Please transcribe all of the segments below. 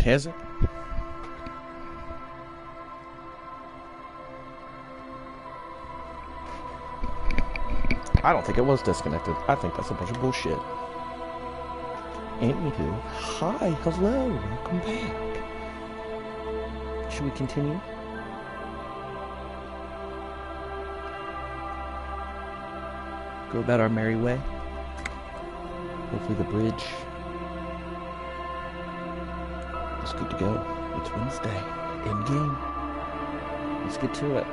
Has it? I don't think it was disconnected. I think that's a bunch of bullshit. Anywho, hi, hello, welcome back. Should we continue? Go about our merry way. Hopefully the bridge is good to go. It's Wednesday. End game. Let's get to it.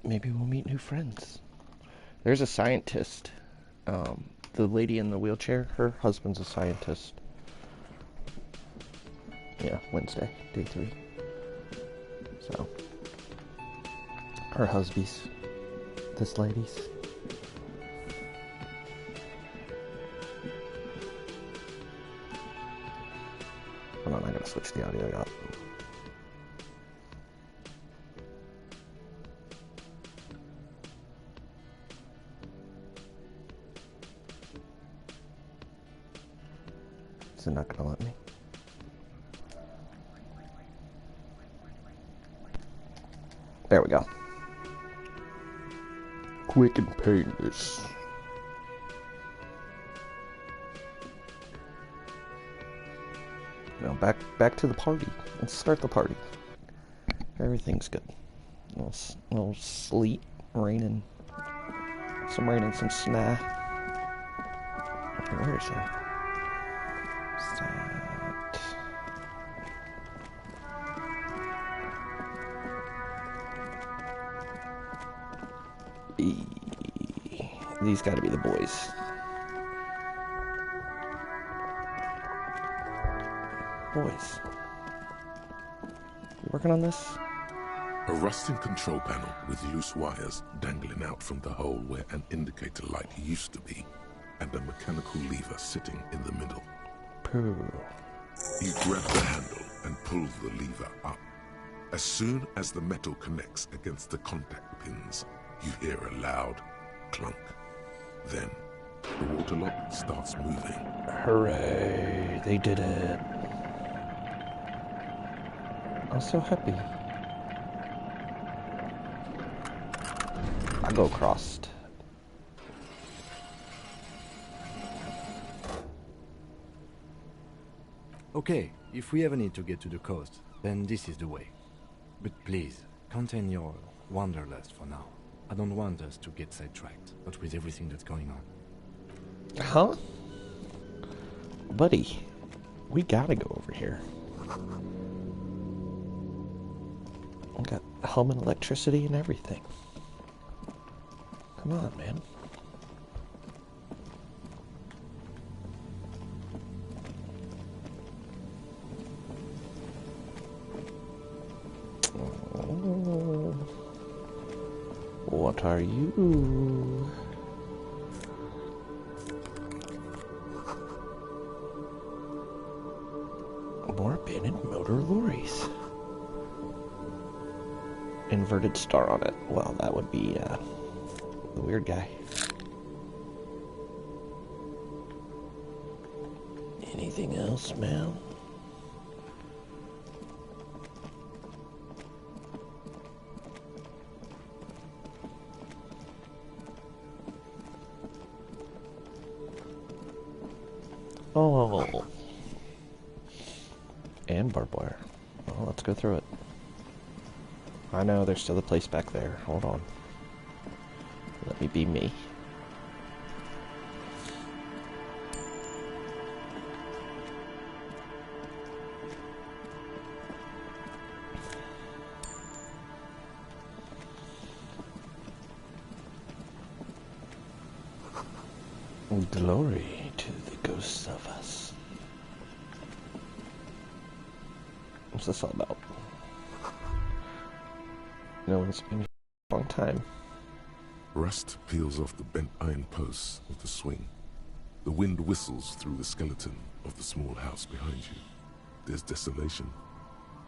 Maybe we'll meet new friends. There's a scientist. The lady in the wheelchair, her husband's a scientist. Yeah, Wednesday, day 3. So, her husby's this lady's. Hold on, I gotta switch the audio up. Is it not gonna let me? There we go. Quick and painless. Now back to the party. Let's start the party. Everything's good. Little sleet, raining, some rain and some snow. Where is that? These gotta be the boys. Boys. You working on this? A rusting control panel with loose wires dangling out from the hole where an indicator light used to be, and a mechanical lever sitting in the middle. Pooh. You grab the handle and pull the lever up. As soon as the metal connects against the contact pins, you hear a loud clunk. Then, the water lock starts moving. Hooray, they did it. I'm so happy. I go across. Okay, if we ever need to get to the coast, then this is the way. But please, contain your wanderlust for now. I don't want us to get sidetracked, not with everything that's going on. Huh? Buddy, we gotta go over here. We got home and electricity and everything. Come on, man. Oh. What are you? More abandoned motor lorries. Inverted star on it. Well, that would be the weird guy. Anything else, Mel? Oh. And barbed wire. Well, let's go through it. I know there's still a place back there. Hold on. Let me be me. Glory to the ghosts of us. What's this all about? No one's been here for a long time. Rust peels off the bent iron posts of the swing. The wind whistles through the skeleton of the small house behind you. There's desolation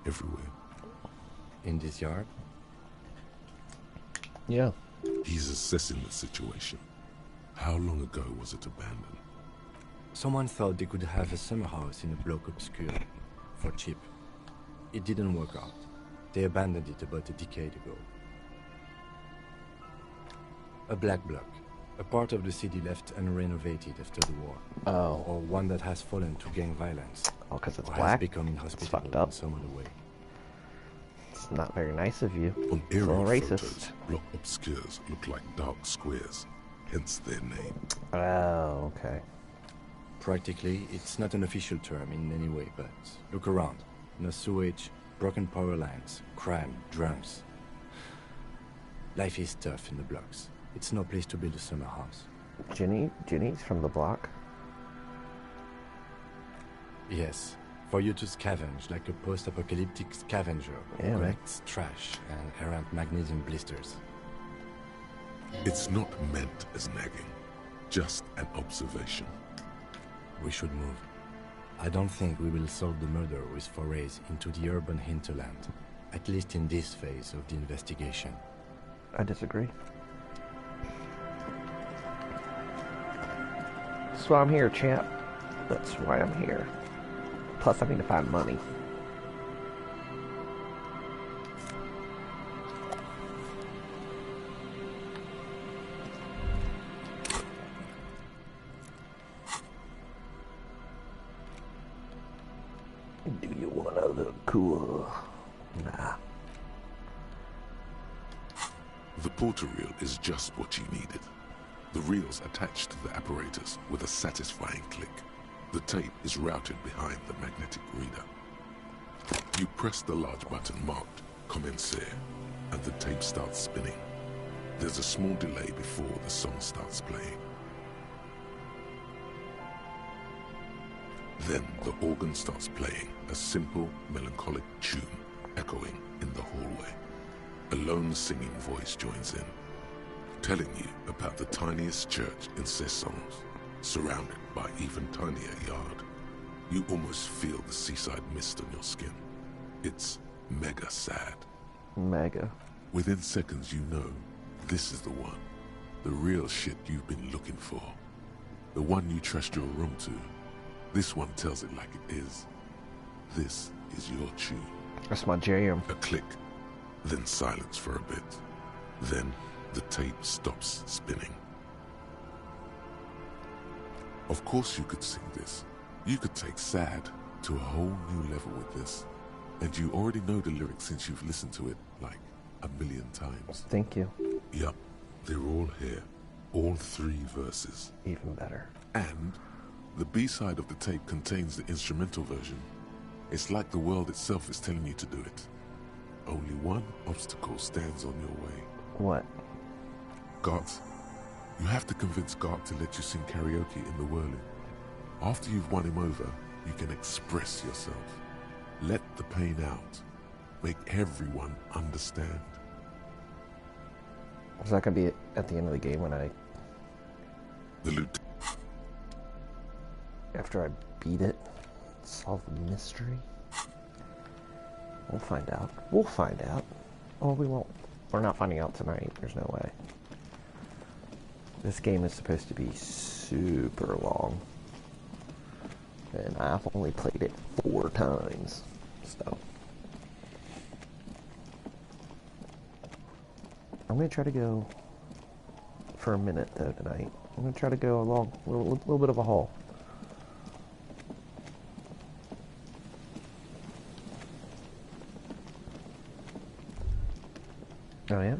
everywhere. In this yard? Yeah. He's assessing the situation. How long ago was it abandoned? Someone thought they could have a summer house in a block obscure, for cheap. It didn't work out. They abandoned it about a decade ago. A black block. A part of the city left unrenovated after the war. Oh. Or one that has fallen to gang violence. Oh, because it's Or black? has become It's inhospitable fucked up. in some other way. It's not very nice of you. On It's a little aerial racist. photos, block obscures look like dark squares, hence their name. Oh, okay. Practically, it's not an official term in any way, but look around. No sewage, broken power lines, crime, drums. Life is tough in the blocks. It's no place to build a summer house. Ginny's from the block. Yes, for you to scavenge like a post-apocalyptic scavenger who Yeah, man. collects trash and errant magnesium blisters. It's not meant as nagging, just an observation. We should move. I don't think we will solve the murder with forays into the urban hinterland, at least in this phase of the investigation. I disagree. That's why I'm here, champ. That's why I'm here. Plus, I need to find money. Do you wanna look cool? Nah. The porter reel is just what you needed. The reel's attached to the apparatus with a satisfying click. The tape is routed behind the magnetic reader. You press the large button marked Commencer, and the tape starts spinning. There's a small delay before the song starts playing. Then the organ starts playing a simple, melancholic tune echoing in the hallway. A lone singing voice joins in, telling you about the tiniest church in Cessons, surrounded by even tinier yard. You almost feel the seaside mist on your skin. It's mega sad. Mega. Within seconds you know, this is the one. The real shit you've been looking for. The one you trust your room to. This one tells it like it is. This is your tune. That's my jam. A click, then silence for a bit. Then the tape stops spinning. Of course you could sing this. You could take sad to a whole new level with this. And you already know the lyrics since you've listened to it like a million times. Thank you. Yup, they're all here. All 3 verses. Even better. And the B-side of the tape contains the instrumental version. It's like the world itself is telling you to do it. Only one obstacle stands on your way. What? Gart. You have to convince Gart to let you sing karaoke in the whirling. After you've won him over, you can express yourself. Let the pain out. Make everyone understand. Is that gonna be at the end of the game when The loot. after I beat it, solve the mystery? We'll find out. We'll find out. Oh, we won't. We're not finding out tonight. There's no way. This game is supposed to be super long. And I've only played it 4 times. So I'm going to try to go for a minute though tonight. I'm going to try to go along a little bit of a haul. Oh yeah?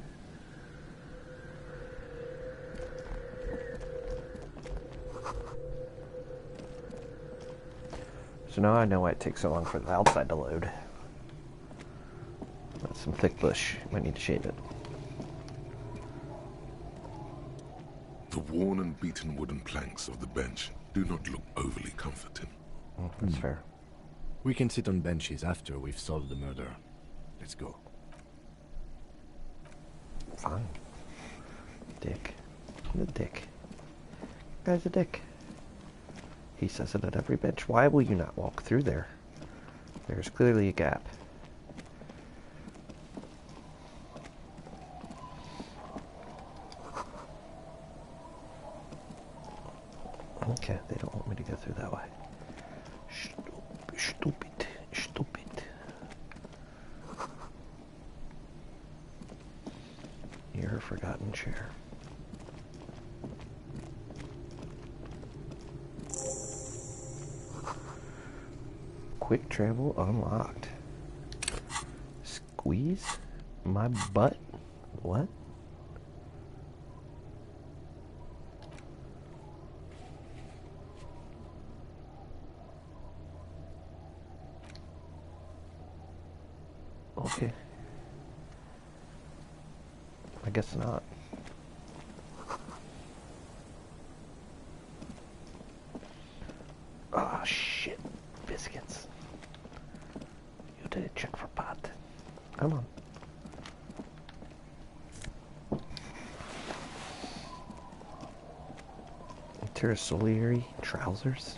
So now I know why it takes so long for the outside to load. That's some thick bush. Might need to shave it. The worn and beaten wooden planks of the bench do not look overly comforting. That's fair. We can sit on benches after we've solved the murder. Let's go. Fine. Dick. I'm a dick. Guy's a dick. He says it at every bench. Why will you not walk through there? There's clearly a gap. Okay, they don't want me to go through that way. Stupid, stupid. Your forgotten chair. Quick travel unlocked. Squeeze my butt? What? Okay. I guess not. Oh shit. Biscuits. You did a check for pot. Come on. Terrasoliary trousers.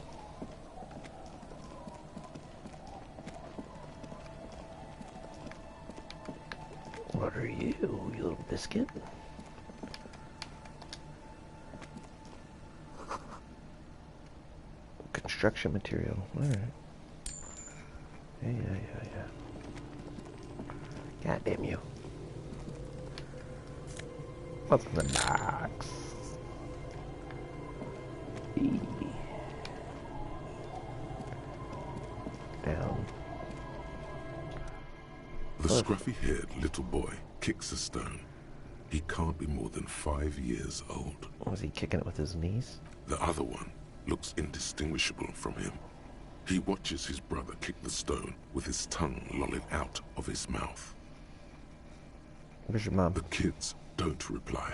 What are you, you little biscuit? Construction material. Alright. Yeah. God damn you. What's in the box? E. Down. The scruffy-haired little boy kicks a stone. He can't be more than 5 years old. Was he kicking it with his knees? The other one looks indistinguishable from him. He watches his brother kick the stone with his tongue lolling out of his mouth. Where's your mom? The kids don't reply,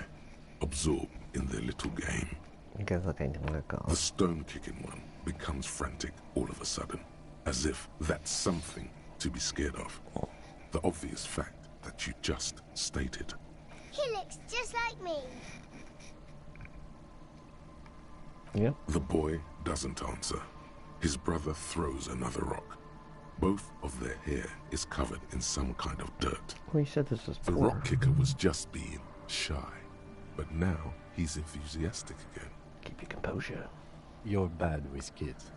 absorbed in their little game. You guys look anything like The stone-kicking one becomes frantic all of a sudden, as if that's something to be scared of. The obvious fact that you just stated. He looks just like me. Yeah. The boy doesn't answer. His brother throws another rock. Both of their hair is covered in some kind of dirt. Well, you said this was The poor. rock kicker was just being shy, but now he's enthusiastic again. Keep your composure. You're bad with kids.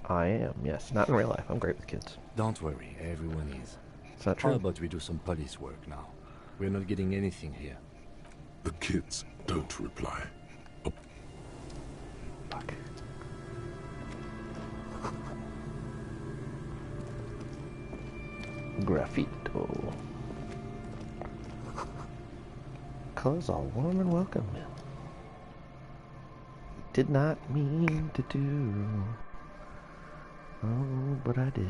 I am, yes. Not in real life. I'm great with kids. Don't worry, everyone is. It's not How true. about we do some police work now? We're not getting anything here. The kids don't reply. Fuck. Graffito. Colors all warm and welcome. Did not mean to do. Oh, but I did.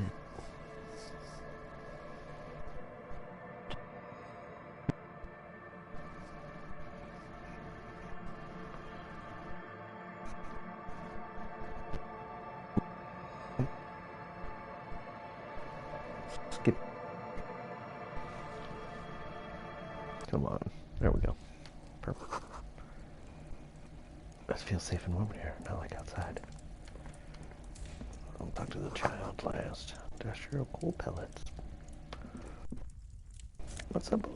Skip. Come on. There we go. Perfect. This feels safe and warm in here, not like outside. I'll talk to the child last. Industrial coal pellets. What's up?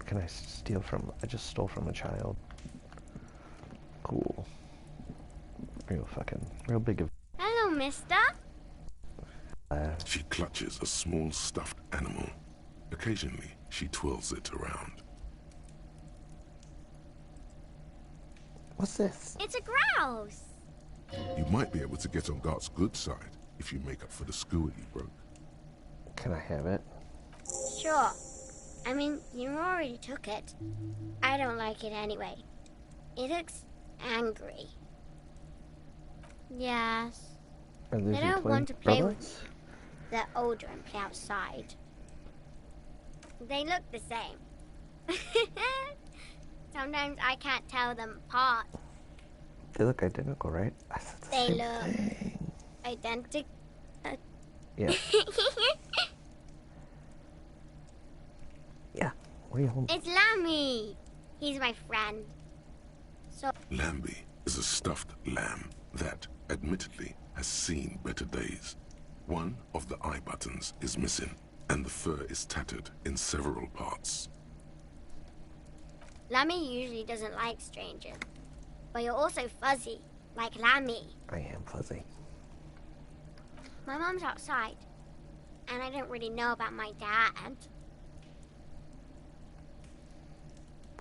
Can I steal from? I just stole from a child. Cool. Real big of. Hello, mister. She clutches a small stuffed animal. Occasionally, she twirls it around. What's this? It's a grouse. You might be able to get on Gart's good side if you make up for the skewer you broke. Can I have it? Sure. I mean, you already took it. I don't like it anyway. It looks angry. Yes. Are those I your don't twin want to play brothers? with you. They're older and play outside. They look the same. Sometimes I can't tell them apart. They look identical, right? I said the They same look thing. identical. Yeah. Yeah. What are you holding? It's Lammy. He's my friend. So Lambie is a stuffed lamb that, admittedly, has seen better days. One of the eye buttons is missing. and the fur is tattered in several parts. Lammy usually doesn't like strangers, but you're also fuzzy, like Lammy. I am fuzzy. My mom's outside, and I don't really know about my dad.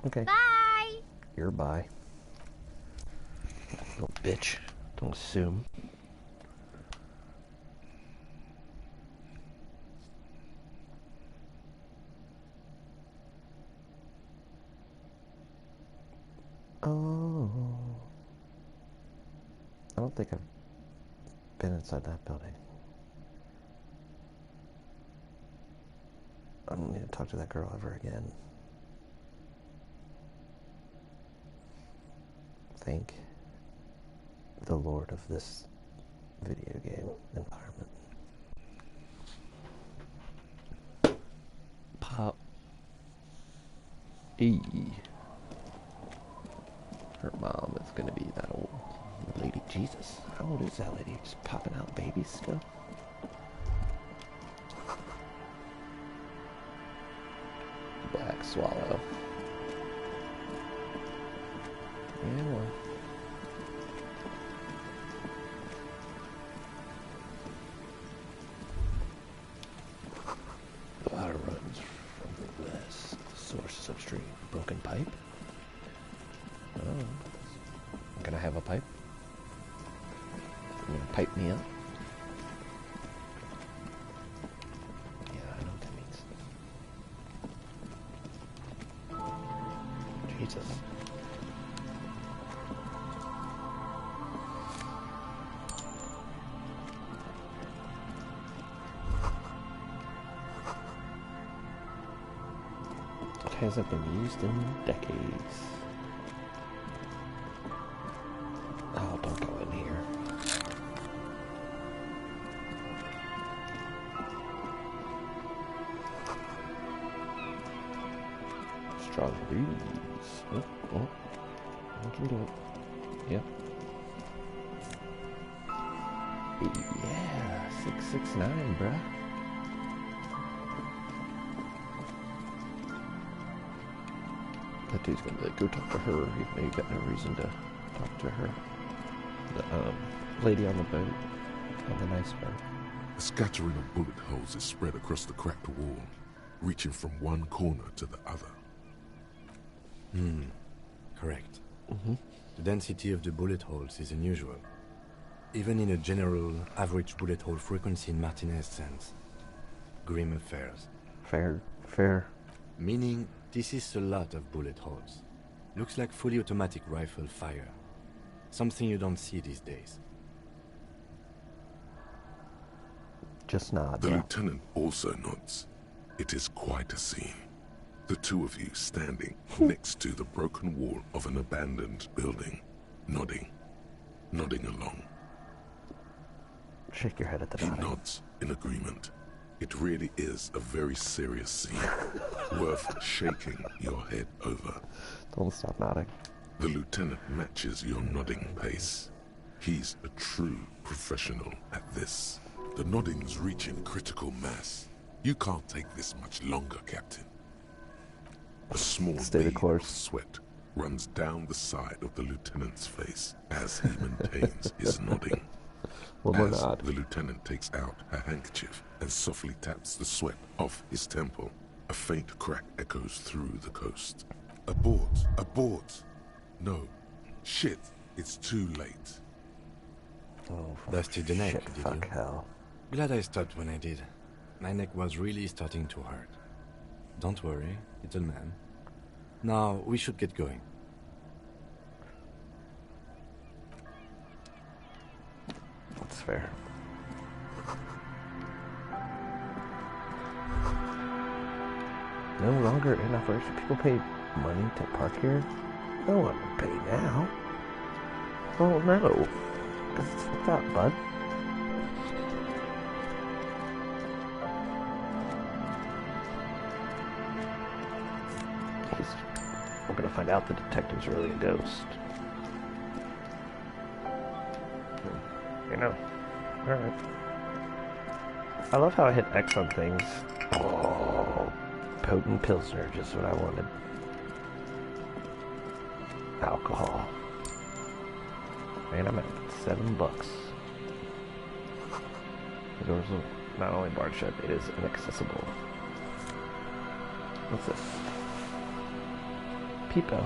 Okay. Bye! You're bye. Little bitch. Don't assume. Oh. I don't think I've been inside that building. I don't need to talk to that girl ever again. Thank the Lord of this video game environment. Pop. E. Her mom is gonna be that old lady. Jesus, how old is that lady? Just popping out babies still? Black swallow. Yeah, well. The water runs from the west. The source is upstream. Broken pipe? Oh. Can I have a pipe? You're gonna pipe me up? Yeah, I know what that means. Jesus. It hasn't been used in decades. Oh, don't go in here. Strong breeze. Oh. I can do it. Yep. Yeah, 669, bruh. That dude's gonna be like, go talk to her, even though you got no reason to talk to her. The lady on the boat, on the iceberg. A scattering of bullet holes is spread across the cracked wall, reaching from one corner to the other. Correct. Mm-hmm. The density of the bullet holes is unusual. Even in a general average bullet hole frequency in Martinez sense. Grim affairs. Fair. Meaning, this is a lot of bullet holes. Looks like fully automatic rifle fire. Something you don't see these days. Just nod, The bro. lieutenant also nods. It is quite a scene. The two of you standing next to the broken wall of an abandoned building, nodding along. Shake your head at the He nodding. nods in agreement. It really is a very serious scene, worth shaking your head over. Don't stop nodding. The lieutenant matches your nodding pace. He's a true professional at this. The nodding's reaching critical mass. You can't take this much longer, Captain. A small Stay the bead course. of sweat runs down the side of the lieutenant's face as he maintains his nodding. One more As nod. the lieutenant takes out a handkerchief and softly taps the sweat off his temple, a faint crack echoes through the coast. Abort! Abort! No. Shit, it's too late. Oh, Busted the neck, shit, did fuck you? hell. Glad I stopped when I did. My neck was really starting to hurt. Don't worry, little man. Now, we should get going. That's fair. No longer in operation. People pay money to park here? No one would pay now. Oh no. Because it's fucked up, bud. We're gonna find out the detective's really a ghost. You know. Alright. I love how I hit X on things Oh, potent Pilsner, just what I wanted. Alcohol. And I'm at $7. The doors are not only barred shut, it is inaccessible. What's this? Peepo.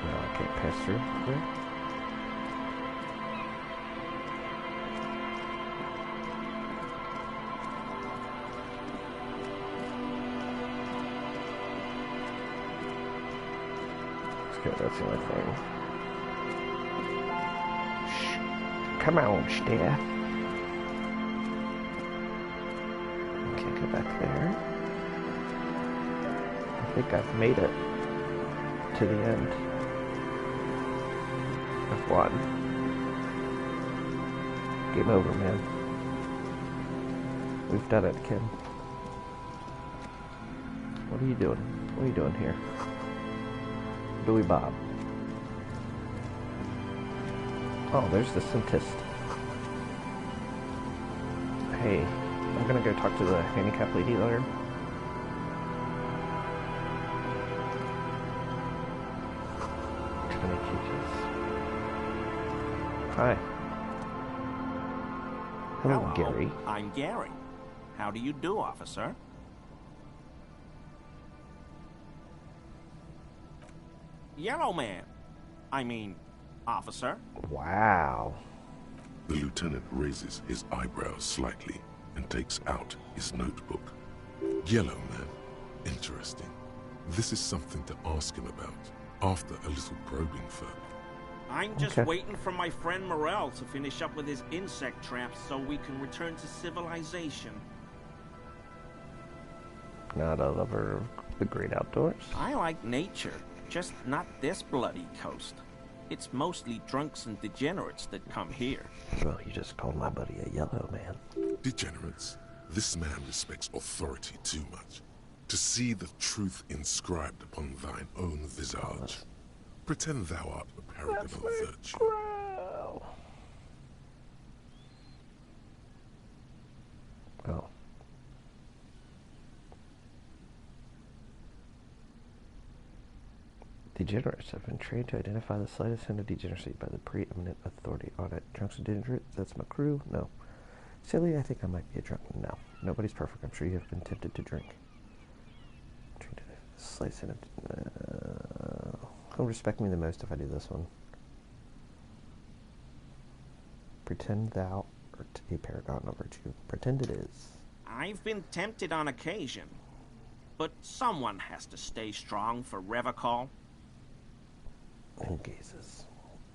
No, I can't pass through there. Okay, that's the only thing. Shh. Come on, Steph. Can't go back there. I think I've made it to the end of one. Game over, man. We've done it, Kim. What are you doing? What are you doing here? Billy Bob. Oh, there's the Scientist. Hey, I'm gonna go talk to the handicap lady there. Trying to teach us. Hi. Hello, Gary. I'm Gary. How do you do, officer? Yellow man. I mean, officer. Wow. The lieutenant raises his eyebrows slightly and takes out his notebook. Yellow man. Interesting. This is something to ask him about after a little probing further. I'm just waiting for my friend Morel to finish up with his insect traps so we can return to civilization. Not a lover of the great outdoors? I like nature, just not this bloody coast. It's mostly drunks and degenerates that come here. Well, you just called my buddy a yellow man. Degenerates. This man respects authority too much. To see the truth inscribed upon thine own visage. Pretend thou art a paragon of virtue. Oh. Degenerates have been trained to identify the slightest hint of degeneracy by the preeminent authority on it. Drunks and degenerates, that's my crew? No. Silly, I think I might be a drunk. No. Nobody's perfect. I'm sure you have been tempted to drink. Trained to slice hint of... Who'll respect me the most if I do this one? Pretend thou art a paragon of virtue. Pretend it is. I've been tempted on occasion, but someone has to stay strong for Revocol. Your gazes.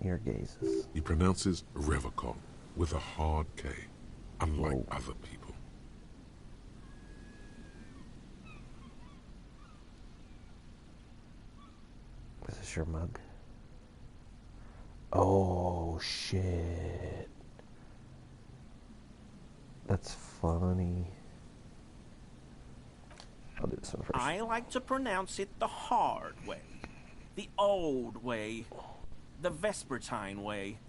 Your gazes. He pronounces Revocol with a hard K, unlike other people. Is this your mug? Oh, shit. That's funny. I'll do this one first. I like to pronounce it the hard way. The old way. The Vespertine way.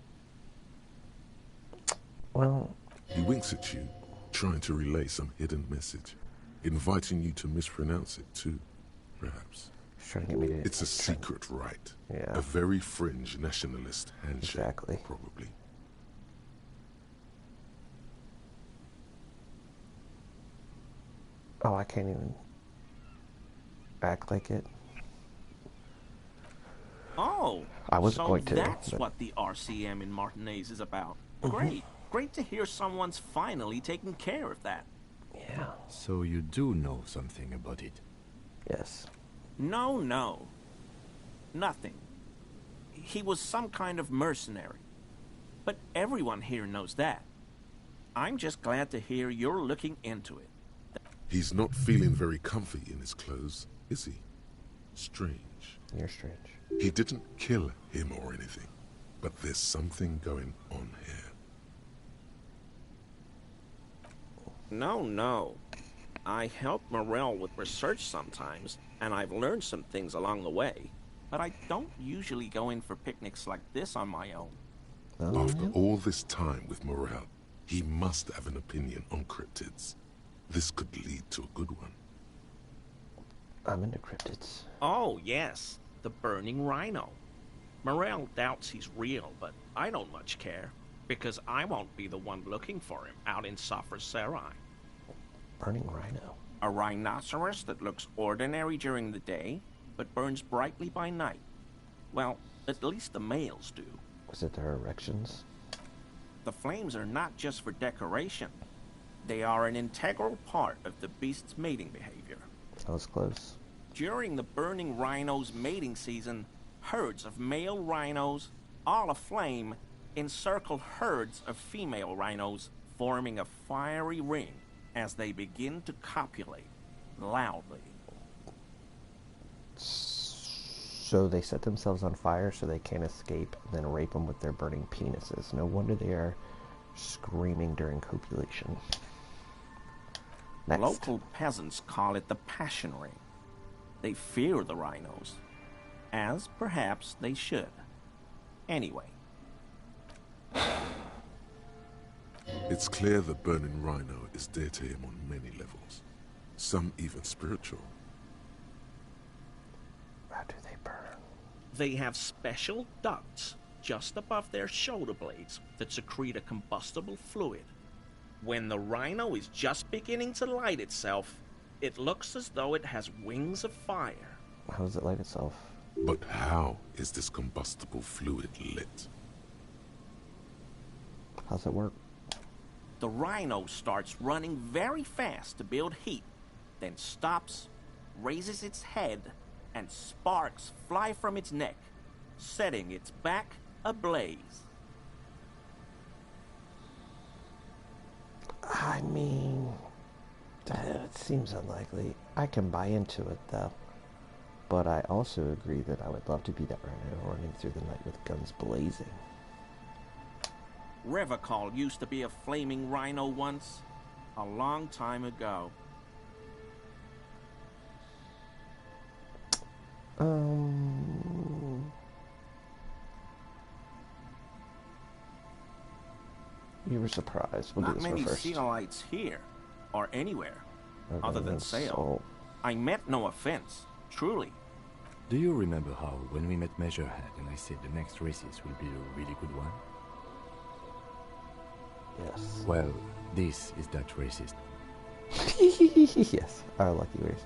Well... He winks at you, trying to relay some hidden message, inviting you to mispronounce it too, perhaps. He's trying to get me to... It's a secret rite. Yeah. A very fringe nationalist handshake, Exactly. probably. Oh, I can't even act like it. Oh, I was so going to, that's but... what the RCM in Martinez is about. Great. Great to hear someone's finally taking care of that. Yeah. So you do know something about it? Yes. No. Nothing. He was some kind of mercenary. But everyone here knows that. I'm just glad to hear you're looking into it. He's not feeling very comfy in his clothes, is he? Strange. You're strange. He didn't kill him or anything, but there's something going on here. No. I help Morel with research sometimes, and I've learned some things along the way. but I don't usually go in for picnics like this on my own. After all this time with Morel, he must have an opinion on cryptids. This could lead to a good one. I'm into cryptids. Oh, yes, the burning rhino. Morel doubts he's real, but I don't much care, because I won't be the one looking for him out in Safra Serai. Burning rhino. A rhinoceros that looks ordinary during the day, but burns brightly by night. Well, at least the males do. Was it their erections? The flames are not just for decoration. They are an integral part of the beast's mating behavior. That was close. During the burning rhino's mating season, herds of male rhinos, all aflame, encircle herds of female rhinos, forming a fiery ring as they begin to copulate loudly. So they set themselves on fire so they can't escape, and then rape them with their burning penises. No wonder they are screaming during copulation. Next. Local peasants call it the passion ring. They fear the rhinos, as perhaps they should. Anyway. It's clear the burning rhino is dear to him on many levels, some even spiritual. How do they burn? They have special ducts just above their shoulder blades that secrete a combustible fluid. When the rhino is just beginning to light itself, it looks as though it has wings of fire. How does it light itself? But how is this combustible fluid lit? How's it work? The rhino starts running very fast to build heat, then stops, raises its head, and sparks fly from its neck, setting its back ablaze. I mean, it seems unlikely. I can buy into it, though. But I also agree that I would love to be that rhino running through the night with guns blazing. Revacol used to be a flaming rhino once, a long time ago. You were surprised. We'll Not do this many one first. Sealites here, or anywhere, other than Sail. I meant no offense, truly. Do you remember how, when we met Measurehead and I said the next races will be a really good one? Yes. Well, this is that racist. Yes, our lucky race.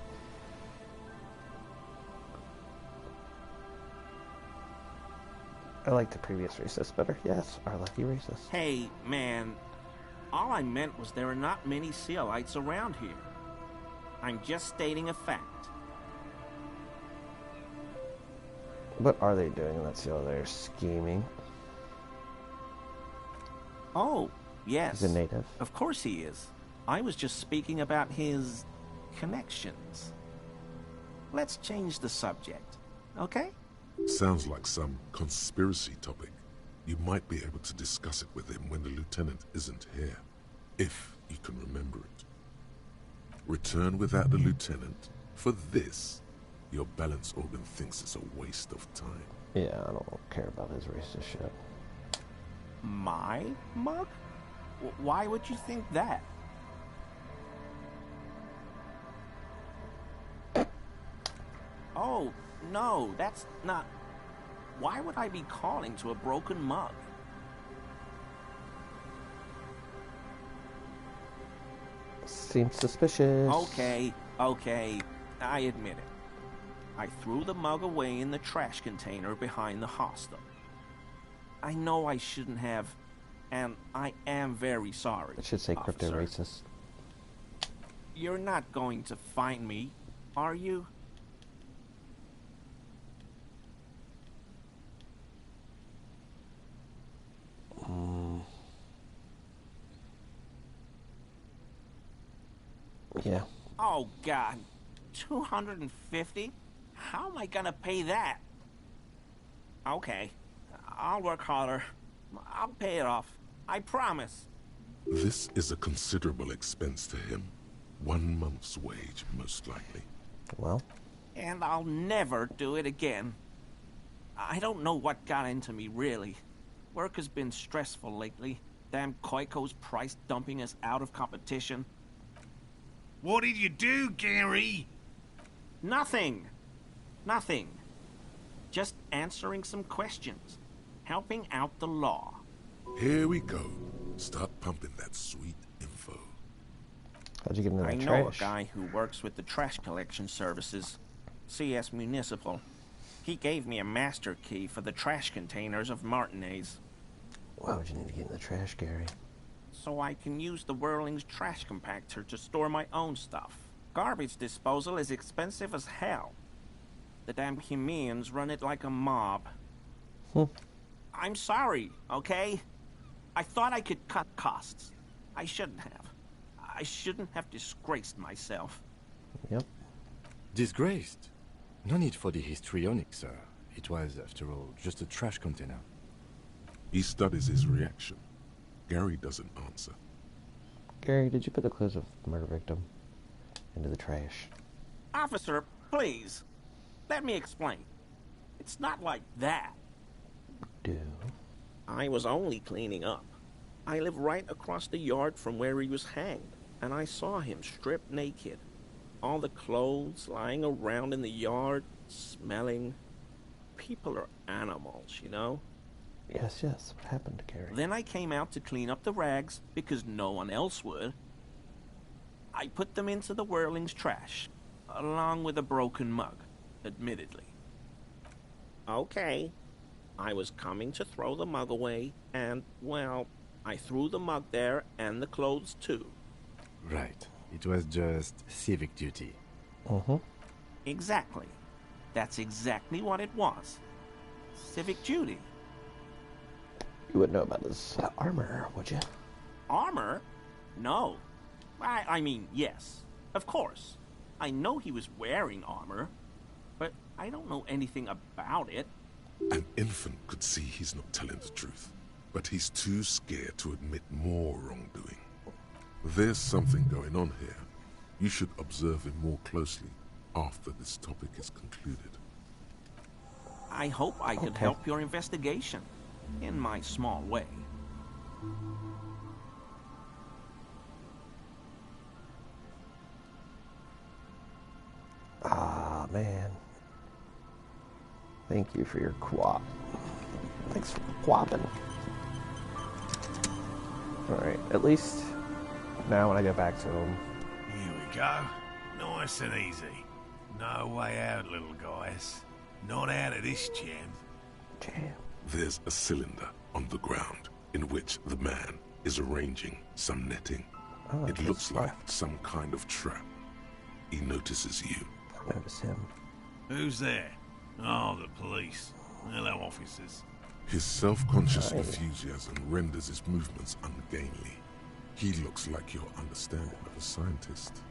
I like the previous racist better. Yes, our lucky racist. Hey, man, all I meant was there are not many Sealites around here. I'm just stating a fact. What are they doing in that seal? They're scheming. Oh, yes. He's a native. Of course he is. I was just speaking about his connections. Let's change the subject, okay? Sounds like some conspiracy topic. You might be able to discuss it with him when the lieutenant isn't here, if you can remember it. Return without the lieutenant. For this, your balance organ thinks it's a waste of time. Yeah, I don't care about his racist shit. My mug? Why would you think that? Oh, no, that's not... Why would I be calling to a broken mug? Seems suspicious. Okay, I admit it. I threw the mug away in the trash container behind the hostel. I know I shouldn't have, and I am very sorry. It should say crypto officer. racist. You're not going to find me, are you? Yeah. Oh, God. 250? How am I gonna pay that? Okay. I'll work harder. I'll pay it off. I promise. This is a considerable expense to him. 1 month's wage, most likely. Well, And I'll never do it again. I don't know what got into me, really. Work has been stressful lately. Damn Koiko's price dumping us out of competition. What did you do, Gary? Nothing. Nothing. Just answering some questions. Helping out the law. Here we go. Start pumping that sweet info. How'd you get into that I trash? know a guy who works with the trash collection services. CS Municipal. He gave me a master key for the trash containers of Martinez. Why would you need to get in the trash, Gary? So I can use the Whirling's trash compactor to store my own stuff. Garbage disposal is expensive as hell. The damn Humans run it like a mob. I'm sorry, okay? I thought I could cut costs. I shouldn't have. I shouldn't have disgraced myself. Yep. Disgraced? No need for the histrionic, sir. It was, after all, just a trash container. He studies his reaction. Gary doesn't answer. Gary, did you put the clothes of the murder victim into the trash? Officer, please. Let me explain. It's not like that. Do. I was only cleaning up. I live right across the yard from where he was hanged, and I saw him stripped naked. All the clothes lying around in the yard, smelling. People are animals, you know? Yes, yes. What happened to Gary? Then I came out to clean up the rags, because no one else would. I put them into the Whirling's trash, along with a broken mug, admittedly. Okay. I was coming to throw the mug away, and, well, I threw the mug there and the clothes too. Right. It was just civic duty. Exactly. That's exactly what it was. Civic duty. You wouldn't know about his armor, would you? Armor? No. I mean, yes. Of course. I know he was wearing armor, but I don't know anything about it. An infant could see he's not telling the truth, but he's too scared to admit more wrongdoing. There's something going on here. You should observe him more closely after this topic is concluded. I hope I could help your investigation, in my small way. Ah, man. Thank you for your co-op. Thanks for co-oping. Alright, at least now when I go back to him. Here we go. Nice and easy. No way out, little guys. Not out of this jam. Jam. There's a cylinder on the ground in which the man is arranging some netting. Oh, It just looks like left. some kind of trap. He notices you. I notice him. Who's there? Oh, the police. Hello, officers. His self-conscious Aye. enthusiasm renders his movements ungainly. He looks like your understanding of a scientist.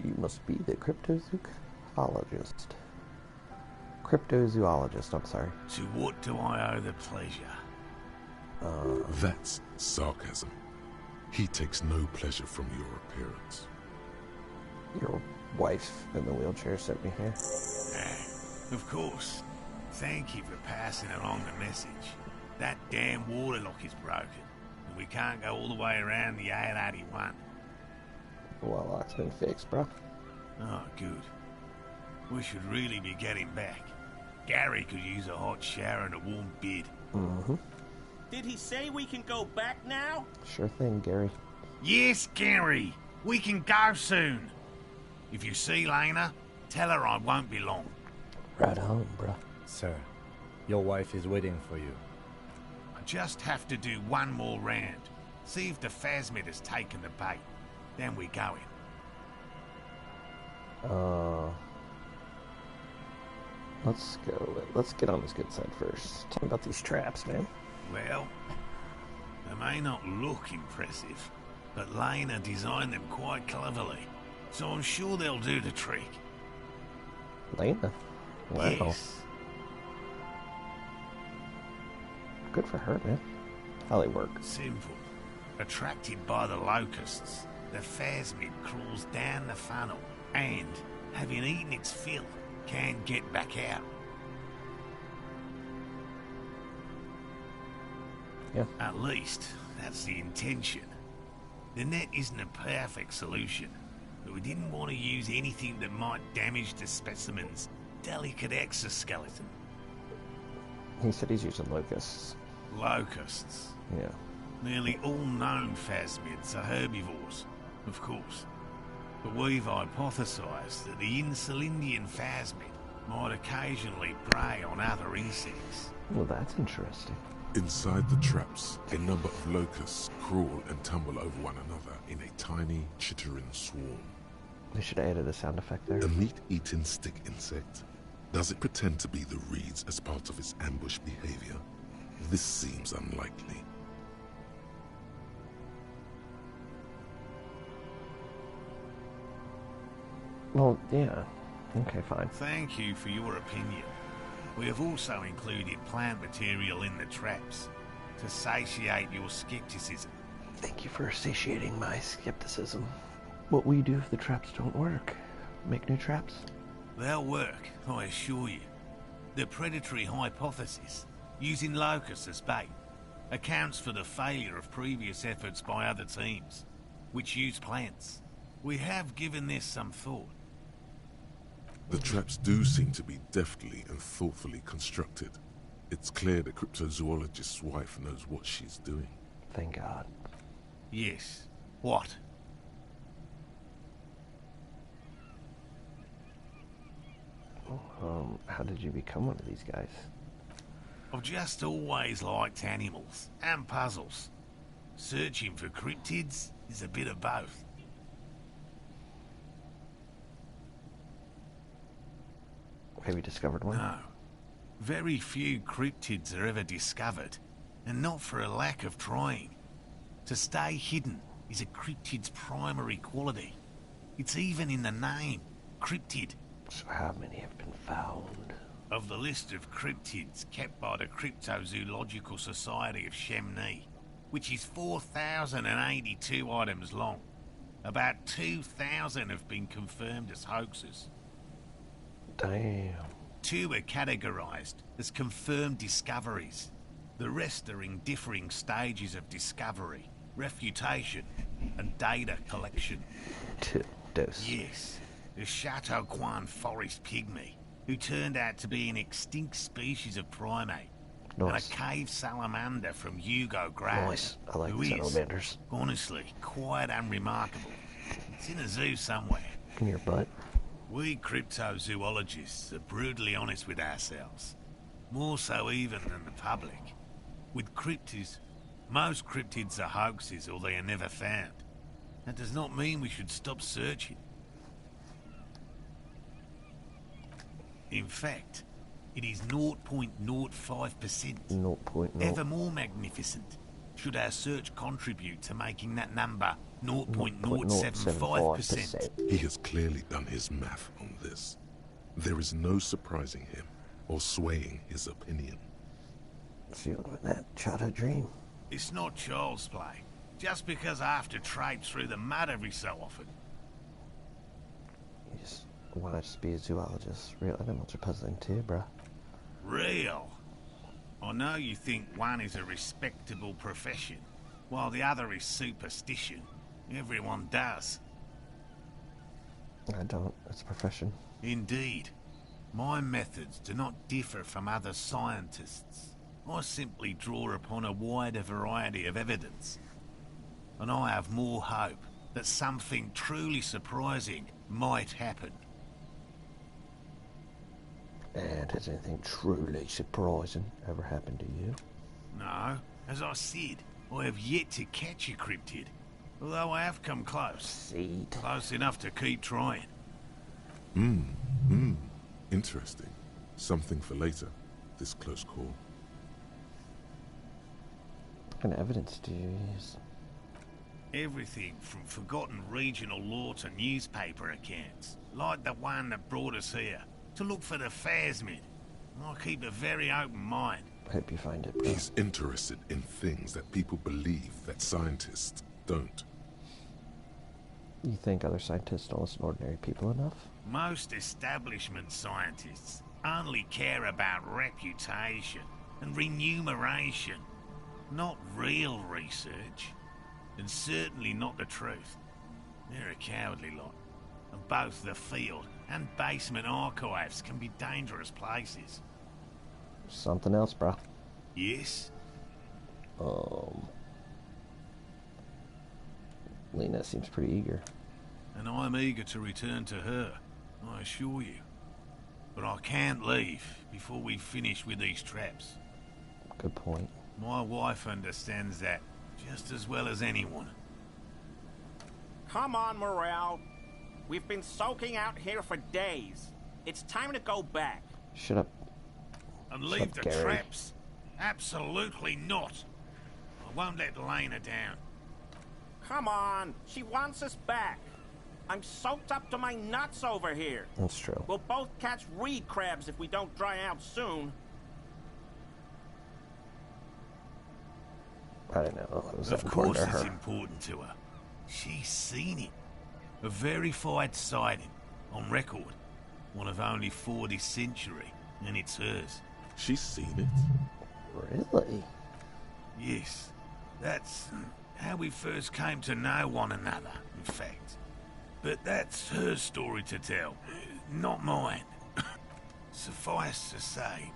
You must be the cryptozoologist. Cryptozoologist, I'm sorry. To what do I owe the pleasure? That's sarcasm. He takes no pleasure from your appearance. Your wife in the wheelchair sent me here. Of course. Thank you for passing along the message. That damn water lock is broken, and we can't go all the way around the 881. Well, lock's been fixed, bro. Oh, good. We should really be getting back. Gary could use a hot shower and a warm bed. Did he say we can go back now? Sure thing, Gary. Yes, Gary. We can go soon. If you see Lena, tell her I won't be long. Right home, bro. Sir, your wife is waiting for you. I just have to do one more round. See if the phasmid has taken the bait. Then we go in. Let's go. Let's get on this good side first. Tell me about these traps, man. Well, they may not look impressive, but Lena designed them quite cleverly, so I'm sure they'll do the trick. Lena? Wow. Yes. Good for her, man. How they work. Simple. Attracted by the locusts, the phasmid crawls down the funnel and, having eaten its fill, can get back out. Yeah. At least, that's the intention. The net isn't a perfect solution, but we didn't want to use anything that might damage the specimen's delicate exoskeleton. He said he's using locusts. Locusts. Yeah. Nearly all known phasmids are herbivores, of course. But we've hypothesized that the Insulindian phasmid might occasionally prey on other insects. Well, that's interesting. Inside the traps, a number of locusts crawl and tumble over one another in a tiny, chittering swarm. They should have added a sound effect there. A meat-eating stick insect? Does it pretend to be the reeds as part of its ambush behavior? This seems unlikely. Well, yeah. Okay, fine. Thank you for your opinion. We have also included plant material in the traps to satiate your skepticism. Thank you for satiating my skepticism. What will you do if the traps don't work? Make new traps? They'll work, I assure you. The predatory hypothesis, using locusts as bait, accounts for the failure of previous efforts by other teams, which use plants. We have given this some thought. The traps do seem to be deftly and thoughtfully constructed. It's clear the cryptozoologist's wife knows what she's doing. Thank God. Yes. What? How did you become one of these guys? I've just always liked animals and puzzles. Searching for cryptids is a bit of both. Have you discovered one? No. Very few cryptids are ever discovered, and not for a lack of trying. To stay hidden is a cryptid's primary quality. It's even in the name, cryptid. So how many have been found? Of the list of cryptids kept by the Cryptozoological Society of Chemnee, which is 4,082 items long, about 2,000 have been confirmed as hoaxes. Damn. 2 are categorized as confirmed discoveries. The rest are in differing stages of discovery, refutation, and data collection. Dose. Yes, the Chateau Quan forest pygmy, who turned out to be an extinct species of primate, Nice. and a cave salamander from Hugo Grad, Nice. I like who is, salamanders. honestly, quite unremarkable. It's in a zoo somewhere. In your butt? We cryptozoologists are brutally honest with ourselves. More so even than the public. With cryptids, most cryptids are hoaxes or they are never found. That does not mean we should stop searching. In fact, it is 0.05%. 0.0. Ever more magnificent, should our search contribute to making that number 0.075%. He has clearly done his math on this. There is no surprising him or swaying his opinion. Feeling with that childhood dream. It's not child's play, just because I have to trade through the mud every so often. You just want to just be a zoologist. Real animals are puzzling too, bruh. Real. I know you think one is a respectable profession, while the other is superstition. Everyone does. I don't. It's a profession. Indeed. My methods do not differ from other scientists. I simply draw upon a wider variety of evidence. And I have more hope that something truly surprising might happen. And has anything truly surprising ever happened to you? No, as I said, I have yet to catch a cryptid. Although I have come close. Seed. Close enough to keep trying. Interesting. Something for later, this close call. What kind of evidence do you use? Everything from forgotten regional lore to newspaper accounts, like the one that brought us here, to look for the phasmid. I keep a very open mind. Hope you find it, bro. He's interested in things that people believe that scientists don't. You think other scientists don't listen to ordinary people enough? Most establishment scientists only care about reputation and remuneration. Not real research. And certainly not the truth. They're a cowardly lot. And both the field and basement archives can be dangerous places. Something else, bro. Yes? Lena seems pretty eager. And I'm eager to return to her, I assure you. But I can't leave before we've finished with these traps. Good point. My wife understands that just as well as anyone. Come on, Morale. We've been soaking out here for days. It's time to go back. Shut up. And Shut leave up, the Gary. traps? Absolutely not. I won't let Lena down. Come on. She wants us back. I'm soaked up to my nuts over here. That's true. We'll both catch reed crabs if we don't dry out soon. I didn't know it was Of that important course to it's her. important to her. She's seen it. A verified sighting. On record. One of only 4 this century. And it's hers. She's seen it. Really? Yes. That's how we first came to know one another, in fact. But that's her story to tell, not mine. Suffice to say,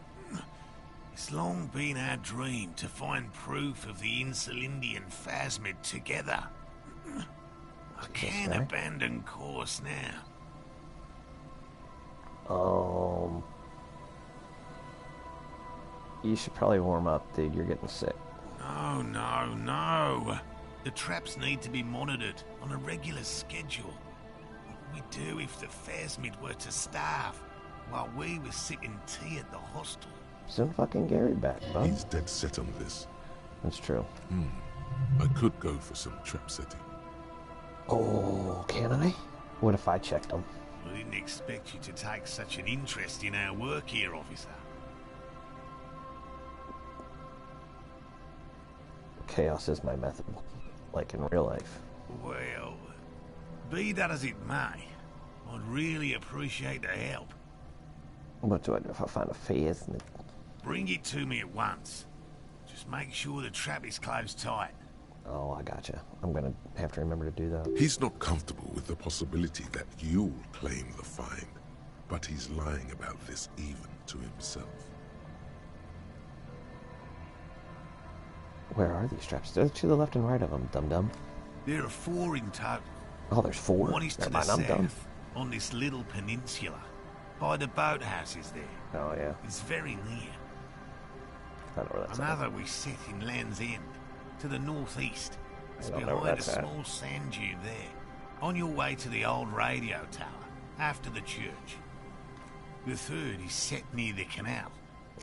it's long been our dream to find proof of the Insulindian phasmid together. I can't right? abandon course now. You should probably warm up, dude. You're getting sick. No, no, no. The traps need to be monitored on a regular schedule. What would we do if the phasmid were to starve while we were sipping tea at the hostel? Send fucking Gary back, bud. He's dead set on this. That's true. I could go for some trap setting. Oh, can I? What if I checked them? I didn't expect you to take such an interest in our work here, officer. Chaos is my method, like in real life. Well, be that as it may, I'd really appreciate the help. What do I do if I find a phase? Bring it to me at once. Just make sure the trap is closed tight. Oh, I gotcha. I'm gonna have to remember to do that. He's not comfortable with the possibility that you'll claim the find, but he's lying about this even to himself. Where are these traps? They're to the left and right of them, dum-dum. There are 4 in total. Oh, there's 4? One is to Never the mind, I'm dumb. south, on this little peninsula, by the boathouses there. Oh, yeah. It's very near. I know where that's Another we set in Land's End, to the northeast. It's I don't know where behind a that's at. small sand dune there, on your way to the old radio tower, after the church. The third is set near the canal,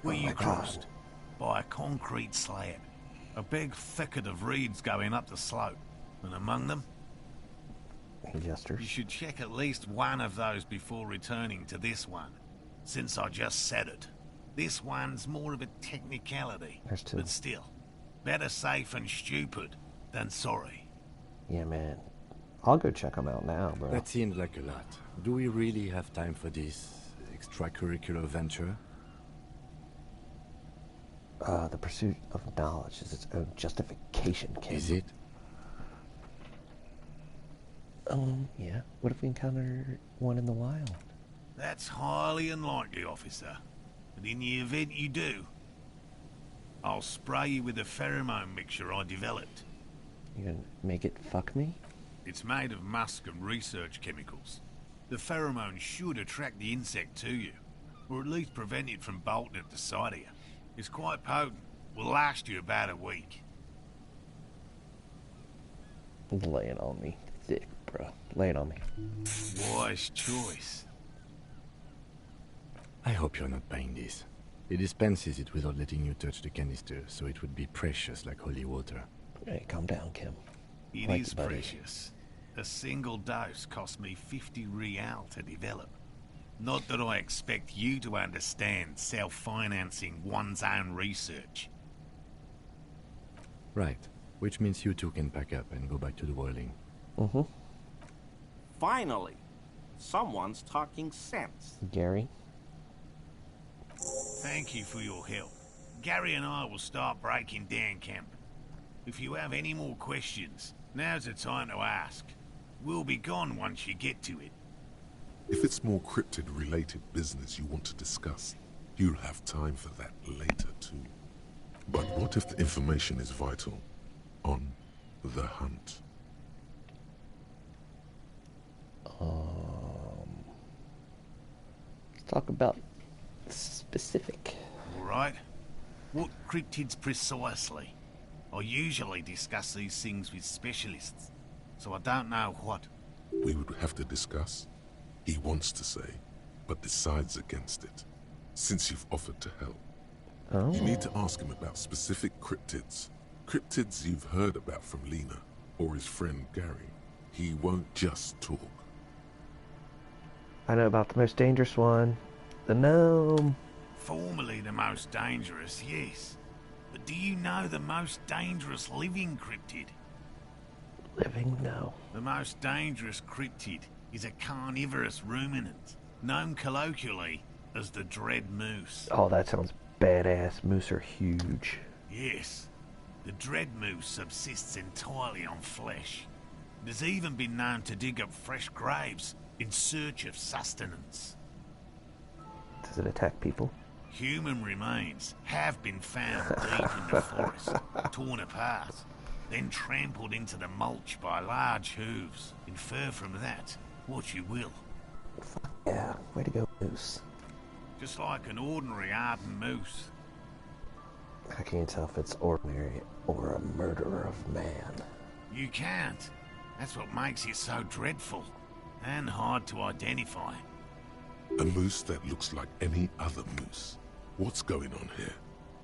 where Oh you my crossed, God. by a concrete slab. A big thicket of reeds going up the slope, and among them, He gestures. you should check at least one of those before returning to this one, since I just said it. This one's more of a technicality, There's 2. but still, better safe and stupid than sorry. Yeah, man. I'll go check them out now, bro. That seems like a lot. Do we really have time for this extracurricular venture? The pursuit of knowledge is its own justification, kid. Is it? Yeah. What if we encounter one in the wild? That's highly unlikely, officer. But in the event you do, I'll spray you with a pheromone mixture I developed. You gonna make it fuck me? It's made of musk and research chemicals. The pheromone should attract the insect to you, or at least prevent it from bolting at the sight of you. It's quite potent. Will last you about a week. Lay it on me. Thick, bro. Lay it on me. Wise choice. I hope you're not buying this. It dispenses it without letting you touch the canister, so it would be precious like holy water. Hey, calm down, Kim. It Like is the buddy. precious. A single dose cost me 50 real to develop. Not that I expect you to understand self-financing one's own research. Right. Which means you two can pack up and go back to the whirling. Mm-hmm. Finally, someone's talking sense. Gary? Thank you for your help. Gary and I will start breaking down camp. If you have any more questions, now's the time to ask. We'll be gone once you get to it. If it's more cryptid-related business you want to discuss, you'll have time for that later too. But what if the information is vital? On the hunt. Let's talk about specific. All right. What cryptids precisely? I usually discuss these things with specialists, so I don't know what. We would have to discuss. He wants to say, but decides against it, since you've offered to help. Oh. You need to ask him about specific cryptids. Cryptids you've heard about from Lena, or his friend Gary. He won't just talk. I know about the most dangerous one. The gnome. Formerly the most dangerous, yes. But do you know the most dangerous living cryptid? Living? No. The most dangerous cryptid is a carnivorous ruminant, known colloquially as the Dread Moose. Oh, that sounds badass. Moose are huge. Yes. The Dread Moose subsists entirely on flesh. It has even been known to dig up fresh graves in search of sustenance. Does it attack people? Human remains have been found deep in the forest, torn apart, then trampled into the mulch by large hooves. Infer from that what you will. Yeah, way to go, Moose. Just like an ordinary ardent moose. How can you tell if it's ordinary or a murderer of man? You can't. That's what makes it so dreadful and hard to identify. A moose that looks like any other moose. What's going on here?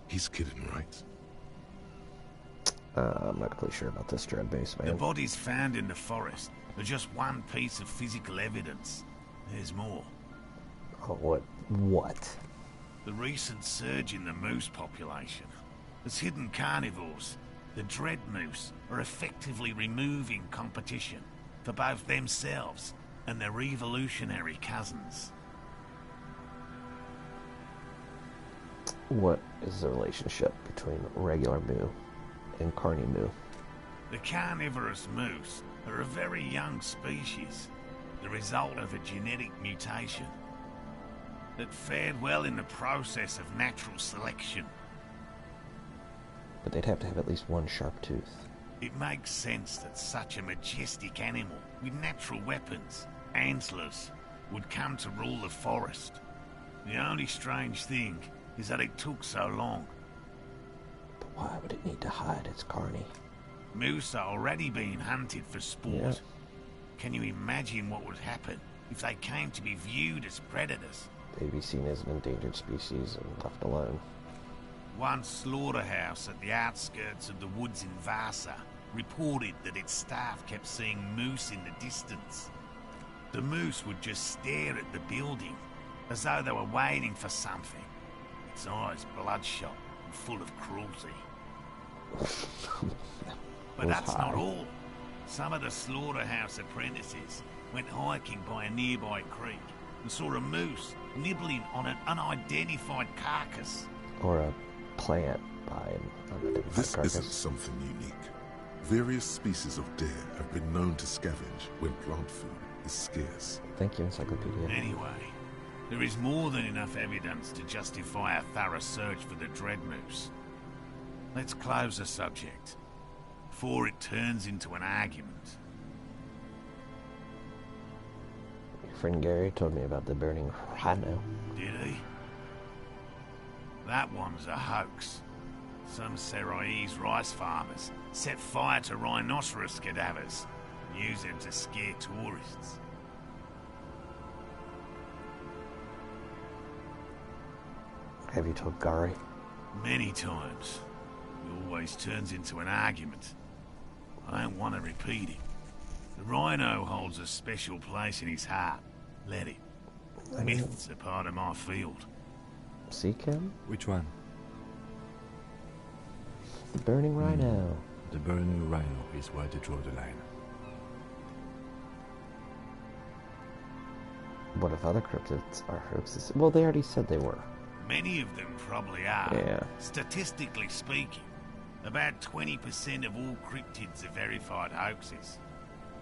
He's kidding, right? I'm not completely sure about this dread base, man. The bodies found in the forest are just one piece of physical evidence. There's more. Oh, what? The recent surge in the moose population has hidden carnivores. The Dread Moose are effectively removing competition for both themselves and their evolutionary cousins. What is the relationship between regular moo and carny moo? The carnivorous moose are a very young species, the result of a genetic mutation that fared well in the process of natural selection. But they'd have to have at least one sharp tooth. It makes sense that such a majestic animal with natural weapons, antlers, would come to rule the forest. The only strange thing is that it took so long. But why would it need to hide its carny? Moose are already being hunted for sport. Yeah. Can you imagine what would happen if they came to be viewed as predators? They'd be seen as an endangered species and left alone. One slaughterhouse at the outskirts of the woods in Vasa reported that its staff kept seeing moose in the distance. The moose would just stare at the building, as though they were waiting for something. Its eyes bloodshot and full of cruelty. But that's not all. Some of the slaughterhouse apprentices went hiking by a nearby creek and saw a moose nibbling on an unidentified carcass. Or a plant by an unidentified This carcass. isn't something unique. Various species of deer have been known to scavenge when plant food is scarce. Thank you, Encyclopedia. Anyway, there is more than enough evidence to justify a thorough search for the Dread Moose. Let's close the subject before it turns into an argument. Your friend Gary told me about the burning rhino. Did he? That one's a hoax. Some Seraise rice farmers set fire to rhinoceros cadavers and use them to scare tourists. Have you told Gary? Many times. It always turns into an argument. I don't want to repeat it. The rhino holds a special place in his heart. Let it. Myths are part of my field. Seek him? Which one? The burning rhino. The burning rhino is where they draw the line. What if other cryptids are hoaxes? Well, they already said they were. Many of them probably are. Yeah. Statistically speaking, About 20% of all cryptids are verified hoaxes.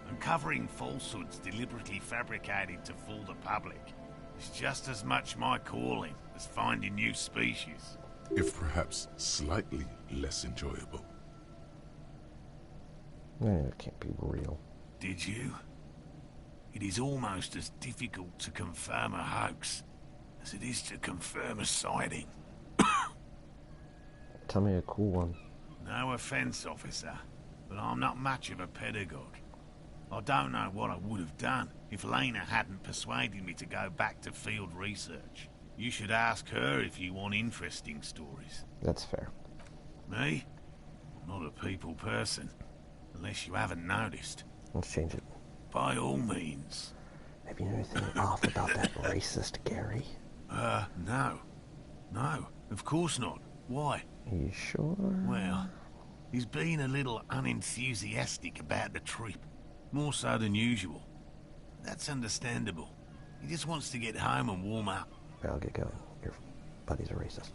Uncovering falsehoods deliberately fabricated to fool the public is just as much my calling as finding new species. If perhaps slightly less enjoyable. It can't be real. Did you? It is almost as difficult to confirm a hoax as it is to confirm a sighting. Tell me a cool one. No offense, officer, but I'm not much of a pedagogue. I don't know what I would have done if Lena hadn't persuaded me to go back to field research. You should ask her if you want interesting stories. That's fair. Me? I'm not a people person, unless you haven't noticed. Let's change it. By all means. Have you anything off about that racist Gary? No. No, of course not. Why? Are you sure? Well, he's been a little unenthusiastic about the trip. More so than usual. That's understandable. He just wants to get home and warm up. I'll get going. Your buddy's a racist.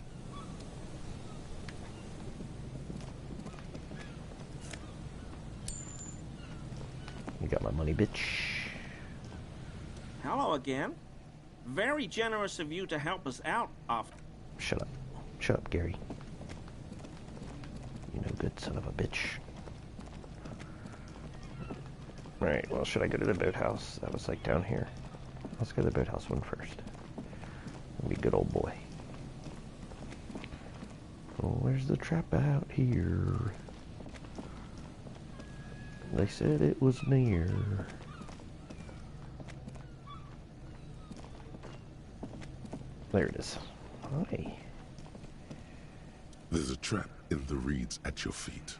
You got my money, bitch. Hello again. Very generous of you to help us out, Shut up. Shut up, Gary. You no good son of a bitch. Alright, well, should I go to the boathouse? That was like down here. Let's go to the boathouse one first. Be a good old boy. Oh, where's the trap out here? They said it was near. There it is. Hi. There's a trap in the reeds at your feet.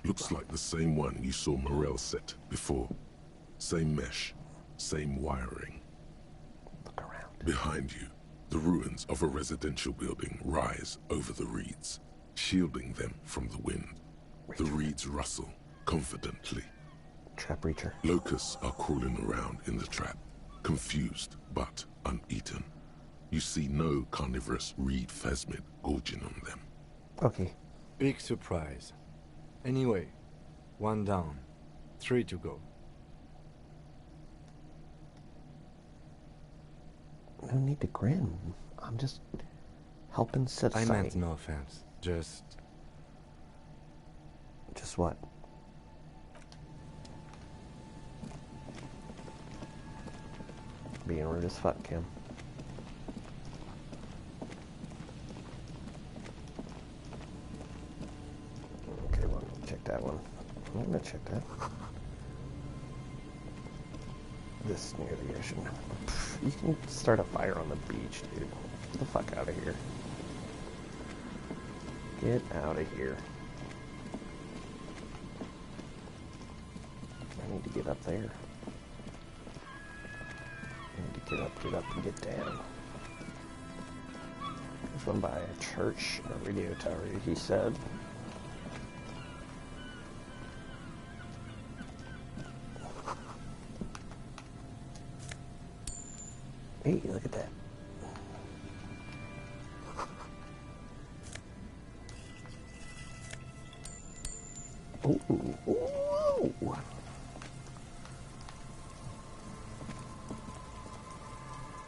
Looks like the same one you saw Morel set before. Same mesh, same wiring. Look around. Behind you, the ruins of a residential building rise over the reeds, shielding them from the wind. The reeds rustle confidently. Trap reacher. Locusts are crawling around in the trap, confused but uneaten. You see no carnivorous reed phasmid gorging on them. Okay. Big surprise. Anyway, 1 down, 3 to go. No need to grin. I'm just helping set I aside. meant no offense. Just what? Being rude as fuck, Kim. Okay, well, check that one. I'm gonna check that. This near the ocean. You can start a fire on the beach, dude. Get the fuck out of here. Get out of here. I need to get up there. I need to get up, and get down. There's one by a church, a radio tower, he said. Hey, look at that. Ooh, ooh.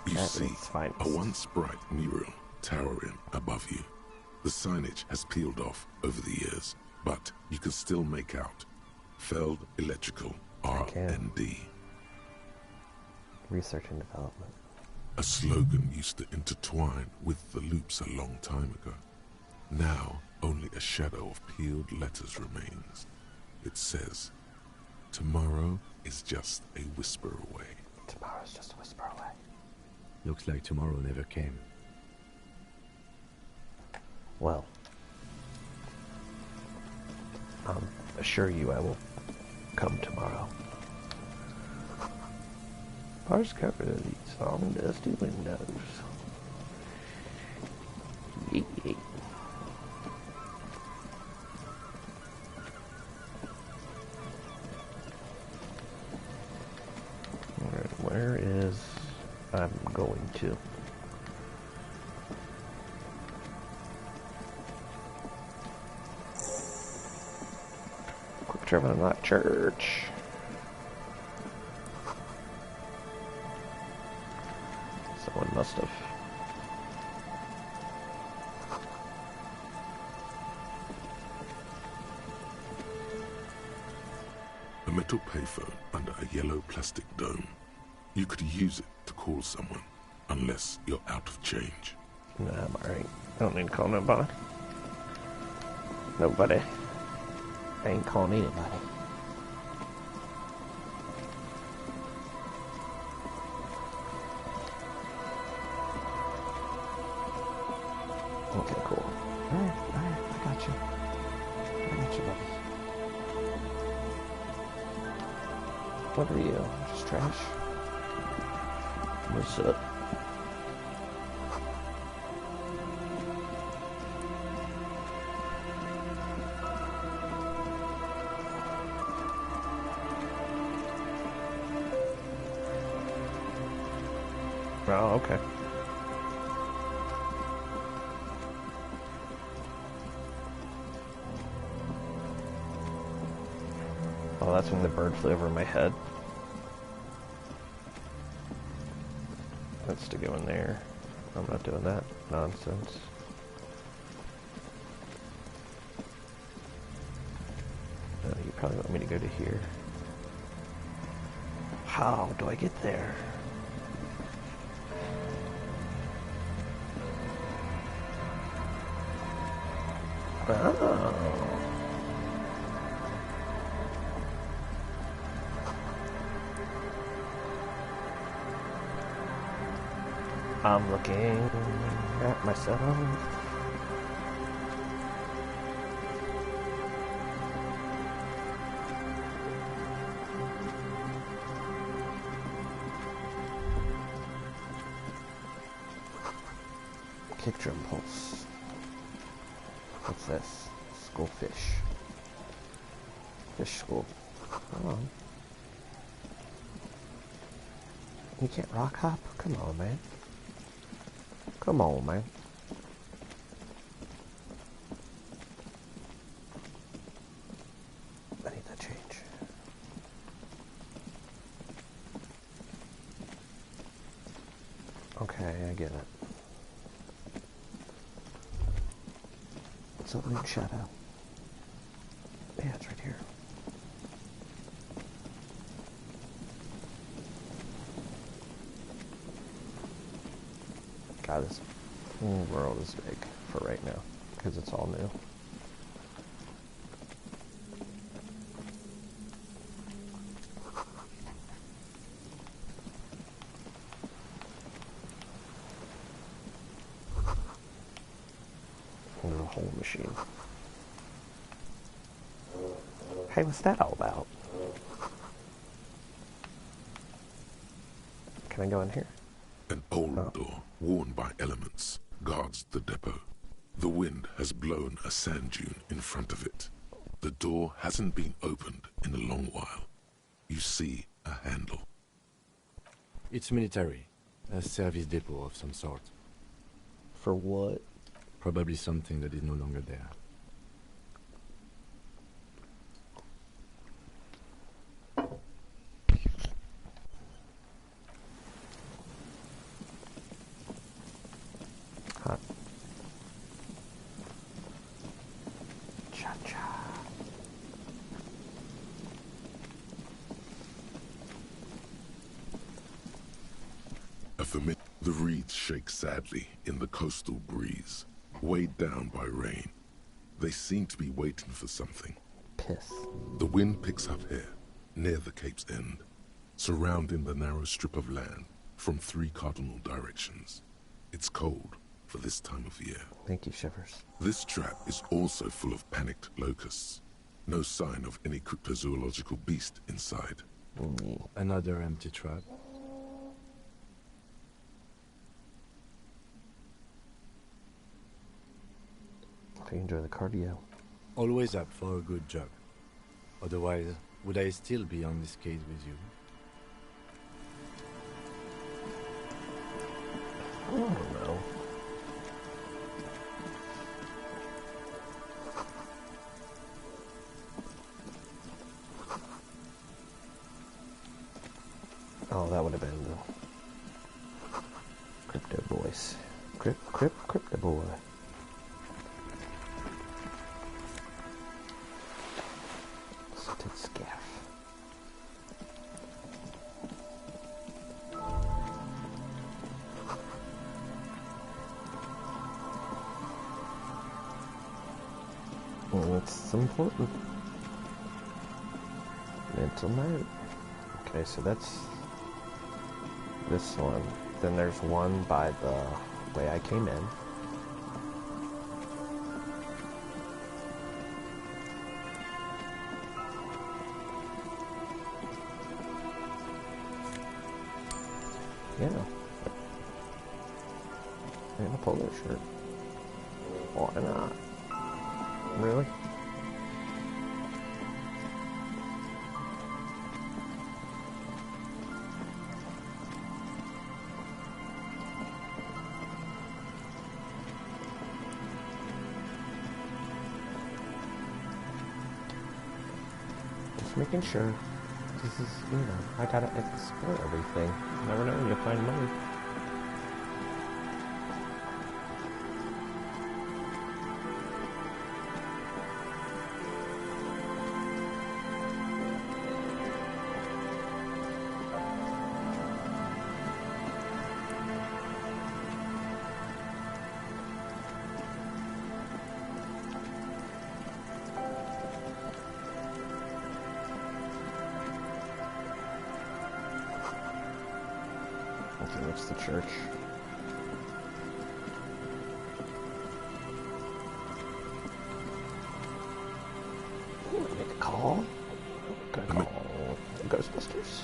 You That see is fine. a once bright mural towering above you. The signage has peeled off over the years, but you can still make out Feld Electrical R&D. Research and development. A slogan used to intertwine with the loops a long time ago. Now, only a shadow of peeled letters remains. It says, tomorrow is just a whisper away. Tomorrow's just a whisper away. looks like tomorrow never came. Well, assure you I will come tomorrow. Parse cover these on dusty windows. Yeah. Where is I'm going to? I Driven in that church. Someone must have. A metal payphone under a yellow plastic dome. You could use it to call someone, unless you're out of change. Nah, I'm alright. I don't need to call nobody. Nobody. I ain't calling anybody. Okay, cool. Alright, I got you. Buddy. What are you? Just trash? What's up? Oh, okay. Oh, that's when the bird flew over my head. That's to go in there. I'm not doing that nonsense. You probably want me to go to here. How do I get there? Oh. I'm looking at myself. Kick drum pulse. What's this? Schoolfish. Fish school. Come on. You can't rock hop? Come on, man. Come on, man. I need that change. Okay, I get it. What's up, Moon Shadow? Yeah, it's right here. God, this world is big for right now, because it's all new. There's a whole machine. Hey, what's that all about? Can I go in here? An old door, worn by elements, guards the depot. The wind has blown a sand dune in front of it. The door hasn't been opened in a long while. You see a handle. It's military. A service depot of some sort. For what? Probably something that is no longer there. Hot. Cha-cha. The reeds shake sadly in the coastal breeze, weighed down by rain. They seem to be waiting for something. Piss. The wind picks up here, near the cape's end, surrounding the narrow strip of land from 3 cardinal directions. It's cold for this time of year. Thank you, Shivers. This trap is also full of panicked locusts. No sign of any cryptozoological beast inside. Another empty trap. I enjoy the cardio. Always up for a good jog. Otherwise, would I still be on this case with you? I don't know. Oh, that would have been the crypto boys. Crypto boy. Scented scaff. Well, it's important. Mental note. Okay, so that's this one. Then there's one by the way I came in. Yeah. And a polo shirt. Why not? Really? Just making sure. This is, you know, I gotta explore everything. You never know when you'll find money. Okay, what's the church? Ooh, make a call. Gotta call Ghostbusters.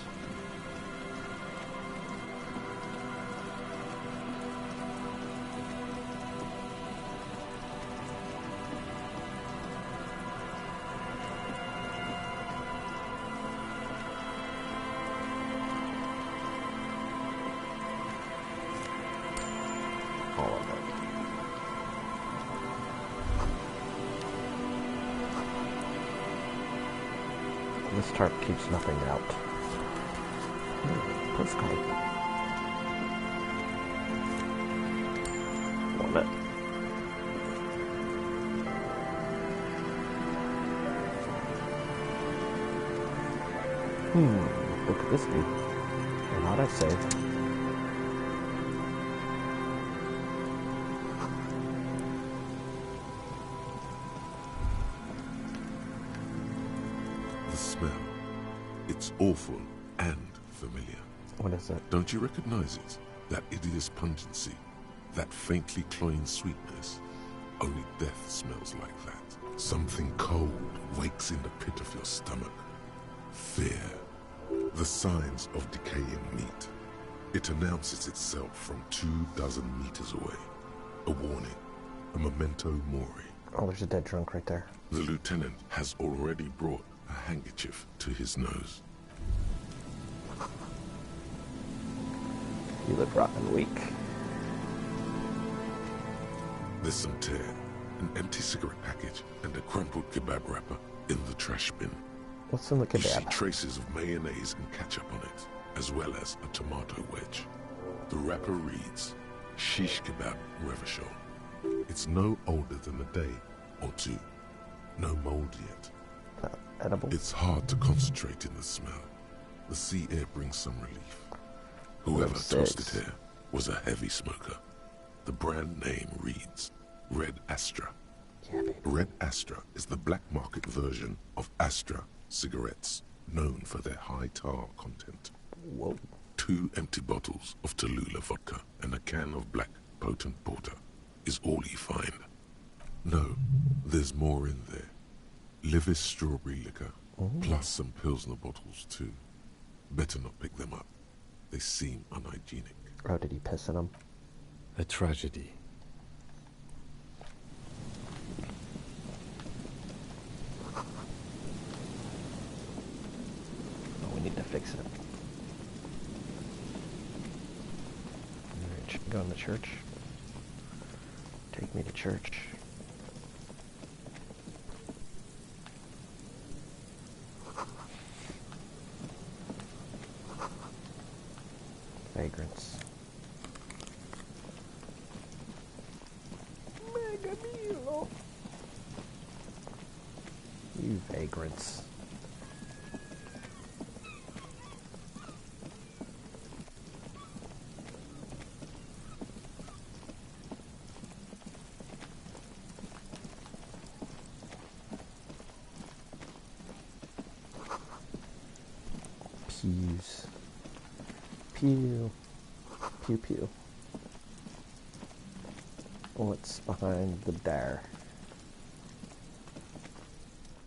All of it. This tarp keeps nothing out. Postcard. Want it. What could this be? And how'd I say? The smell. It's awful and familiar. What is it? Don't you recognize it? That hideous pungency, that faintly cloying sweetness. Only death smells like that. Something cold wakes in the pit of your stomach. Fear. The signs of decaying meat. It announces itself from 24 meters away. A warning. A memento mori. Oh, there's a dead drunk right there. The lieutenant has already brought a handkerchief to his nose. You look rotten weak. There's some tear, an empty cigarette package, and a crumpled kebab wrapper in the trash bin. What's in the You see kebab? traces of mayonnaise and ketchup on it, as well as a tomato wedge. The wrapper reads, Shish Kebab Revachol. It's no older than a day or two. No mold yet. Edible? It's hard to concentrate in the smell. The sea air brings some relief. Whoever toasted here was a heavy smoker. The brand name reads Red Astra. Yeah, baby. Red Astra is the black market version of Astra cigarettes, known for their high tar content. Whoa. 2 empty bottles of Tallulah vodka and a can of black potent porter is all you find. No, there's more in there. Livis strawberry liquor, plus some Pilsner bottles too. Better not pick them up. They seem unhygienic. Oh, did he piss in them? A tragedy. Oh, we need to fix it. Alright, going to church. Take me to church. You vagrants. Pews. Pew. Pew pew. What's behind the door?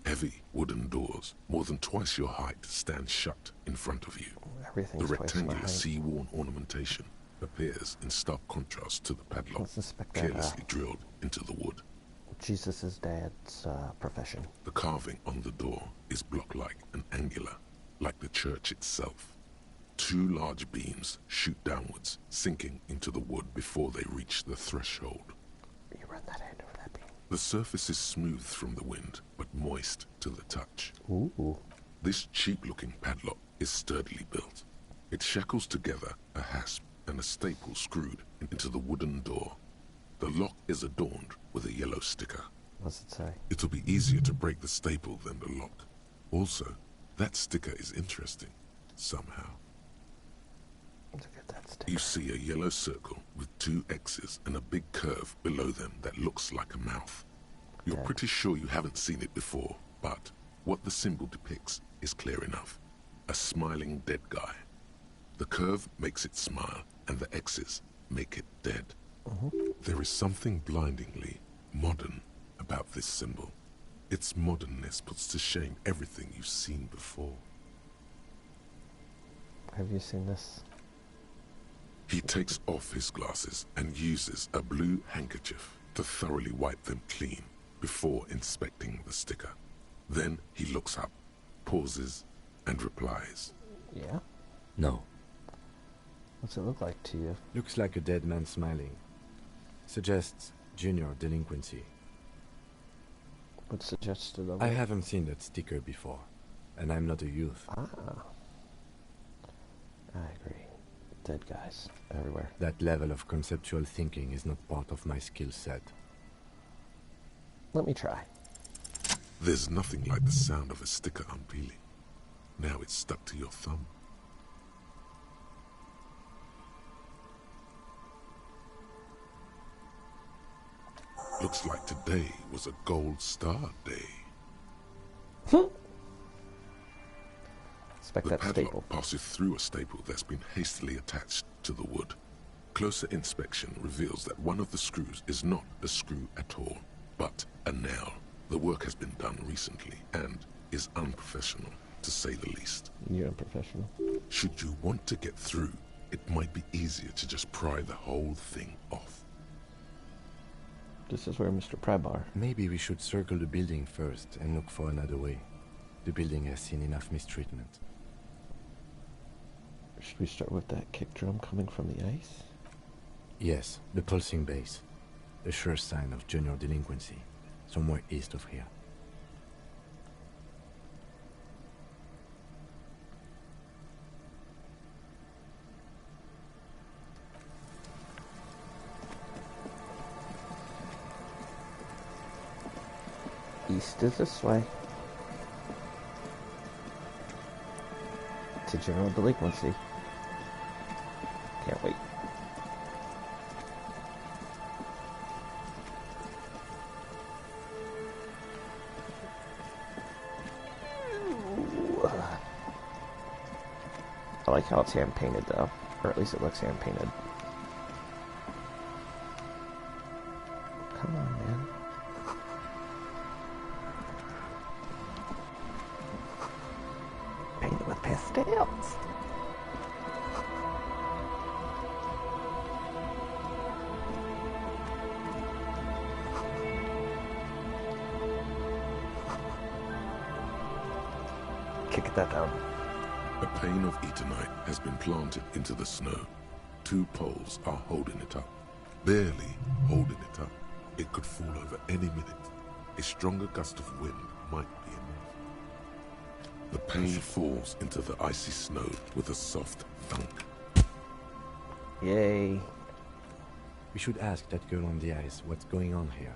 Heavy wooden doors, more than twice your height, stand shut in front of you. Everything's The twice my rectangular height. sea-worn ornamentation appears in stark contrast to the padlock Let's inspect that, carelessly drilled into the wood. Jesus' dad's profession. The carving on the door is block-like and angular, like the church itself. Two large beams shoot downwards, sinking into the wood before they reach the threshold. You run that hand over that beam. The surface is smooth from the wind, but moist to the touch. Ooh. This cheap-looking padlock is sturdily built. It shackles together a hasp and a staple screwed into the wooden door. The lock is adorned with a yellow sticker. What's it say? It'll be easier to break the staple than the lock. Also, that sticker is interesting, somehow. Look at that sticker. You see a yellow circle with two X's and a big curve below them that looks like a mouth. You're Okay. pretty sure you haven't seen it before, but what the symbol depicts is clear enough. A smiling dead guy. The curve makes it smile, and the X's make it dead. There is something blindingly modern about this symbol. Its modernness puts to shame everything you've seen before. Have you seen this? He takes off his glasses and uses a blue handkerchief to thoroughly wipe them clean before inspecting the sticker. Then he looks up, pauses, and replies. Yeah? No. What's it look like to you? Looks like a dead man smiling. Suggests junior delinquency. What suggested of I it? haven't seen that sticker before, and I'm not a youth. Ah. I agree. Dead guys everywhere. That level of conceptual thinking is not part of my skill set. Let me try. There's nothing like the sound of a sticker unpeeling. Now it's stuck to your thumb. Looks like today was a gold star day. Inspect The that padlock staple. passes through a staple that's been hastily attached to the wood. Closer inspection reveals that one of the screws is not a screw at all, but a nail. The work has been done recently and is unprofessional, to say the least. You're unprofessional. Should you want to get through, it might be easier to just pry the whole thing off. This is where Mr. Prybar. Maybe we should circle the building first and look for another way. The building has seen enough mistreatment. Should we start with that kick drum coming from the ice? Yes, the pulsing bass. A sure sign of junior delinquency. Somewhere east of here. East is this way. To general delinquency. Can't wait. Ooh. I like how it's hand painted though, or at least it looks hand painted. Come on, man. Painted with pastels. Kick that down. A pane of Eternite has been planted into the snow. Two poles are holding it up. Barely holding it up. It could fall over any minute. A stronger gust of wind might be enough. The pane falls into the icy snow with a soft thunk. Yay. We should ask that girl on the ice what's going on here.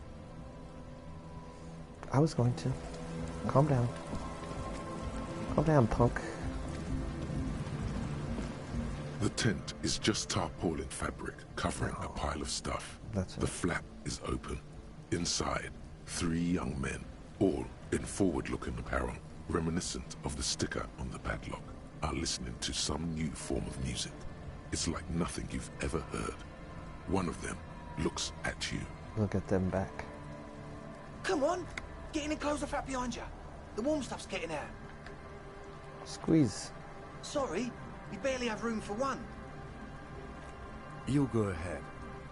I was going to. Calm down. Calm down, punk. The tent is just tarpaulin fabric covering a pile of stuff. That's The it. flap is open. Inside, 3 young men, all in forward-looking apparel, reminiscent of the sticker on the padlock, are listening to some new form of music. It's like nothing you've ever heard. One of them looks at you. Look at them back. Come on! Get in and close the flap behind you. The warm stuff's getting out. Squeeze. Sorry, we barely have room for one. You go ahead.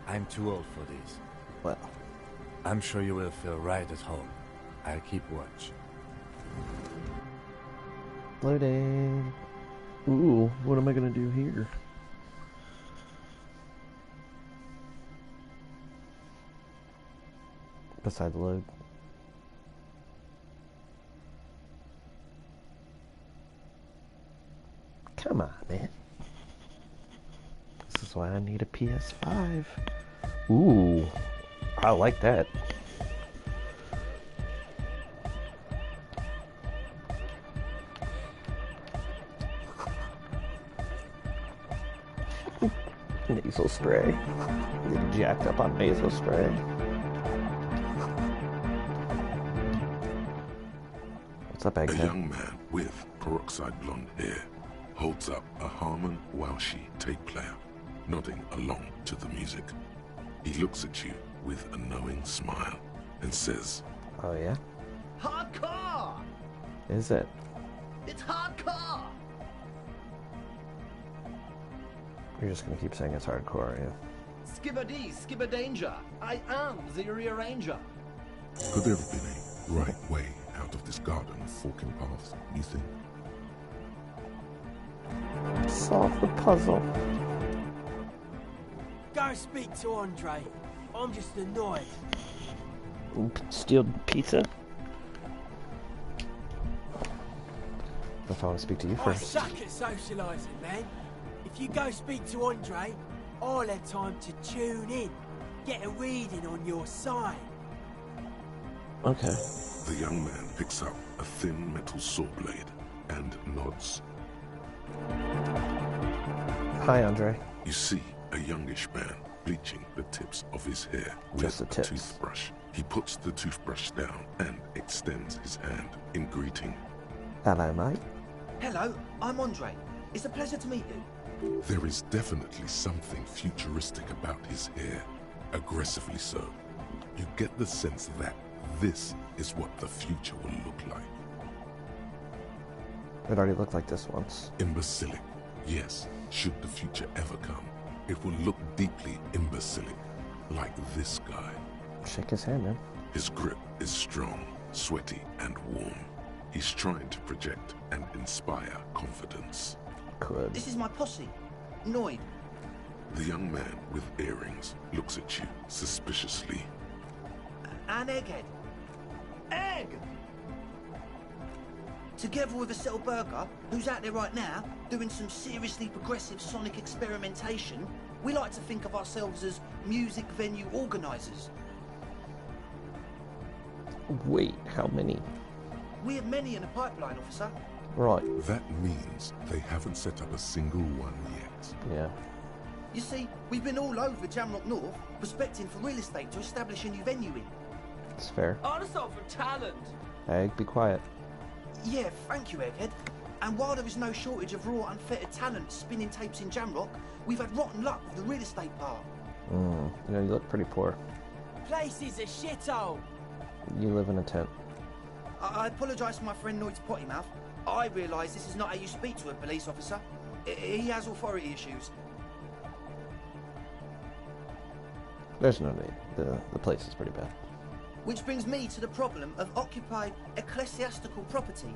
I'm too old for this. Well, I'm sure you will feel right at home. I'll keep watch. loading. Ooh, what am I gonna do here? Besides load. Come on, man. This is why I need a PS5. Ooh, I like that. Nasal spray. Get jacked up on nasal spray. What's up, A Egghead? young man with peroxide blonde hair holds up a Harman Welshi tape player, nodding along to the music. He looks at you with a knowing smile and says, Oh yeah? Hardcore! Is it? It's hardcore! You're just gonna keep saying it's hardcore, yeah? Skibbity, skibberdanger. I am the rearranger. could there have been a right way out of this garden of forking paths, you think? Solve the puzzle. Go speak to Andre. I'm just annoyed. Steal pizza? If I want to speak to you I first. suck at socialising, man. If you go speak to Andre, I'll have time to tune in, get a reading on your side. Okay. The young man picks up a thin metal saw blade and nods. Hi, Andre. You see a youngish man bleaching the tips of his hair with Just the a tips. toothbrush. He puts the toothbrush down and extends his hand in greeting. Hello, mate. Hello, I'm Andre. It's a pleasure to meet you. There is definitely something futuristic about his hair, aggressively so. You get the sense that this is what the future will look like. It already looked like this once. Imbecilic, yes, should the future ever come, it will look deeply imbecilic, like this guy. Shake his hand, man. His grip is strong, sweaty, and warm. He's trying to project and inspire confidence. Could. This is my posse, Noid. The young man with earrings looks at you suspiciously. And Egghead. Egg! Together with a Selberger, who's out there right now, doing some seriously progressive sonic experimentation, we like to think of ourselves as music venue organisers. Wait, how many? We have many in the pipeline, officer. Right. That means they haven't set up a single one yet. Yeah. You see, we've been all over Jamrock North, prospecting for real estate to establish a new venue in. It's fair. Honest for talent. Egg, be quiet. Yeah, thank you, Egghead. And while there is no shortage of raw, unfettered talent spinning tapes in Jamrock, we've had rotten luck with the real estate part. You know, you look pretty poor. Place is a shithole. You live in a tent. I apologise for my friend Noid's potty mouth. I realise this is not how you speak to a police officer. He has authority issues. There's no need. The place is pretty bad. Which brings me to the problem of occupied ecclesiastical property.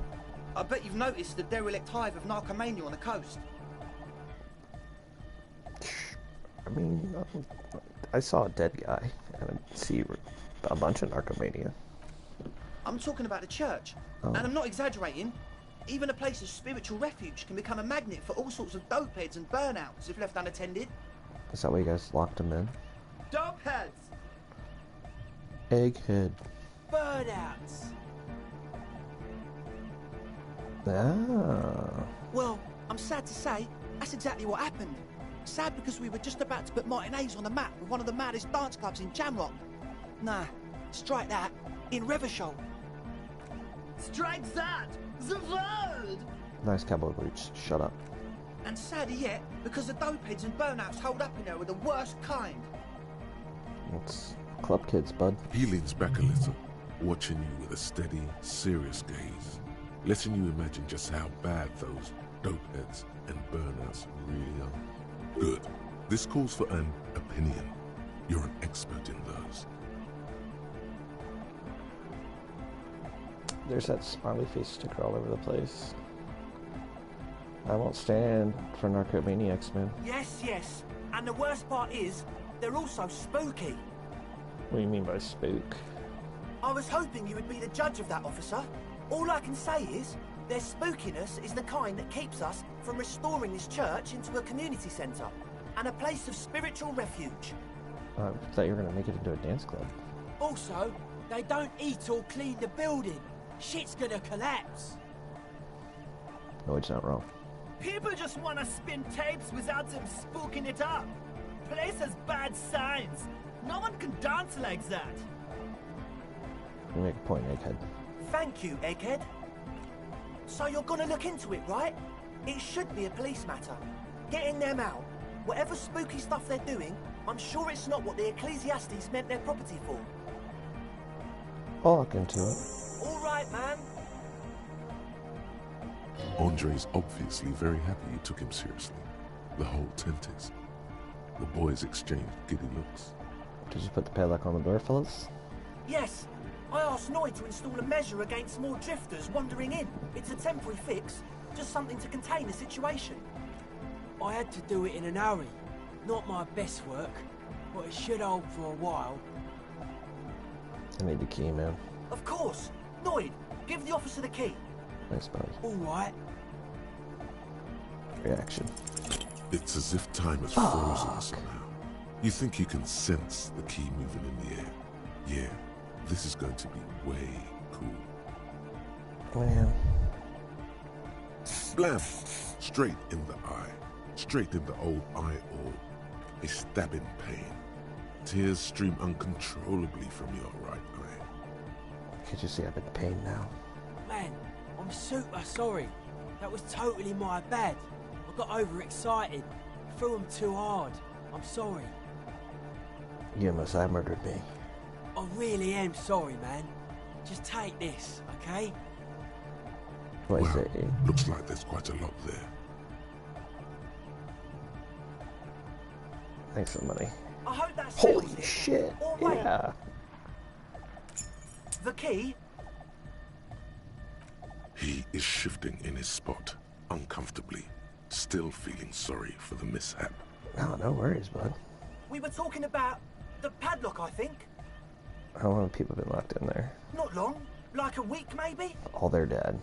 I bet you've noticed the derelict hive of narcomania on the coast. I mean, I saw a dead guy, and I see a bunch of narcomania. I'm talking about the church. And I'm not exaggerating. Even a place of spiritual refuge can become a magnet for all sorts of dopeheads and burnouts if left unattended. Is that why you guys locked him in? Dopeheads! Egghead. burnouts. Ah. Well, I'm sad to say, that's exactly what happened. Sad because we were just about to put Martinez on the map with one of the maddest dance clubs in Jamrock. Nah, strike that. In Revachol. Strike that! The word! Nice cowboy boots. Shut up. And sadder yet, because the dopeheads and burnouts hold up in there were the worst kind. It's club kids, bud. He leans back a little, watching you with a steady, serious gaze, letting you imagine just how bad those dopeheads and burnouts really are. Good. This calls for an opinion. You're an expert in those. There's that smiley face sticker all over the place. I won't stand for narcomaniacs, man. Yes, yes. And the worst part is, they're also spooky. What do you mean by spook? I was hoping you would be the judge of that, officer. All I can say is, their spookiness is the kind that keeps us from restoring this church into a community centre and a place of spiritual refuge. I thought you were going to make it into a dance club. Also, they don't eat or clean the building. Shit's gonna collapse. No, it's not wrong. People just want to spin tapes without them spooking it up. Place has bad signs. No one can dance like that. You make a point, Egghead. Thank you, Egghead. So you're gonna look into it, right? It should be a police matter. Getting them out. Whatever spooky stuff they're doing, I'm sure it's not what the Ecclesiastes meant their property for. I'll look into it. All right, man. Andre's obviously very happy you took him seriously. The whole tent is. The boys exchanged giddy looks. Did you put the padlock on the door, fellas? Yes. I asked Noy to install a measure against more drifters wandering in. It's a temporary fix, just something to contain the situation. I had to do it in an hurry. Not my best work, but it should hold for a while. I need the key, man. Of course. Noid, give the officer the key. Thanks, buddy. All right. Reaction. It's as if time has frozen somehow. You think you can sense the key moving in the air. Yeah, this is going to be way cool. Man. Blam! Straight in the eye. Straight in the old eye orb. A stabbing pain. Tears stream uncontrollably from your right eye. Can't you see I'm in pain now? Man, I'm super sorry. That was totally my bad. I got overexcited. Threw him too hard. I'm sorry. You almost have murdered me. I really am sorry, man. Just take this, okay? What is Well, it? looks like there's quite a lot there. Thanks for the money. I hope that's Holy shit! Or wait, Yeah. the key? He is shifting in his spot, uncomfortably, still feeling sorry for the mishap. No, no worries, bud. We were talking about the padlock, I think. How long have people been locked in there? Not long. Like a week, maybe? All their dead.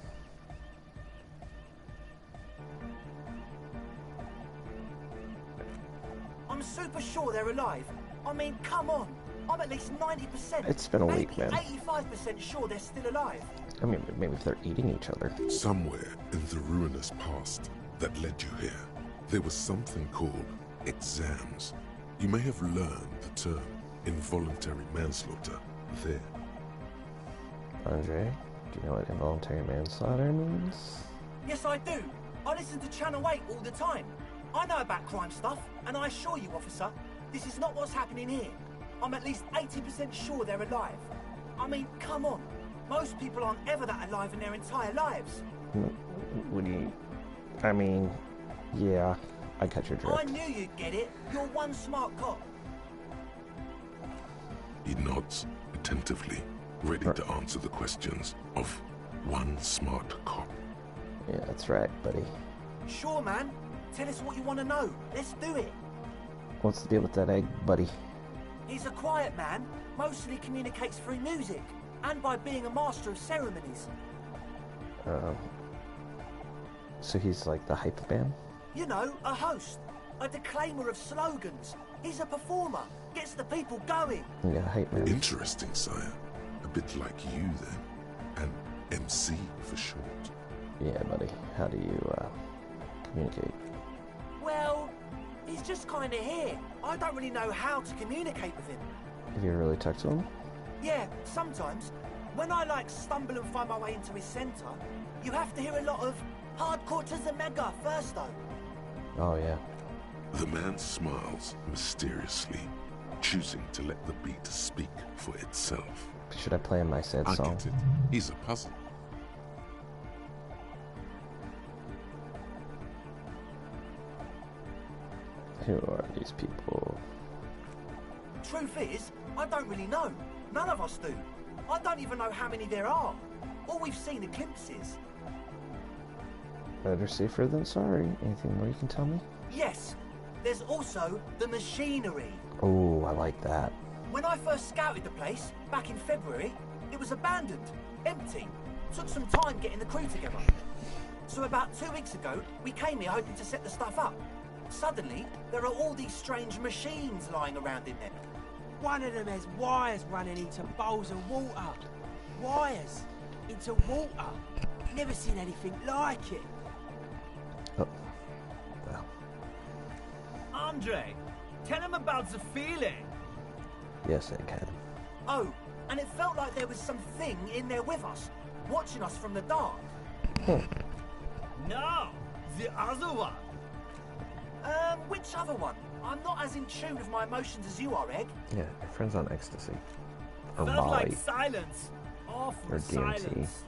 I'm super sure they're alive. I mean, come on. I'm at least 90%. It's been a week, maybe man. 85% sure they're still alive. I mean, maybe if they're eating each other. Somewhere in the ruinous past that led you here, there was something called exams. You may have learned the term involuntary manslaughter there. Andre, do you know what involuntary manslaughter means? Yes, I do. I listen to Channel 8 all the time. I know about crime stuff, and I assure you, officer, this is not what's happening here. I'm at least 80% sure they're alive. I mean, come on. Most people aren't ever that alive in their entire lives. What do you... I mean, yeah, I catch your drift. I knew you'd get it. You're one smart cop. He nods attentively, ready to answer the questions of one smart cop. Yeah, that's right, buddy. Sure, man. Tell us what you want to know. Let's do it. What's the deal with that egg, buddy? He's a quiet man, mostly communicates through music, and by being a master of ceremonies. So he's like the hype man? You know, a host, a declaimer of slogans. He's a performer, gets the people going. Yeah, hype man. Interesting, sire. A bit like you then. An MC for short. Yeah, buddy. How do you, communicate? Well, he's just kind of here. I don't really know how to communicate with him. Have you ever really talked to him? Yeah, sometimes. When I, stumble and find my way into his centre, you have to hear a lot of hardcore to the mega first, though. Oh, yeah. The man smiles mysteriously, choosing to let the beat speak for itself. Should I play him my sad I song? get it. He's a puzzle. Who are these people? Truth is, I don't really know. None of us do. I don't even know how many there are. All we've seen are glimpses. Better safer than sorry. Anything more you can tell me? Yes, there's also the machinery. Oh, I like that. When I first scouted the place, back in February, it was abandoned, empty. Took some time getting the crew together. So about 2 weeks ago, we came here hoping to set the stuff up. Suddenly, there are all these strange machines lying around in there. One of them has wires running into bowls of water. Wires into water. Never seen anything like it. Oh. Well. Andre, tell him about the feeling. Yes, I can. Oh, and it felt like there was something in there with us, watching us from the dark. No, the other one. Which other one? I'm not as in tune with my emotions as you are, Egg. Yeah, your friend's on ecstasy. Or Felt Molly. like silence. Awful Or DMT. silence.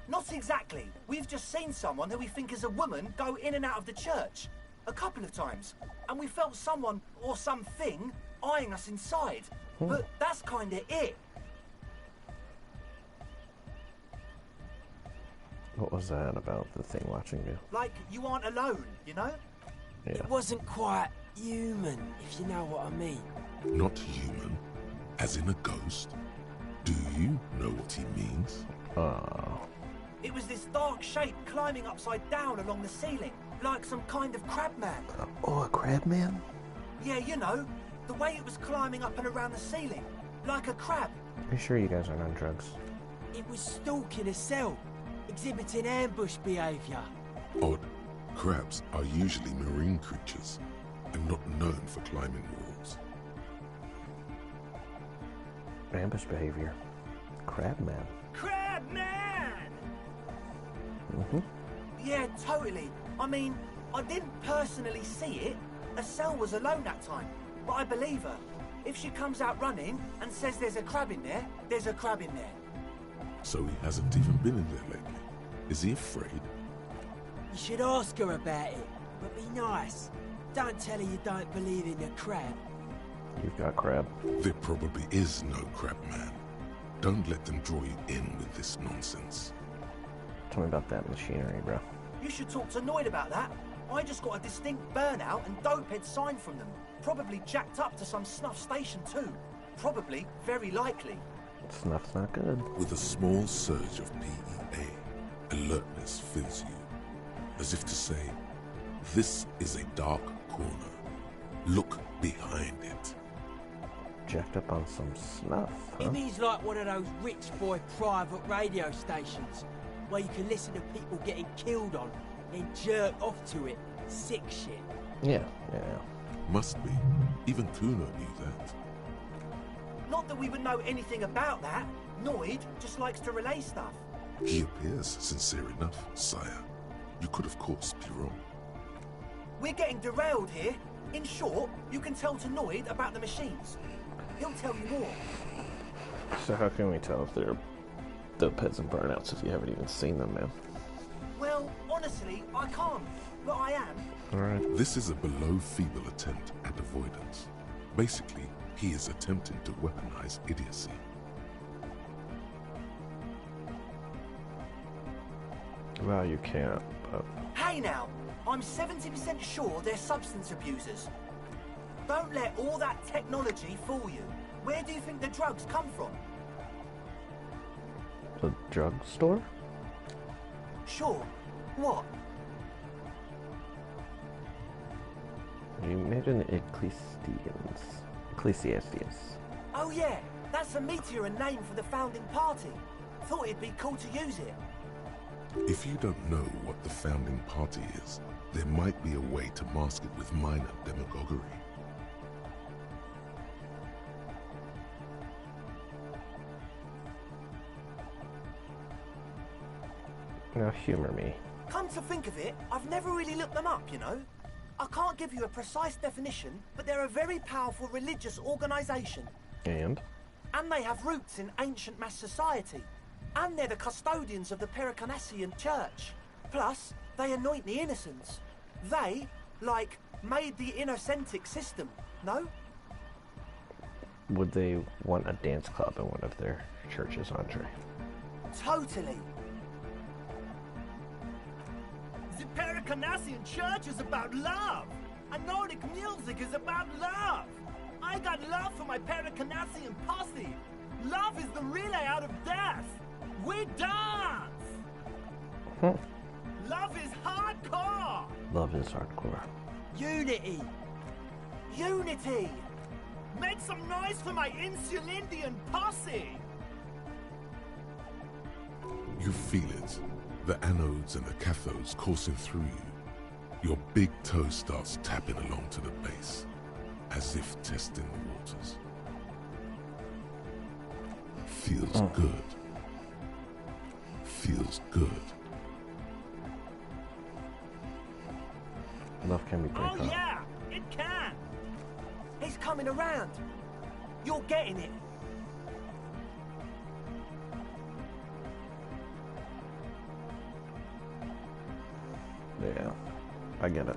Not exactly. We've just seen someone who we think is a woman go in and out of the church. A couple of times. And we felt someone, or something, eyeing us inside. But that's kinda it. What was that about the thing watching you? Like, you aren't alone, you know? Yeah. It wasn't quite human, if you know what I mean. Not human, as in a ghost. Do you know what he means? Oh. It was this dark shape climbing upside down along the ceiling, like some kind of crab man. Oh, a crab man? Yeah, you know, the way it was climbing up and around the ceiling, like a crab. Are you sure you guys aren't on drugs? It was stalking a cell, exhibiting ambush behaviour. Odd. Crabs are usually marine creatures and not known for climbing walls. Ambush behavior. Crab man. Crab man! Mm-hmm. Yeah, totally. I mean, I didn't personally see it. Estelle was alone that time, but I believe her. If she comes out running and says there's a crab in there, there's a crab in there. So he hasn't even been in there lately. Is he afraid? You should ask her about it, but be nice. Don't tell her you don't believe in the crab. You've got crab. There probably is no crab man. Don't let them draw you in with this nonsense. Tell me about that machinery, bro. You should talk to Noid about that. I just got a distinct burnout and dopehead sign from them. Probably jacked up to some snuff station too. Probably, very likely. Snuff's not good. With a small surge of PEA, alertness fills you. As if to say, this is a dark corner. Look behind it. Jacked up on some snuff, huh? It means like one of those rich boy private radio stations, where you can listen to people getting killed on, then jerk off to it. Sick shit. Yeah. Must be. Even Kuno knew that. Not that we would know anything about that. Noid just likes to relay stuff. He appears sincere enough, sire. You could, of course, be wrong. We're getting derailed here. In short, you can tell to Noid about the machines. He'll tell you more. So how can we tell if they're dopeheads and burnouts if you haven't even seen them, man? Well, honestly, I can't. But I am. Alright. This is a below-feeble attempt at avoidance. Basically, he is attempting to weaponize idiocy. Well, you can't, but... Hey now, I'm 70% sure they're substance abusers. Don't let all that technology fool you. Where do you think the drugs come from? The drugstore? Sure. What? You imagine the Ecclesiastes. Oh yeah, That's a meteor and name for the founding party. Thought it'd be cool to use it. If you don't know what the founding party is, there might be a way to mask it with minor demagoguery. Now humor me. Come to think of it, I've never really looked them up, you know. I can't give you a precise definition, but they're a very powerful religious organisation. And they have roots in ancient mass society. And they're the custodians of the Pericanassian Church. Plus, they anoint the innocents. They, like, made the Innocentic system, no? would they want a dance club in one of their churches, Andre? Totally. The Pericanassian Church is about love. And Nordic music is about love. I got love for my Pericanassian posse. Love is the relay out of death. We dance. Love is hardcore. Love is hardcore. Unity. Unity. Make some noise for my Insulindian posse. You feel it. The anodes and the cathodes coursing through you. Your big toe starts tapping along to the base, as if testing the waters. Feels good. Feels good. Love can be pretty Oh tough. yeah, it can. He's coming around. You're getting it. Yeah, I get it.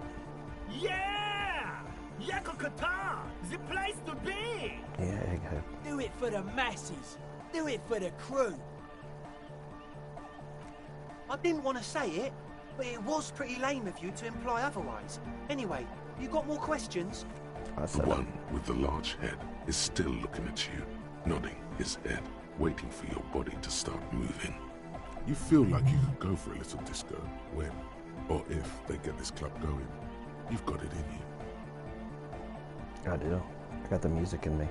Yeah! Yakokata, the place to be. Yeah, egghead. Do it for the masses. Do it for the crew. I didn't want to say it, but it was pretty lame of you to imply otherwise. Anyway, you got more questions? I The said one with the large head is still looking at you, nodding his head, waiting for your body to start moving. You feel like you could go for a little disco when, or if they get this club going. You've got it in you. I do. I got the music in me.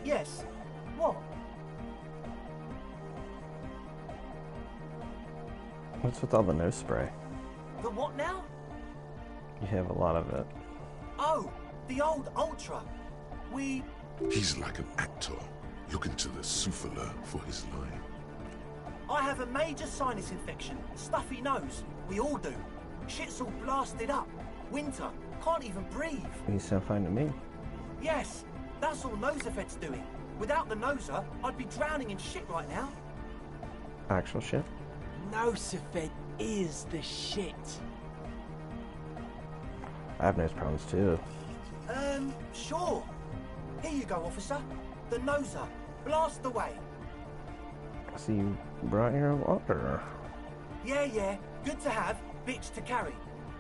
Yes. What? What's with all the nose spray? The what now? You have a lot of it. Oh, the old Ultra. We... He's like an actor, looking to the souffleur for his line. I have a major sinus infection. Stuffy nose. We all do. Shit's all blasted up. Winter. Can't even breathe. You sound fine to me. Yes, that's all Nosefed's doing. Without the Noser, I'd be drowning in shit right now. Actual shit? Nosefed is the shit. I have nose problems too. Sure. Here you go, officer. The Noser. Blast away. So you brought your water. Yeah. Good to have, bitch to carry.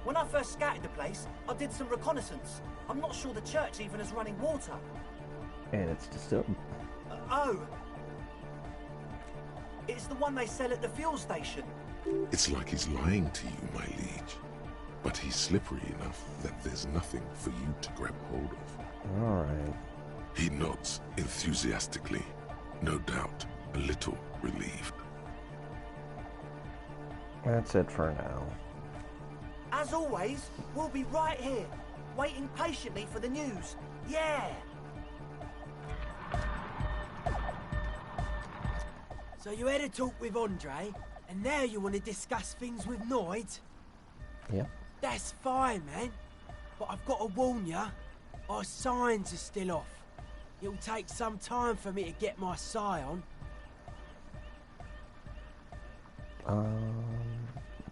When I first scouted the place, I did some reconnaissance. I'm not sure the church even is running water. And it's distilled. Oh. It's the one they sell at the fuel station. It's like he's lying to you, my liege. But he's slippery enough that there's nothing for you to grab hold of. Alright. He nods enthusiastically, no doubt a little relieved. That's it for now. As always, we'll be right here, waiting patiently for the news. Yeah! So you had a talk with Andre, and now you want to discuss things with Noid? Yeah. That's fine, man. But I've got to warn ya, our signs are still off. It'll take some time for me to get my psi on.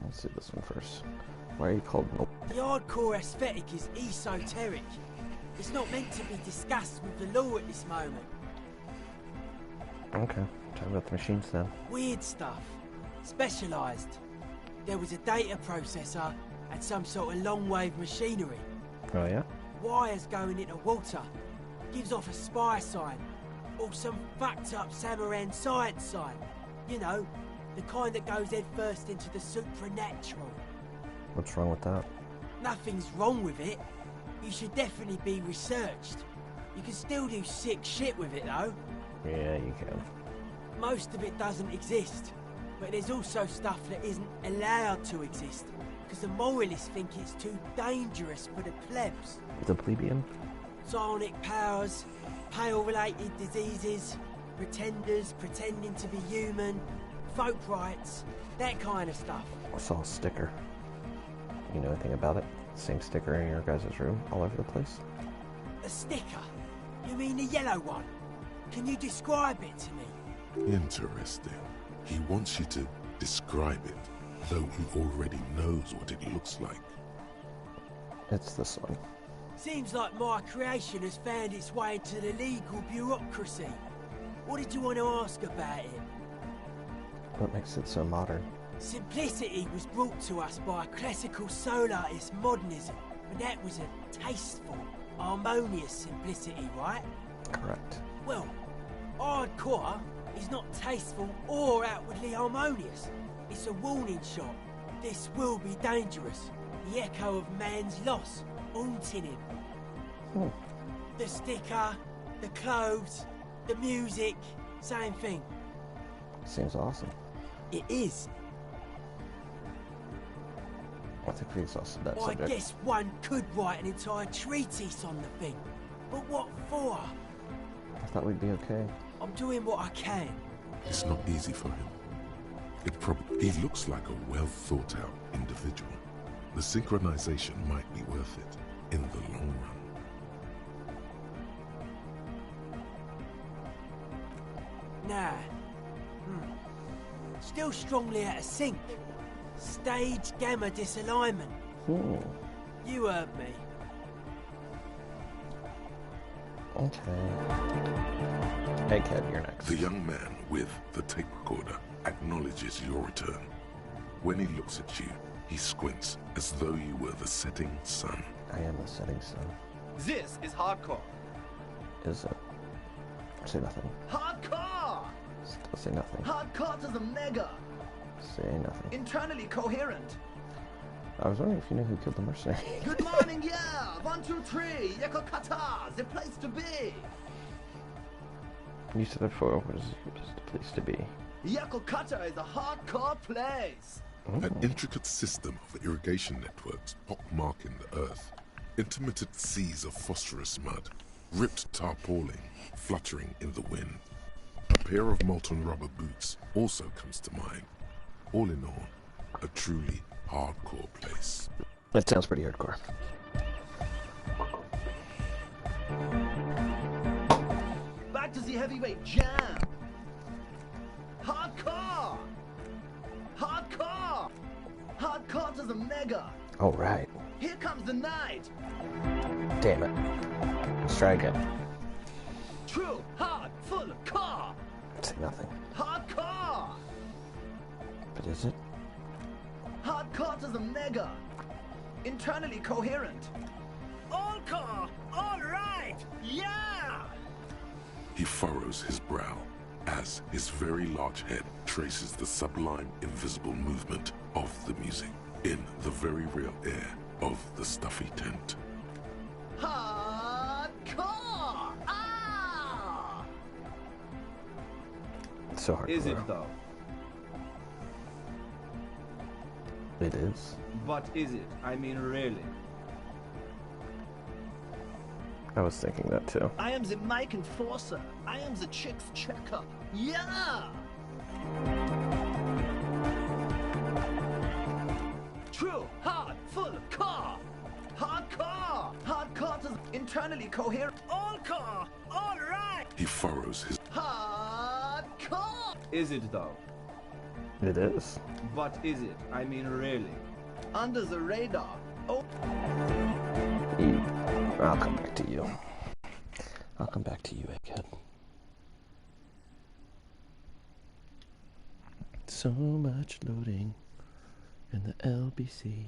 Let's do this one first. Why are you called Nope? The hardcore aesthetic is esoteric. It's not meant to be discussed with the law at this moment. Okay. Talk about the machines then. Weird stuff. Specialised. There was a data processor and some sort of long-wave machinery. Oh yeah? Wires going into water. Gives off a spy sign. Or some fucked up Samaran science sign. You know, the kind that goes head first into the supernatural. What's wrong with that? Nothing's wrong with it. You should definitely be researched. You can still do sick shit with it, though. Yeah, you can. Most of it doesn't exist, but there's also stuff that isn't allowed to exist, because the moralists think it's too dangerous for the plebs. The plebeian? Psionic powers, pale-related diseases, pretenders pretending to be human, folk rights, that kind of stuff. I saw a sticker. You know anything about it? Same sticker in your guys' room, all over the place? A sticker? You mean the yellow one? Can you describe it to me? Interesting. He wants you to describe it, though he already knows what it looks like. It's this one. Seems like my creation has found its way into the legal bureaucracy. What did you want to ask about it? What makes it so modern? Simplicity was brought to us by classical solarist modernism, but that was a tasteful, harmonious simplicity, right? Correct. Well, hardcore is not tasteful or outwardly harmonious. It's a warning shot. This will be dangerous. The echo of man's loss, haunting him. The sticker, the clothes, the music, same thing. Seems awesome. It is. I think we exhausted that I subject. guess one could write an entire treatise on the thing. But what for? I thought we'd be okay. I'm doing what I can. It's not easy for him. He looks like a well-thought-out individual. The synchronization might be worth it in the long run. Nah. Still strongly out of sync. Stage gamma disalignment. You heard me. Okay. Hey, Ked, you're next. The young man with the tape recorder acknowledges your return. When he looks at you, he squints as though you were the setting sun. I am the setting sun. This is hardcore. Is it? Say nothing. Hardcore! Still say nothing. Hardcore to the mega. Say nothing. Internally coherent. I was wondering if you knew who killed the mercenary. Good morning, yeah. 1, 2, 3. Yekokata, the place to be. You said it before. What is the place to be? Yekokata is a hardcore place. An intricate system of irrigation networks pockmarking the earth. Intermittent seas of phosphorus mud. Ripped tarpaulin fluttering in the wind. A pair of molten rubber boots also comes to mind. All in all, a truly hardcore place. That sounds pretty hardcore. Back to the heavyweight jam. Hardcore! Hardcore! Hardcore to the mega. All right. Here comes the night. Damn it. Let's try again. True, hard, full of car. Say nothing. Hardcore! But is it? Hardcore to the mega. Internally coherent. All car, all right, yeah! He furrows his brow as his very large head traces the sublime invisible movement of the music in the very real air of the stuffy tent. Hardcore! Ah! It's so hardcore. Is it though? It is. But is it? I mean, really? I was thinking that too. I am the mic enforcer. I am the chick's checker. Yeah! True, hard, full of car. Hardcore! Hardcore to internally coherent. All car, all right! He furrows his... Hardcore! Is it though? It is. But is it? I mean, really? Under the radar. Oh. I'll come back to you. I'll come back to you, Egghead. So much loading in the LBC.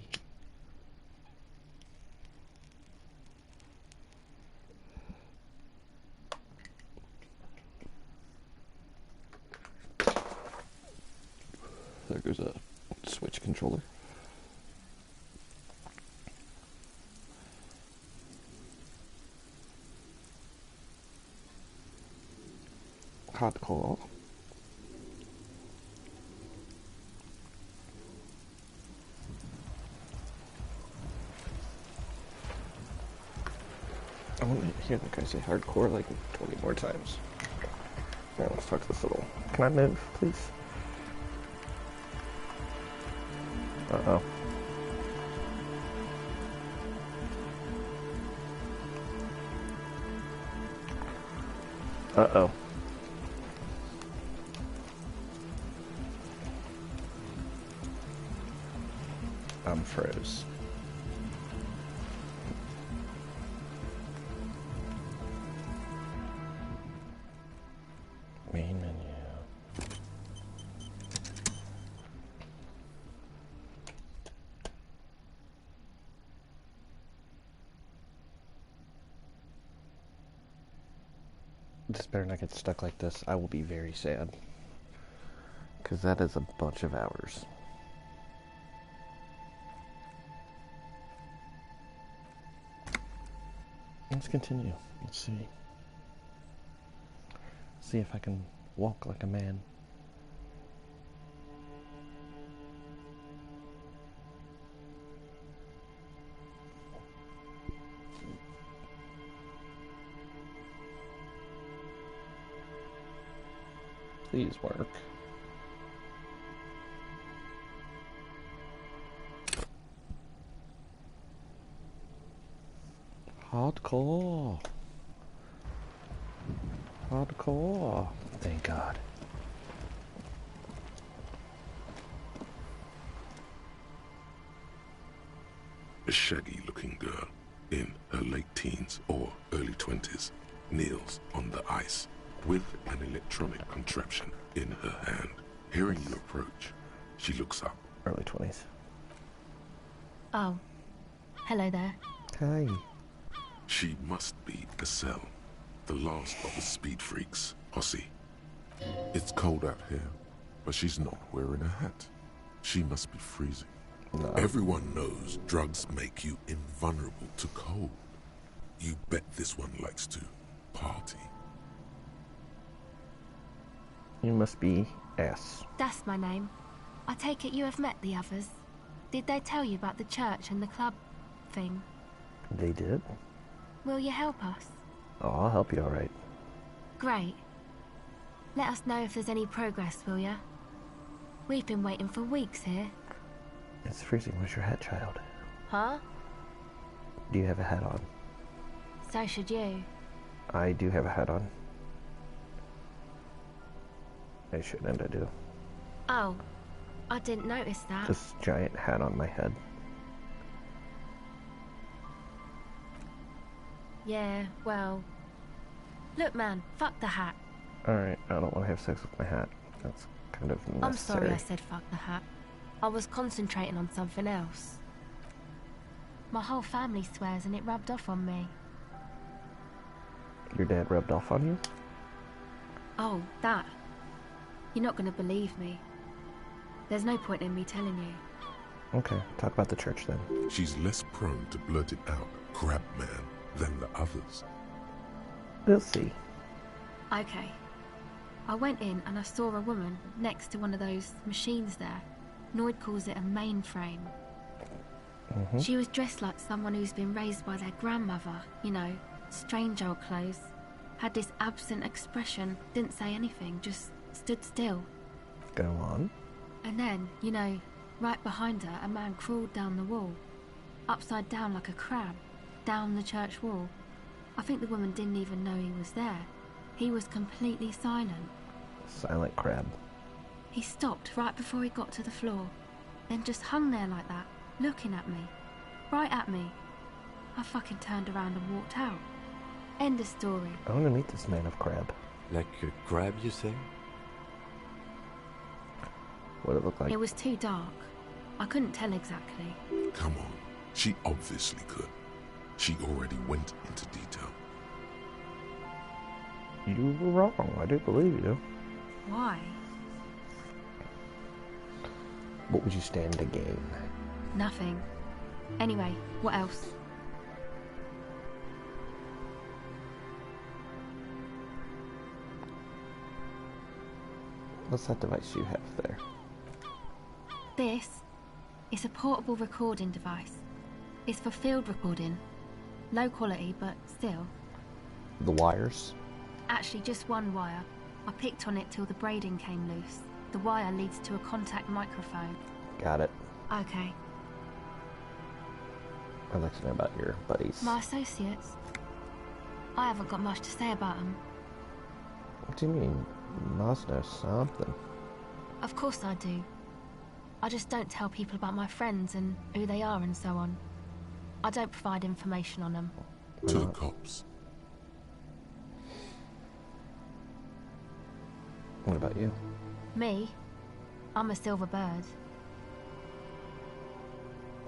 There goes a Switch controller. Hardcore. I want to hear the guy say hardcore like 20 more times. Now let's talk to this little... Can I move, please? Uh-oh. Uh-oh. I'm froze. Main menu. This better not get stuck like this. I will be very sad. Because that is a bunch of hours. Let's continue. Let's see. See if I can walk like a man. Please work. Hardcore. Hardcore. Thank God. A shaggy-looking girl in her late teens or early 20s kneels on the ice with an electronic contraption in her hand. Hearing you approach, she looks up. Early 20s. Oh. Hello there. Hi. She must be Estelle, the last of the speed freaks, Posse. It's cold out here, but she's not wearing a hat. She must be freezing. No. Everyone knows drugs make you invulnerable to cold. You bet this one likes to party. You must be S. That's my name. I take it you have met the others. Did they tell you about the church and the club thing? They did? Will you help us? Oh, I'll help you, alright. Great. Let us know if there's any progress, will ya? We've been waiting for weeks here. It's freezing. Where's your hat, child? Huh? Do you have a hat on? So should you. I do have a hat on. I shouldn't, I do. Oh, I didn't notice that. This giant hat on my head. Yeah, well... Look, man, fuck the hat. Alright, I don't want to have sex with my hat. That's kind of necessary. I'm sorry I said fuck the hat. I was concentrating on something else. My whole family swears and it rubbed off on me. Your dad rubbed off on you? Oh, that. You're not going to believe me. There's no point in me telling you. Okay, talk about the church then. She's less prone to blurt it out, crab man, than the others. We'll see. Okay. I went in and I saw a woman next to one of those machines there. Noid calls it a mainframe. She was dressed like someone who's been raised by their grandmother, you know, strange old clothes. Had this absent expression, didn't say anything, just stood still. Go on. And then, you know, right behind her, a man crawled down the wall. Upside down like a crab, down the church wall. I think the woman didn't even know he was there. He was completely silent. Silent crab. He stopped right before he got to the floor, then just hung there like that, looking at me. Right at me. I fucking turned around and walked out. End of story. I want to meet this man of crab. Like a crab, you say? What it look like? It was too dark. I couldn't tell exactly. Come on, she obviously could. She already went into detail. You were wrong. I do believe you. Why? What would you stand to gain? Nothing. Anyway, what else? What's that device you have there? This is a portable recording device. It's for field recording. Low quality, but still. The wires? Actually, just one wire. I picked on it till the braiding came loose. The wire leads to a contact microphone. Got it. Okay. I'd like to know about your buddies. My associates? I haven't got much to say about them. What do you mean? Must know something. Of course I do. I just don't tell people about my friends and who they are and so on. I don't provide information on them. To the cops. What about you? Me? I'm a silver bird.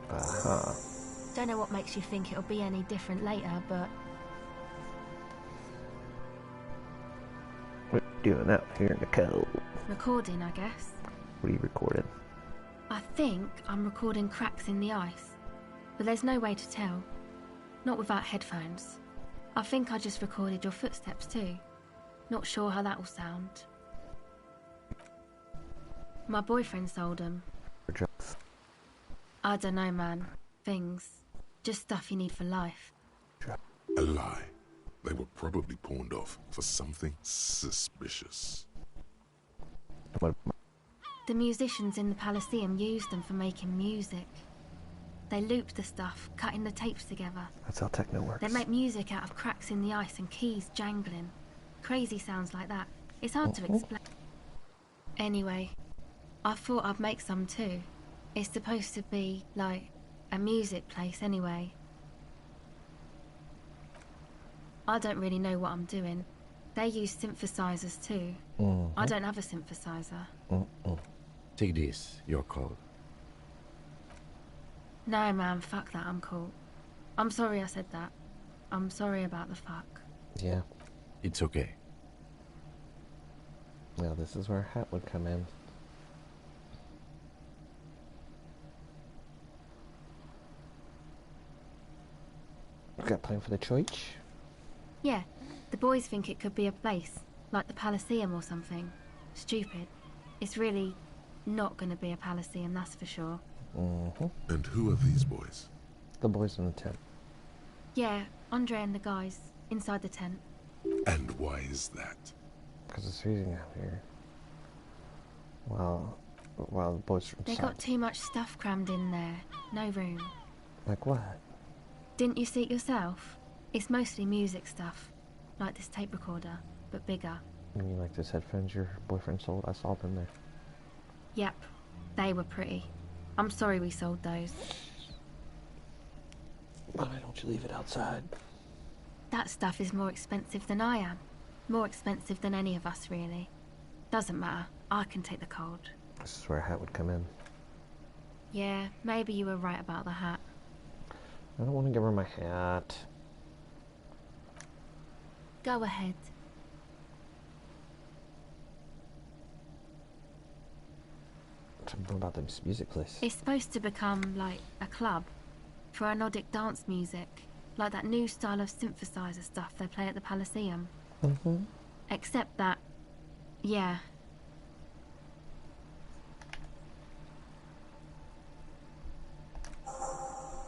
Uh-huh. Don't know what makes you think it'll be any different later, but... What are you doing out here in the cold? Recording, I guess. What are you recording? I think I'm recording cracks in the ice. But there's no way to tell. Not without headphones. I think I just recorded your footsteps too. Not sure how that will sound. My boyfriend sold them. For drugs. I don't know, man. Things. Just stuff you need for life. A lie. They were probably pawned off for something suspicious. What? The musicians in the Elysium used them for making music. They looped the stuff, cutting the tapes together. That's how techno works. They make music out of cracks in the ice and keys jangling. Crazy sounds like that. It's hard to explain. Anyway, I thought I'd make some too. It's supposed to be, like, a music place anyway. I don't really know what I'm doing. They use synthesizers too. I don't have a synthesizer. Take this, your code. No, man, fuck that, I'm cool. I'm sorry I said that. I'm sorry about the fuck. Yeah. It's okay. Now this is where a hat would come in. Got time for the church? Yeah, the boys think it could be a place, like the Elysium or something. Stupid. It's really not gonna be a Elysium, that's for sure. And who are these boys? The boys in the tent. Yeah, Andre and the guys, inside the tent. And why is that? Because it's freezing out here. Well, the boys are They inside. got too much stuff crammed in there. No room. Like what? Didn't you see it yourself? It's mostly music stuff. Like this tape recorder, but bigger. You mean like those headphones your boyfriend sold? I saw them there. Yep, they were pretty. I'm sorry we sold those. Why don't you leave it outside? That stuff is more expensive than I am. More expensive than any of us, really. Doesn't matter. I can take the cold. This is where a hat would come in. Yeah, maybe you were right about the hat. I don't want to give her my hat. Go ahead. Something about this music place. It's supposed to become, like, a club for anodic dance music. Like that new style of synthesizer stuff they play at the Elysium. Except that, yeah.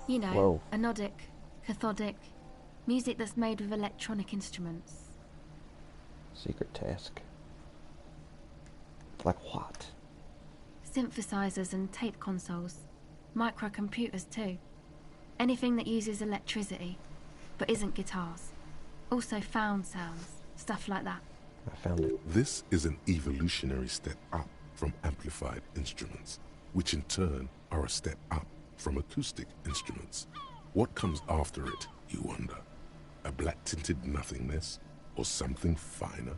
You know, Whoa. anodic, cathodic, music that's made with electronic instruments. Secret task. Like what? Synthesizers and tape consoles. Microcomputers too. Anything that uses electricity, but isn't guitars. Also found sounds, stuff like that. I found it. This is an evolutionary step up from amplified instruments, which in turn are a step up from acoustic instruments. What comes after it, you wonder? A black-tinted nothingness? Or something finer?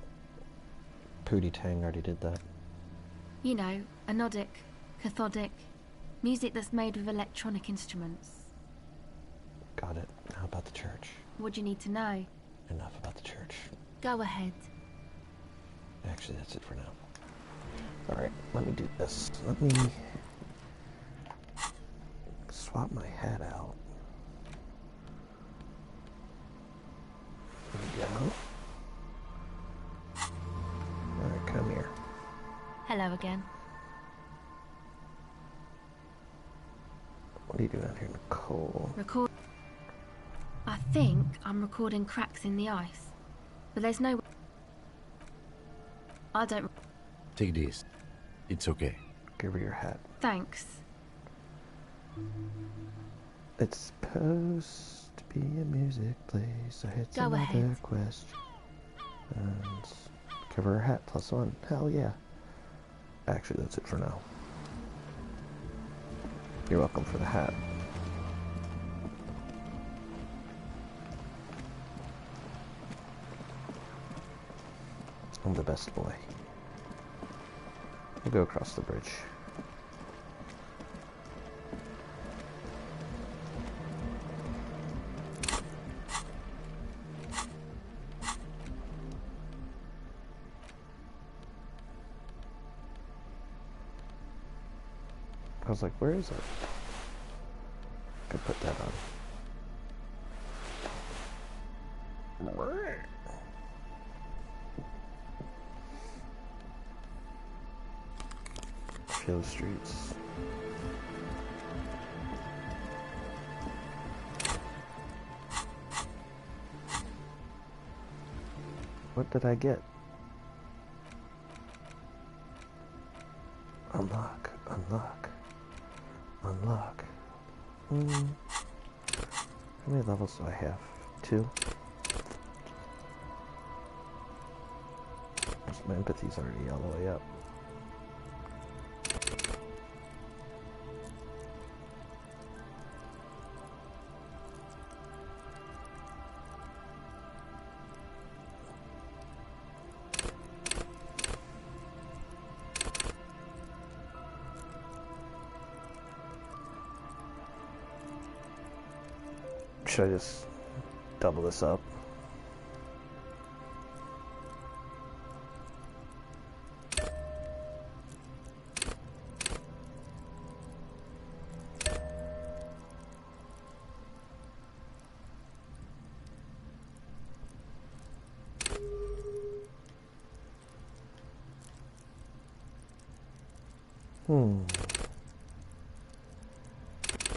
Pootie Tang already did that. You know, anodic, cathodic, music that's made with electronic instruments. Got it. How about the church? What do you need to know? Enough about the church. Go ahead. Actually, that's it for now. Alright, let me do this. Let me swap my hat out. There we go. Alright, come here. Hello again. What are you doing out here, Nicole? Record. I think I'm recording cracks in the ice, but there's no. I don't. Take this. It's okay. Give her your hat. Thanks. It's supposed to be a music place. I had some Go other ahead. questions. Give her her hat +1. Hell yeah. Actually, that's it for now. You're welcome for the hat. I'm the best boy. We'll go across the bridge. I was like, where is it? Could put that on. Kill streets. What did I get? Unlock, unlock, unlock. How many levels do I have? 2? My empathy's already all the way up. Should I just double this up?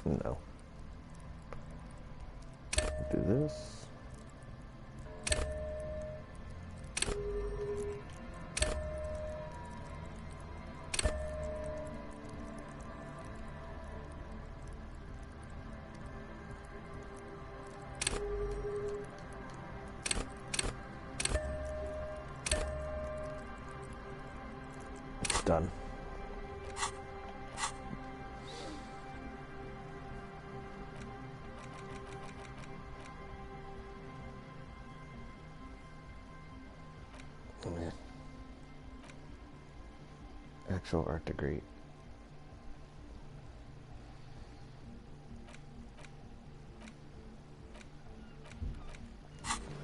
No. Do this. It's done. Actual art degree.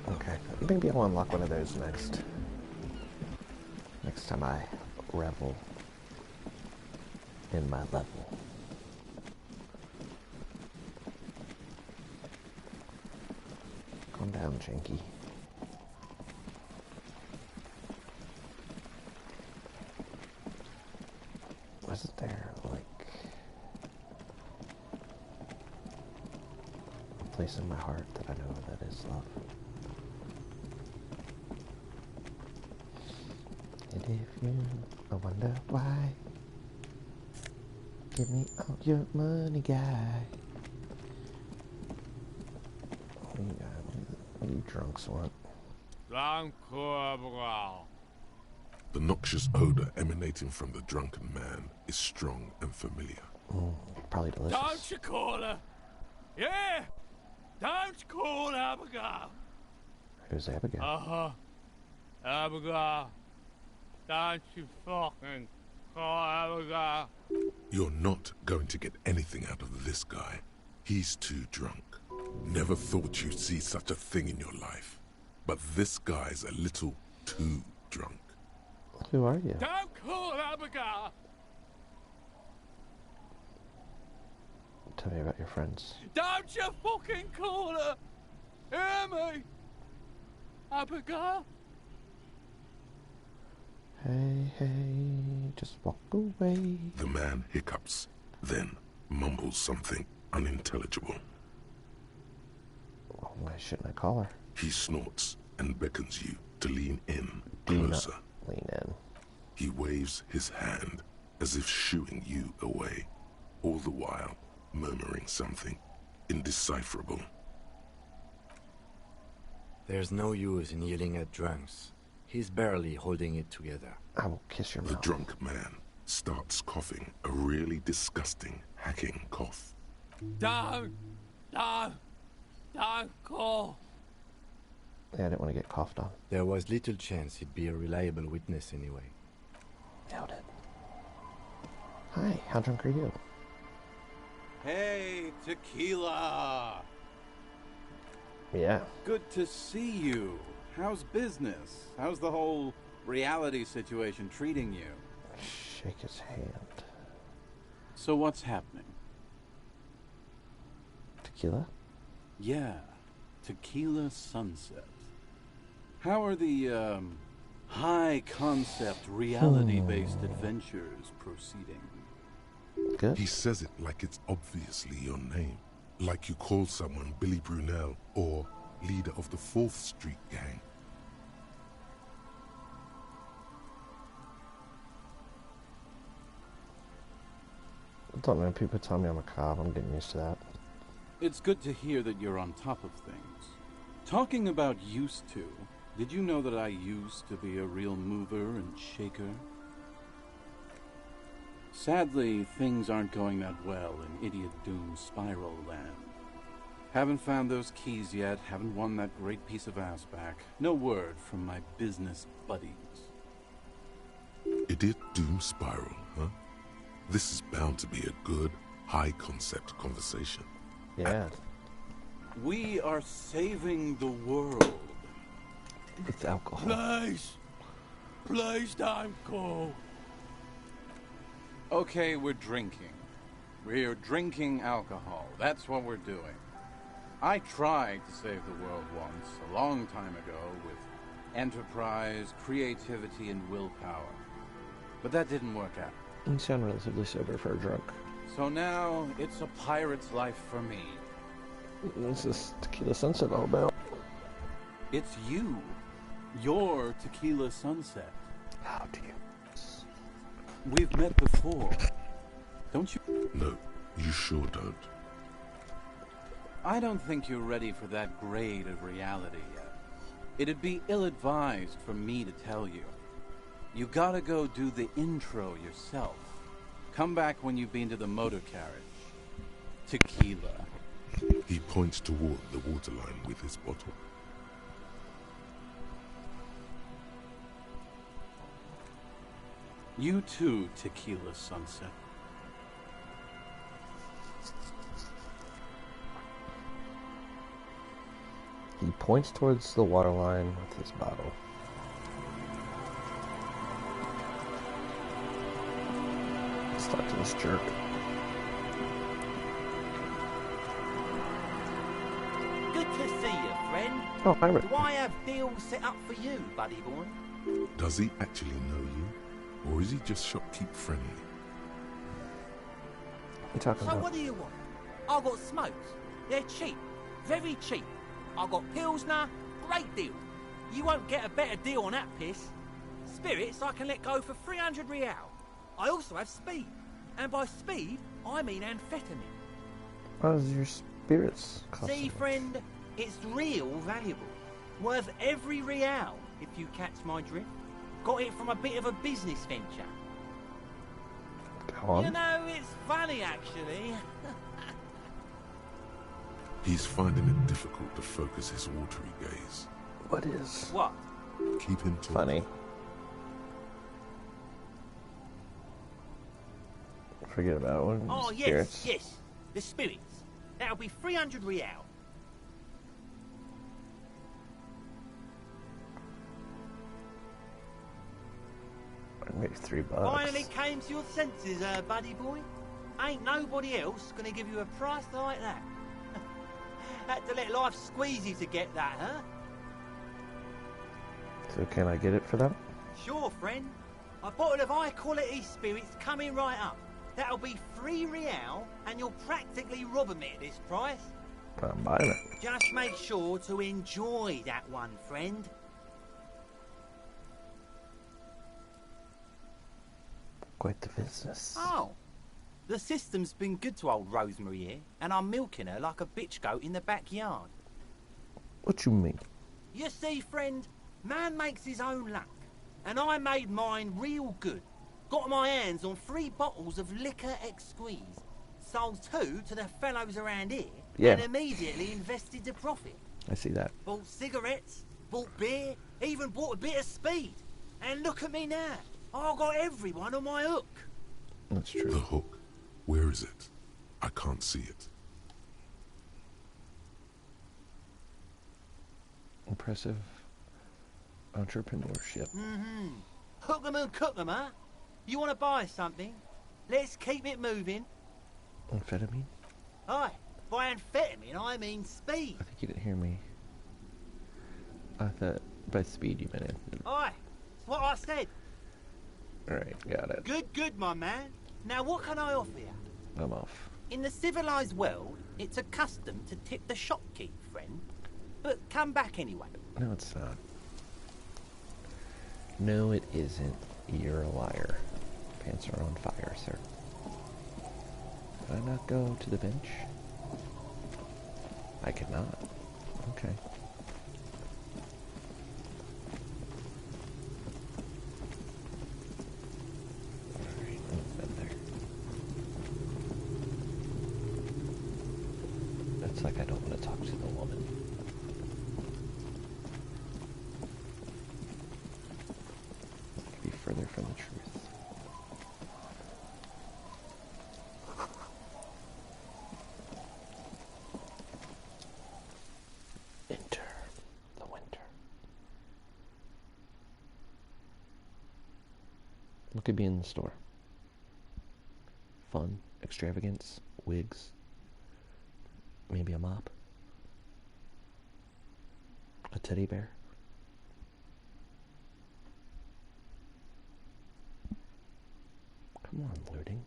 Okay, maybe I'll unlock one of those next time I revel in my level. Calm down, Janky. Wasn't there, like, a place in my heart that I know that is love? And if you wonder why, give me all your money, guy. What do you drunks want? The noxious odor emanating from the drunken man is strong and familiar. Probably delicious. Don't you call her? Yeah! Don't call Abigail! Who's Abigail? Uh-huh. Abigail. Don't you fucking call Abigail. You're not going to get anything out of this guy. He's too drunk. Never thought you'd see such a thing in your life. But this guy's a little too drunk. Who are you? Don't call Abigail! Tell me about your friends. Don't you fucking call her! Hear me? Abigail? Hey, hey, just walk away. The man hiccups, then mumbles something unintelligible. Oh, why shouldn't I call her? He snorts and beckons you to lean in Do closer. not lean in. He waves his hand as if shooing you away, all the while murmuring something indecipherable. There's no use in yelling at drunks. He's barely holding it together. I will kiss your The mouth. drunk man starts coughing a really disgusting, hacking cough. Don't call. Yeah, I didn't want to get coughed on. There was little chance he'd be a reliable witness anyway. Nailed it. Hi, how drunk are you? Hey, Tequila. Yeah. Good to see you. How's business? How's the whole reality situation treating you? Shake his hand. So what's happening? Tequila? Yeah, Tequila Sunset. How are the, high-concept, reality-based adventures proceeding? Good. He says it like it's obviously your name. Like you call someone Billy Brunel or leader of the 4th Street gang. I don't know, people tell me I'm a cop. I'm getting used to that. It's good to hear that you're on top of things. Talking about used to, did you know that I used to be a real mover and shaker? Sadly, things aren't going that well in Idiot Doom Spiral Land. Haven't found those keys yet, haven't won that great piece of ass back. No word from my business buddies. Idiot Doom Spiral, huh? This is bound to be a good, high-concept conversation. Yeah. We are saving the world. It's alcohol. Please don't call. Okay, we're drinking. We're drinking alcohol. That's what we're doing. I tried to save the world once, a long time ago, with enterprise, creativity, and willpower. But that didn't work out. You sound relatively sober for a drunk. So now, it's a pirate's life for me. What's this Tequila Sunset all about? It's you. Your Tequila Sunset. How do you? We've met before. Don't you? No, you sure don't. I don't think you're ready for that grade of reality yet. It'd be ill-advised for me to tell you. You gotta go do the intro yourself. Come back when you've been to the motor carriage. Tequila. He points toward the waterline with his bottle. You too, Tequila Sunset. He points towards the waterline with his bottle. Let's talk to this jerk. Good to see you, friend. Oh, hi, Rick. Do I have deals set up for you, buddy boy? Does he actually know you? Or is he just shopkeep friendly? What are you talking So about? what do you want? I've got smokes. They're cheap. Very cheap. I've got Pilsner. Great deal. You won't get a better deal on that piss. Spirits I can let go for 300 real. I also have speed. And by speed, I mean amphetamine. What does your spirits cost? See, friend, it's real valuable. Worth every real, if you catch my drift. Got it from a bit of a business venture. Go on. You know, it's funny, actually. He's finding it difficult to focus his watery gaze. What is? What? Keep him talking. Funny. Forget about one. Oh, Spirits. yes. The spirits. That'll be 300 real. Maybe $3. Finally came to your senses, buddy boy. Ain't nobody else gonna give you a price like that. Had to let life squeeze you to get that, huh? So can I get it for them? Sure, friend. A bottle of high-quality spirits coming right up. That'll be 3 real, and you're practically robbing me at this price. I'm buying it. Just make sure to enjoy that one, friend. Quite the business. Oh. The system's been good to old Rosemary here, and I'm milking her like a bitch goat in the backyard. What you mean? You see, friend, man makes his own luck, and I made mine real good. Got my hands on 3 bottles of liquor exquise, sold 2 to the fellows around here, and immediately invested the profit. I see that. Bought cigarettes, bought beer, even bought a bit of speed. And look at me now. I've got everyone on my hook. That's true. The hook. Where is it? I can't see it. Impressive entrepreneurship. Mm-hmm. Hook 'em and cook 'em, huh? You want to buy something? Let's keep it moving. Amphetamine? Aye, by amphetamine I mean speed. I think you didn't hear me. I thought by speed you meant it. Aye, that's what I said. Alright, got it. Good, my man. Now what can I offer you? I'm off. In the civilized world, it's a custom to tip the shopkeep, friend. But come back anyway. No, it's not. No, it isn't. You're a liar. Pants are on fire, sir. Can I not go to the bench? I cannot. Okay. Alright, I've been there. It's like I don't want to talk to the woman. Could be further from the truth. Enter the winter. What could be in the store? Fun, extravagance, wigs, maybe a mop, a teddy bear. Come on, looting.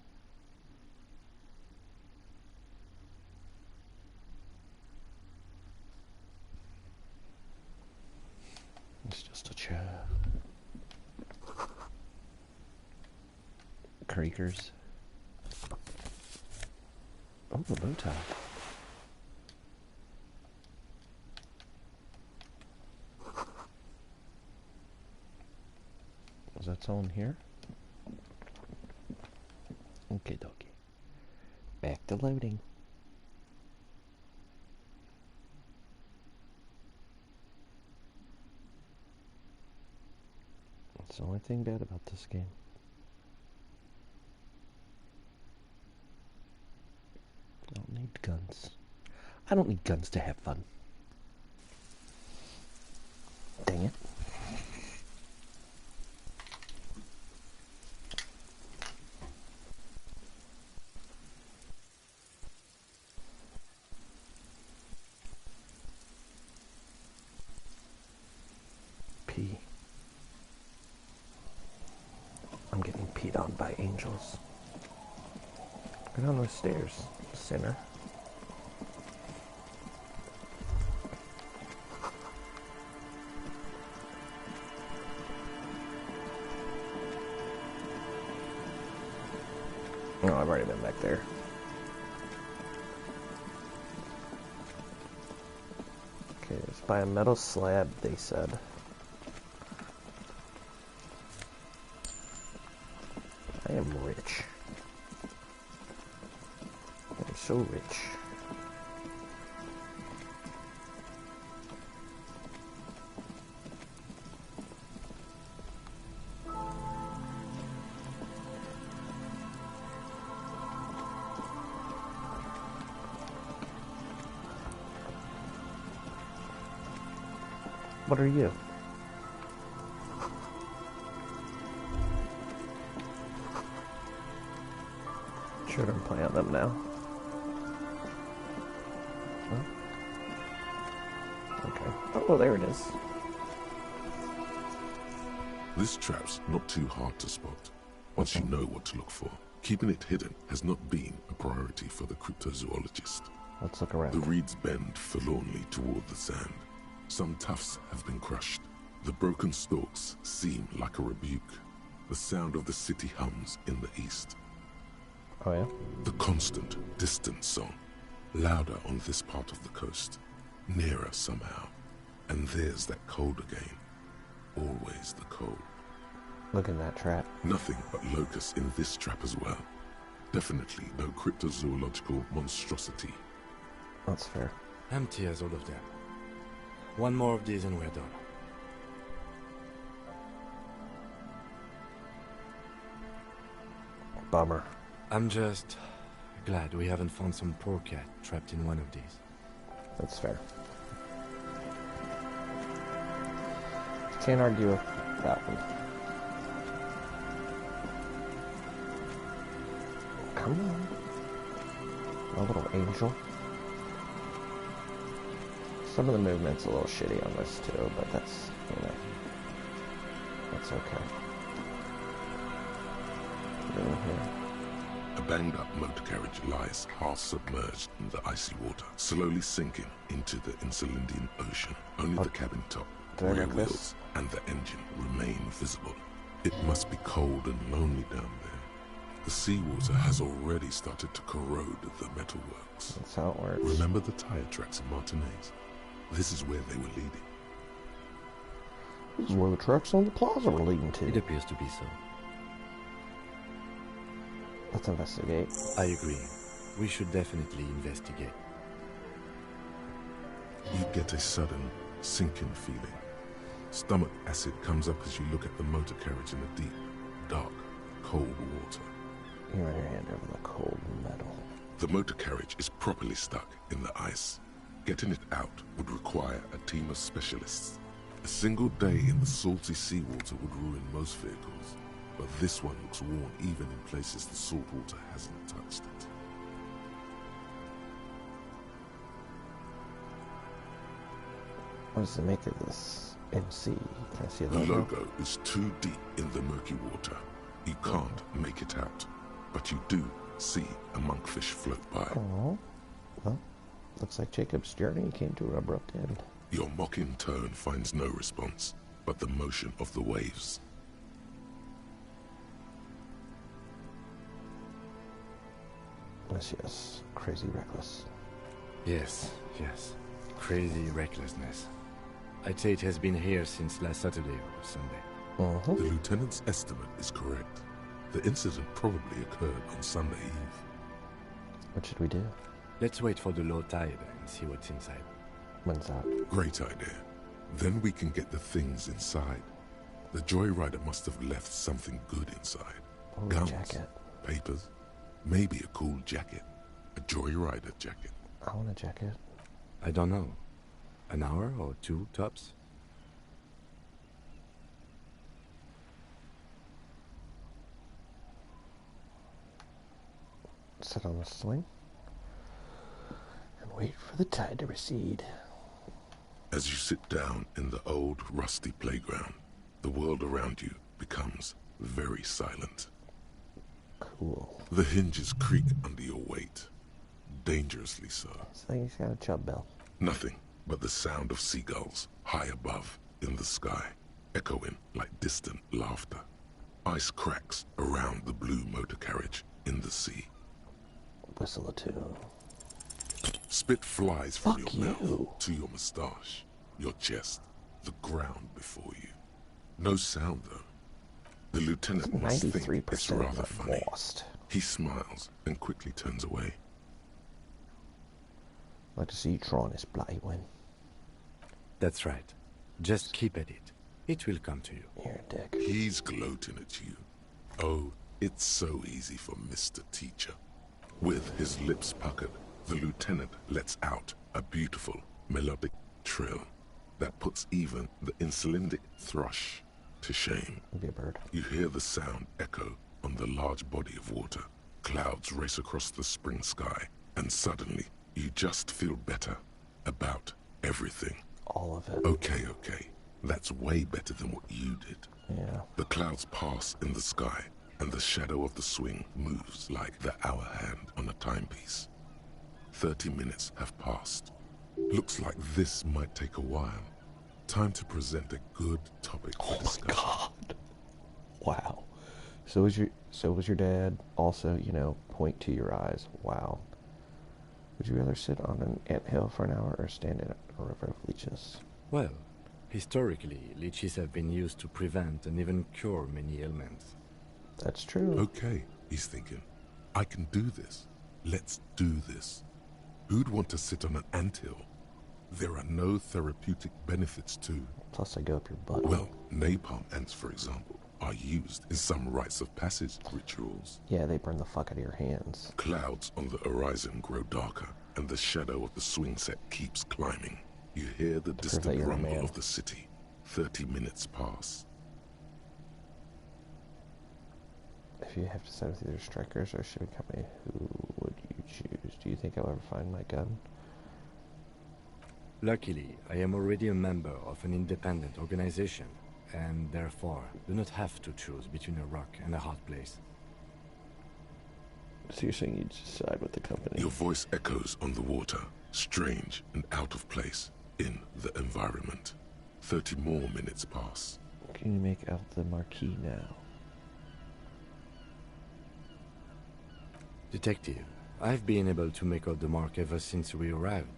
It's just a chair. Creakers. Oh, the bow tie. Is that all in here? Okay, dokie. Back to loading. That's the only thing bad about this game. I don't need guns. I don't need guns to have fun. Dang it. I'm getting peed on by angels. Go down those stairs, sinner. Oh, I've already been back there. Okay, it's by a metal slab, they said. I am rich. I'm so rich. What are you? Shouldn't play on them now. Huh? Okay. Oh, there it is. This trap's not too hard to spot, once you know what to look for. Keeping it hidden has not been a priority for the cryptozoologist. Let's look around. The reeds bend forlornly toward the sand. Some tufts have been crushed. The broken stalks seem like a rebuke. The sound of the city hums in the east. Oh yeah? The constant, distant song. Louder on this part of the coast. Nearer somehow. And there's that cold again. Always the cold. Look in that trap. Nothing but locusts in this trap as well. Definitely no cryptozoological monstrosity. That's fair. Empty as all of them. One more of these and we're done. Bummer. I'm just glad we haven't found some poor cat trapped in one of these. That's fair. Can't argue with that one. Come on. A little angel. Some of the movement's a little shitty on this too, but that's, you know, that's okay. Get in here. A banged-up motor carriage lies half submerged in the icy water, slowly sinking into the Insulindian Ocean. Only the cabin top, rear wheels, and the engine remain visible. It must be cold and lonely down there. The seawater has already started to corrode the metalworks. That's how it works. Remember the tire tracks in Martinez? This is where they were leading. This is where the tracks on the plaza were leading to. It appears to be so. Let's investigate. I agree. We should definitely investigate. You get a sudden, sinking feeling. Stomach acid comes up as you look at the motor carriage in the deep, dark, cold water. You run your hand over the cold metal. The motor carriage is properly stuck in the ice. Getting it out would require a team of specialists. A single day in the salty seawater would ruin most vehicles, but this one looks worn even in places the salt water hasn't touched it. What does it make of this MC? Can I see The logo is too deep in the murky water. You can't make it out, but you do see a monkfish float by. Oh, well, looks like Jacob's journey came to an abrupt end. Your mocking tone finds no response, but the motion of the waves. Yes, crazy reckless. Yes, yes. Crazy recklessness. I'd say it has been here since last Saturday or Sunday. The lieutenant's estimate is correct. The incident probably occurred on Sunday Eve. What should we do? Let's wait for the low tide and see what's inside. When's that? Great idea. Then we can get the things inside. The joyrider must have left something good inside. Oh, Guns, jacket. papers, maybe a cool jacket. A joyrider jacket. I want a jacket. I don't know. An hour or two, tops? Sit on the swing and wait for the tide to recede. As you sit down in the old, rusty playground, the world around you becomes very silent. Cool. The hinges creak under your weight. Dangerously so. It's like he's got a chub bell. Nothing but the sound of seagulls high above in the sky, echoing like distant laughter. Ice cracks around the blue motor carriage in the sea. Whistle a tune. Spit flies from Fuck your you. mouth to your moustache, your chest, the ground before you. No sound though. The lieutenant must think it's 93% rather funny. lost. He smiles and quickly turns away. Like to see you trying this bloody win. That's right. Just keep at it. It will come to you. You're a dick. He's gloating at you. Oh, it's so easy for Mr. Teacher. With his lips puckered, the lieutenant lets out a beautiful, melodic trill that puts even the insulindic thrush to shame. Be a bird. You hear the sound echo on the large body of water. Clouds race across the spring sky, and suddenly you just feel better about everything. All of it. Okay. That's way better than what you did. Yeah. The clouds pass in the sky, and the shadow of the swing moves like the hour hand on a timepiece. 30 minutes have passed. Looks like this might take a while. Time to present a good topic for discussion. Oh my god. Wow. So was your dad. Also, you know, point to your eyes. Wow. Would you rather sit on an anthill for an hour or stand in a river of leeches? Well, historically, leeches have been used to prevent and even cure many ailments. That's true. Okay, he's thinking. I can do this. Let's do this. Who'd want to sit on an anthill? There are no therapeutic benefits to... Plus I go up your butt. Well, napalm ants, for example, are used in some rites of passage rituals. Yeah, they burn the fuck out of your hands. Clouds on the horizon grow darker, and the shadow of the swing set keeps climbing. You hear the distant rumble of the city. 30 minutes pass. If you have to side with either strikers or shipping company, who would you choose? Do you think I'll ever find my gun? Luckily, I am already a member of an independent organization, and therefore do not have to choose between a rock and a hard place. So you're saying you just side with the company? Your voice echoes on the water, strange and out of place in the environment. 30 more minutes pass. Can you make out the marquee now? Detective, I've been able to make out the mark ever since we arrived.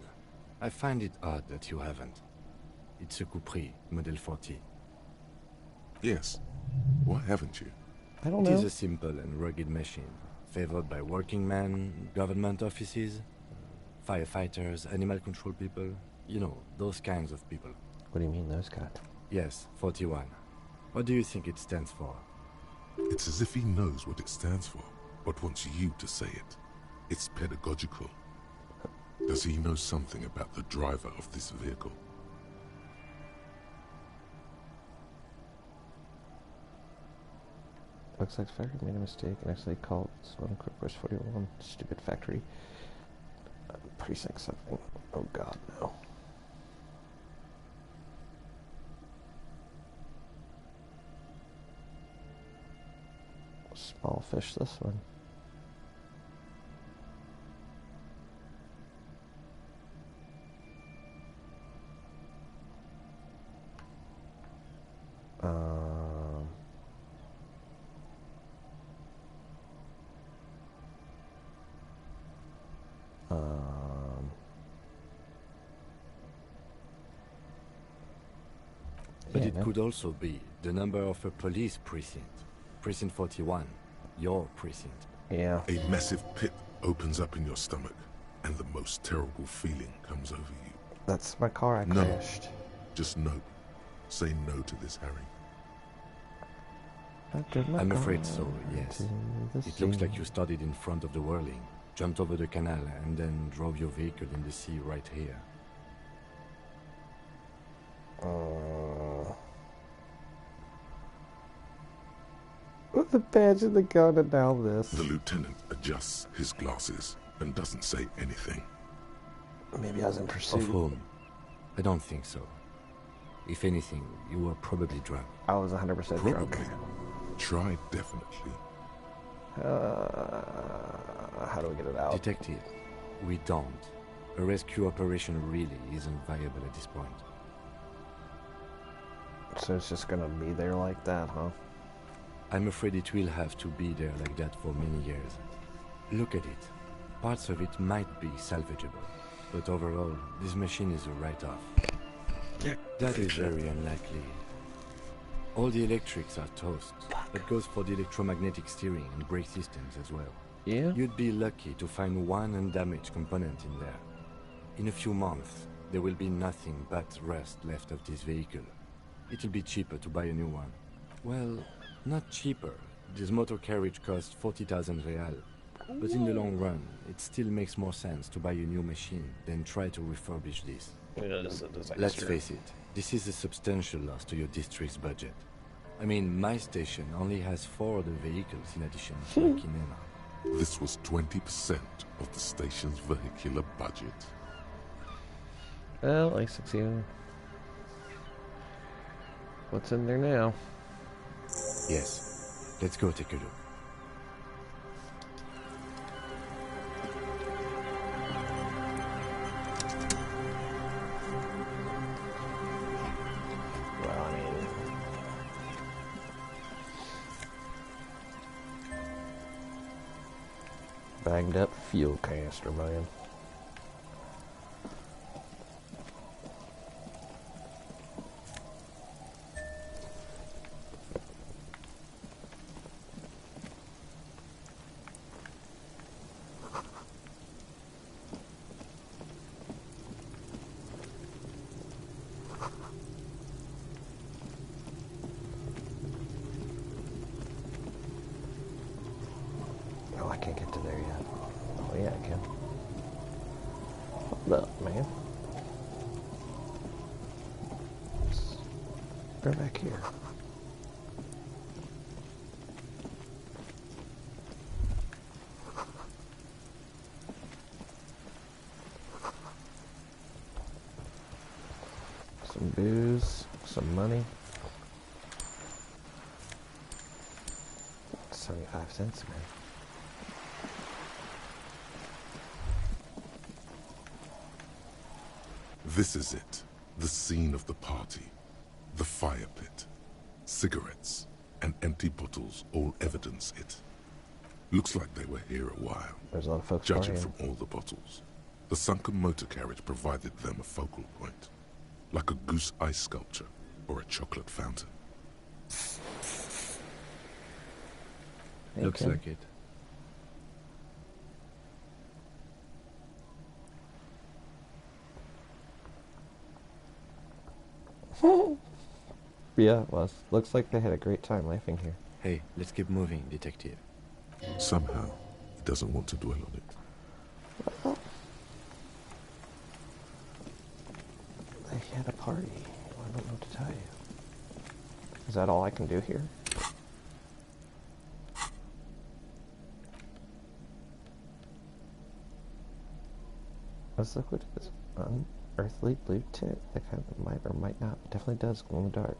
I find it odd that you haven't. It's a Coupris, Model 40. Yes. Why haven't you? I don't know. It is a simple and rugged machine, favored by working men, government offices, firefighters, animal control people. You know, those kinds of people. What do you mean, those guys? Yes, 41. What do you think it stands for? It's as if he knows what it stands for, but wants you to say it. It's pedagogical. Does he know something about the driver of this vehicle? Looks like factory made a mistake and actually called this one Quick Rush 41 stupid factory. Precinct something. Oh god, no. Small fish, this one. But it could also be the number of a police precinct. Precinct 41. Your precinct. Yeah. A massive pit opens up in your stomach, and the most terrible feeling comes over you. That's my car I crashed. Just no. Say no to this, Harry. I'm afraid so, yes. It looks like you started in front of the whirling, jumped over the canal, and then drove your vehicle in the sea right here. With the badge and the gun and now this. The lieutenant adjusts his glasses and doesn't say anything. Maybe I was in pursuit. Of whom? I don't think so. If anything, you were probably drunk. I was 100% drunk. Try definitely. How do we get it out? Detective, we don't. A rescue operation really isn't viable at this point. So it's just gonna be there like that, huh? I'm afraid it will have to be there like that for many years. Look at it. Parts of it might be salvageable, but overall, this machine is a write-off. That is very unlikely. All the electrics are toast. That goes for the electromagnetic steering and brake systems as well. Yeah? You'd be lucky to find one undamaged component in there. In a few months, there will be nothing but rust left of this vehicle. It'll be cheaper to buy a new one. Well, not cheaper. This motor carriage costs 40,000 real. But in the long run, it still makes more sense to buy a new machine than try to refurbish this. Let's face it, this is a substantial loss to your district's budget. I mean, my station only has 4 other vehicles in addition to Kinema. This was 20% of the station's vehicular budget. Well, I succeeded. What's in there now? Yes. Let's go take a look. Well, I mean... Banged up fuel canister, man. Oh, I can't get to there yet. Oh, yeah, I can. Hold up, man. Go back here. Some booze, some money. 75 cents, man. This is it, the scene of the party. The fire pit. Cigarettes and empty bottles all evidence it. Looks like they were here a while. There's a lot of folks Judging partying. from all the bottles. The sunken motor carriage provided them a focal point. Like a goose ice sculpture or a chocolate fountain. Looks like it. Yeah, it was. Looks like they had a great time laughing here. Hey, let's keep moving, detective. Somehow, he doesn't want to dwell on it. They had a party. I don't know what to tell you. Is that all I can do here? This liquid is unearthly blue tint. That kind of might or might not. Definitely does glow in the dark.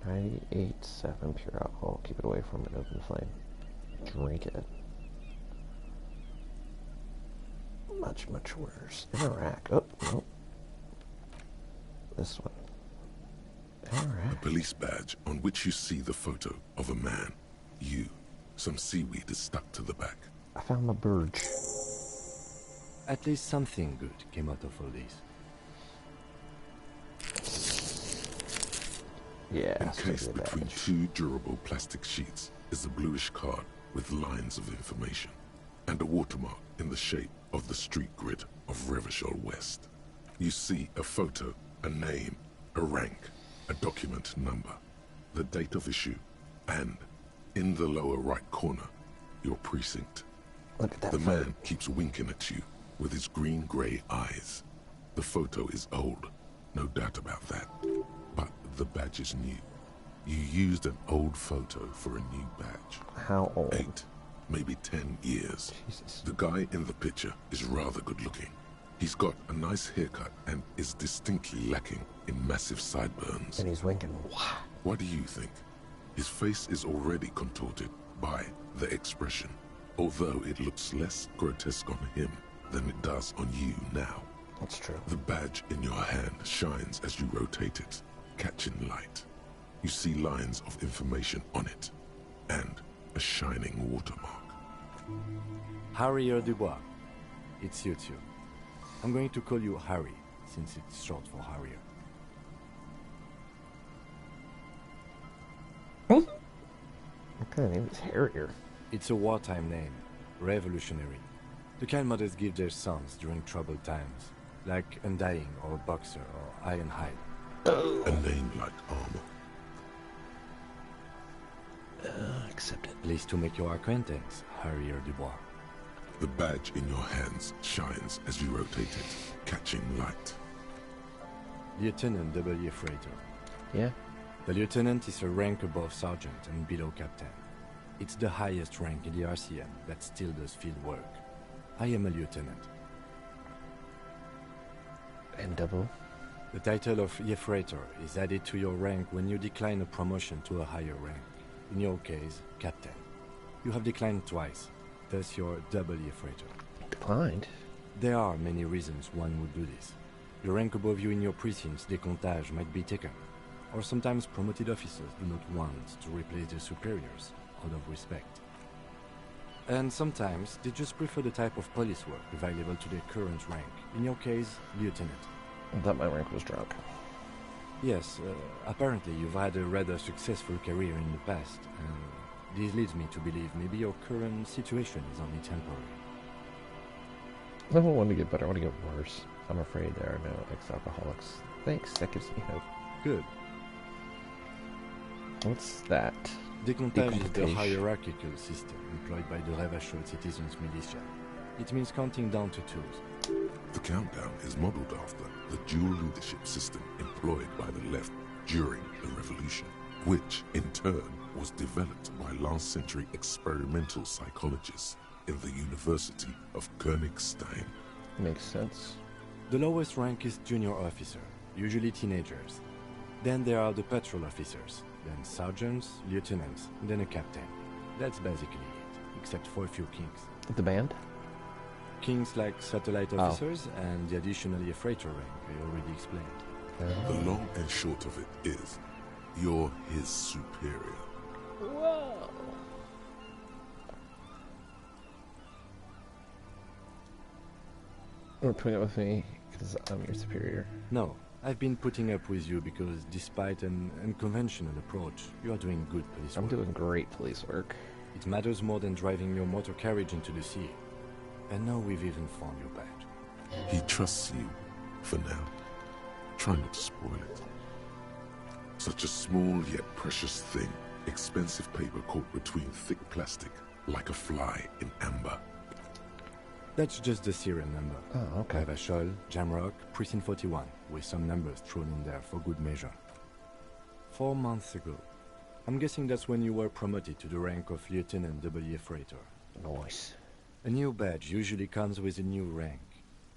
98.7 pure alcohol. Keep it away from an open flame. Drink it. Much, much worse. In a rack. Oh, no. This one. In a rack. A police badge on which you see the photo of a man. You. Some seaweed is stuck to the back. I found my bird. At least something good came out of all this. Yeah. Encased between two durable plastic sheets is a bluish card with lines of information and a watermark in the shape of the street grid of Revachol West. You see a photo, a name, a rank, a document number, the date of issue, and, in the lower right corner, your precinct. Look at that The photo. man keeps winking at you with his green-grey eyes. The photo is old, no doubt about that. But the badge is new. You used an old photo for a new badge. How old? 8, maybe 10 years. Jesus. The guy in the picture is rather good looking. He's got a nice haircut and is distinctly lacking in massive sideburns. And he's winking. Wow. What do you think? His face is already contorted by the expression, although it looks less grotesque on him than it does on you now. That's true. The badge in your hand shines as you rotate it, catching light. You see lines of information on it, and a shining watermark. Harrier Dubois. It's you two. I'm going to call you Harry, since it's short for Harrier. What kind of name is Harrier? It's a wartime name. Revolutionary. The kind mothers give their sons during troubled times. Like Undying or Boxer or Ironhide. A name like armor. Accept it. Pleased to make your acquaintance, Harrier Dubois. The badge in your hands shines as you rotate it, catching light. Lieutenant W. Freighter. Yeah? The lieutenant is a rank above sergeant and below captain. It's the highest rank in the RCM that still does field work. I am a lieutenant. And double? The title of Yefreitor is added to your rank when you decline a promotion to a higher rank. In your case, Captain. You have declined twice, thus you're double Yefreitor. Declined? There are many reasons one would do this. The rank above you in your precinct's décomptage might be taken, or sometimes promoted officers do not want to replace their superiors out of respect. And sometimes they just prefer the type of police work available to their current rank. In your case, Lieutenant. I thought my rank was drunk. Yes, apparently you've had a rather successful career in the past, and this leads me to believe maybe your current situation is only temporary. I don't want to get better, I want to get worse. I'm afraid there are no ex-alcoholics. Thanks, that gives me hope. Good. What's that? Décomptage is the hierarchical system employed by the Revachol Citizens Militia. It means counting down to twos. The countdown is modeled after the dual leadership system employed by the left during the revolution, which in turn was developed by last century experimental psychologists in the University of Königstein. Makes sense. The lowest rank is junior officer, usually teenagers. Then there are the patrol officers, then sergeants, lieutenants, then a captain. That's basically it, except for a few kings. The band? Kings like satellite officers and the additional Yefreitor rank I already explained. The long and short of it is, you're his superior. Whoa! You're putting up with me because I'm your superior. No, I've been putting up with you because despite an unconventional approach, you are doing good police work. I'm doing great police work. It matters more than driving your motor carriage into the sea. And now we've even found your badge. He trusts you, for now. Try not to spoil it. Such a small yet precious thing. Expensive paper caught between thick plastic, like a fly in amber. That's just the serial number. Oh, okay. Revachol, Jamrock, Precinct 41, with some numbers thrown in there for good measure. 4 months ago. I'm guessing that's when you were promoted to the rank of Lieutenant W. Freighter. Nice. A new badge usually comes with a new rank.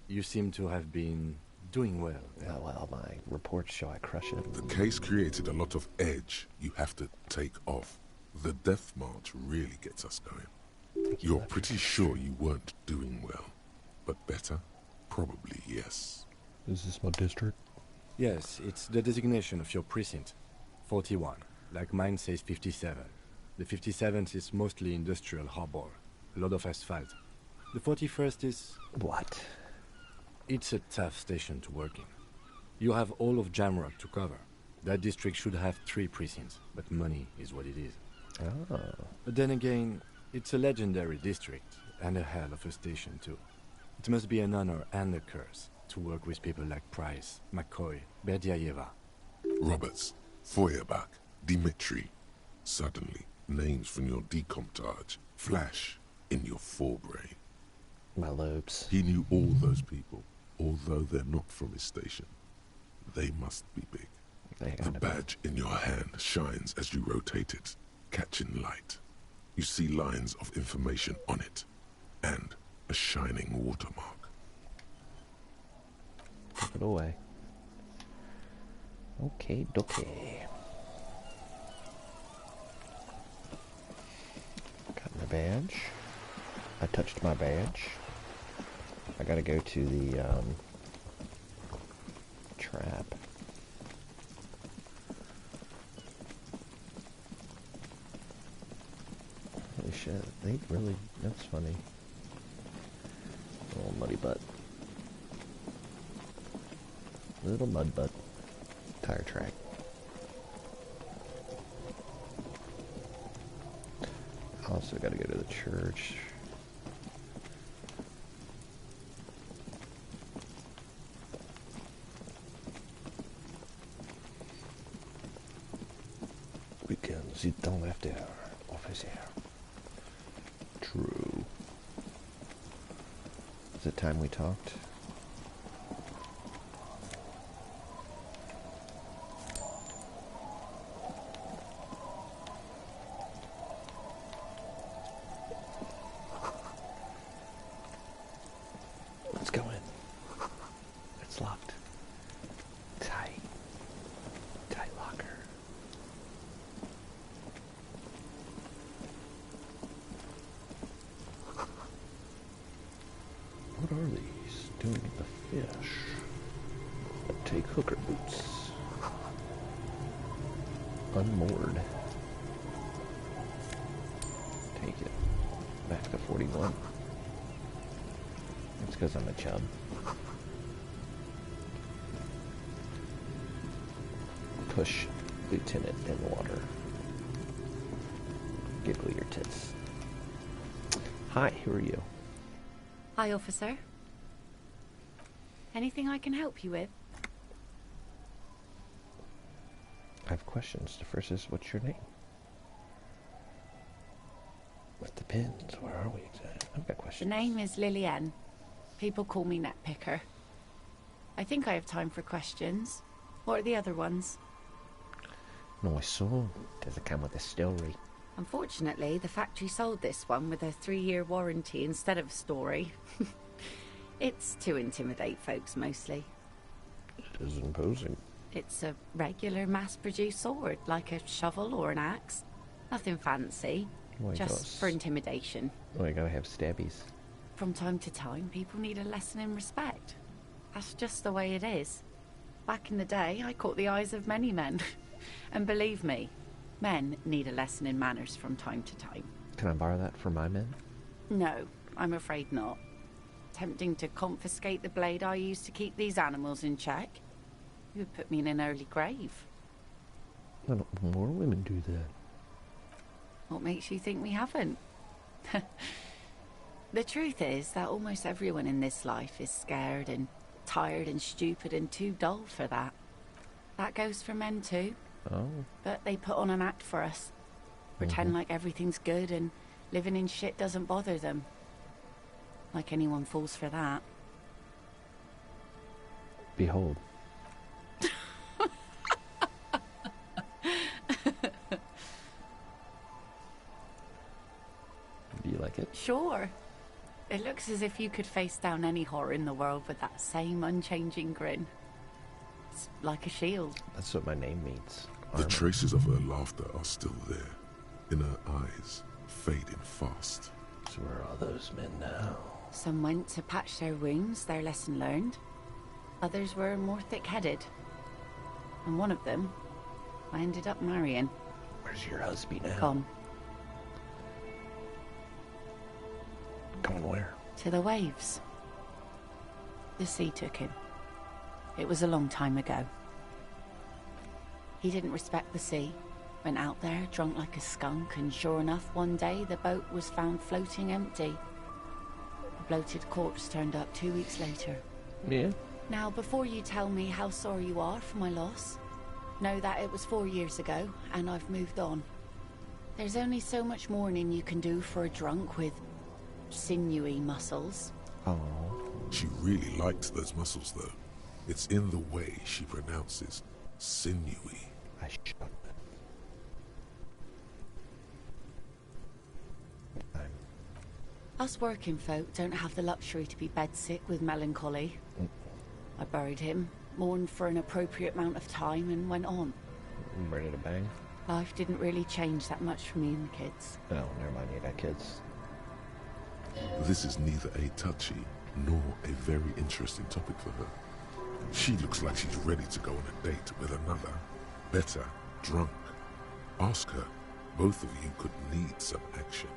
You seem to have been doing well. Oh, well, my reports show I crush it. The case created a lot of edge you have to take off. The death march really gets us going. You're pretty sure you weren't doing well, but better? Probably yes. Is this my district? Yes, it's the designation of your precinct. 41, like mine says 57. The 57th is mostly industrial harbor, a lot of asphalt. The 41st is... What? It's a tough station to work in. You have all of Jamrock to cover. That district should have 3 precincts, but money is what it is. Oh. But then again, it's a legendary district, and a hell of a station too. It must be an honor and a curse to work with people like Price, McCoy, Berdiaeva. Roberts, Feuerbach, Dimitri. Suddenly, names from your decomptage flash in your forebrain. My lobes. He knew all those people, although they're not from his station. They must be big. The badge in your hand shines as you rotate it, catching light. You see lines of information on it, and a shining watermark. Put it away. Okay, dokie. Got my badge. I touched my badge. I gotta go to the, trap. Holy shit, they really, that's funny. Little muddy butt. Little mud butt. Tire track. Also gotta go to the church. Because you don't have to office here. True. Is it time we talked? Let's go in. It's locked. Yes. Take hooker boots. Unmoored. Take it. Back to 41. It's because I'm a chub. Push Lieutenant in water. Giggle your tits. Hi, who are you? Hi, officer. Anything I can help you with? I have questions. The first is, what's your name? With the pins, where are we exactly? I've got questions. The name is Lillian. People call me Netpicker. I think I have time for questions. What are the other ones? No, I saw. Does it come with a story? Unfortunately, the factory sold this one with a 3-year warranty instead of a story. It's to intimidate folks, mostly. It is imposing. It's a regular mass-produced sword, like a shovel or an axe. Nothing fancy, just for intimidation. Oh, you gotta have stabbies. From time to time, people need a lesson in respect. That's just the way it is. Back in the day, I caught the eyes of many men. And believe me, men need a lesson in manners from time to time. Can I borrow that for my men? No, I'm afraid not. Tempting to confiscate the blade I used to keep these animals in check. You would put me in an early grave. Why don't more women do that? What makes you think we haven't? The truth is that almost everyone in this life is scared and tired and stupid and too dull for that. That goes for men too. Oh. But they put on an act for us. Pretend like everything's good and living in shit doesn't bother them. Like anyone falls for that. Behold. Do you like it? Sure. It looks as if you could face down any horror in the world with that same unchanging grin. It's like a shield. That's what my name means. The traces of her laughter are still there, in her eyes, fading fast. So where are those men now? Some went to patch their wounds, their lesson learned. Others were more thick-headed. And one of them, I ended up marrying. Where's your husband now? Gone. Gone where? To the waves. The sea took him. It was a long time ago. He didn't respect the sea. Went out there, drunk like a skunk, and sure enough, one day the boat was found floating empty. A bloated corpse turned up 2 weeks later. Yeah? Now, before you tell me how sorry you are for my loss, know that it was 4 years ago, and I've moved on. There's only so much mourning you can do for a drunk with sinewy muscles. Oh. She really likes those muscles, though. It's in the way she pronounces sinewy. I should. Us working folk don't have the luxury to be bedsick with melancholy. I buried him, mourned for an appropriate amount of time, and went on. Ready to bang? Life didn't really change that much for me and the kids. No, never mind, you got kids. This is neither a touchy nor a very interesting topic for her. She looks like she's ready to go on a date with another, better, drunk. Ask her. Both of you could need some action.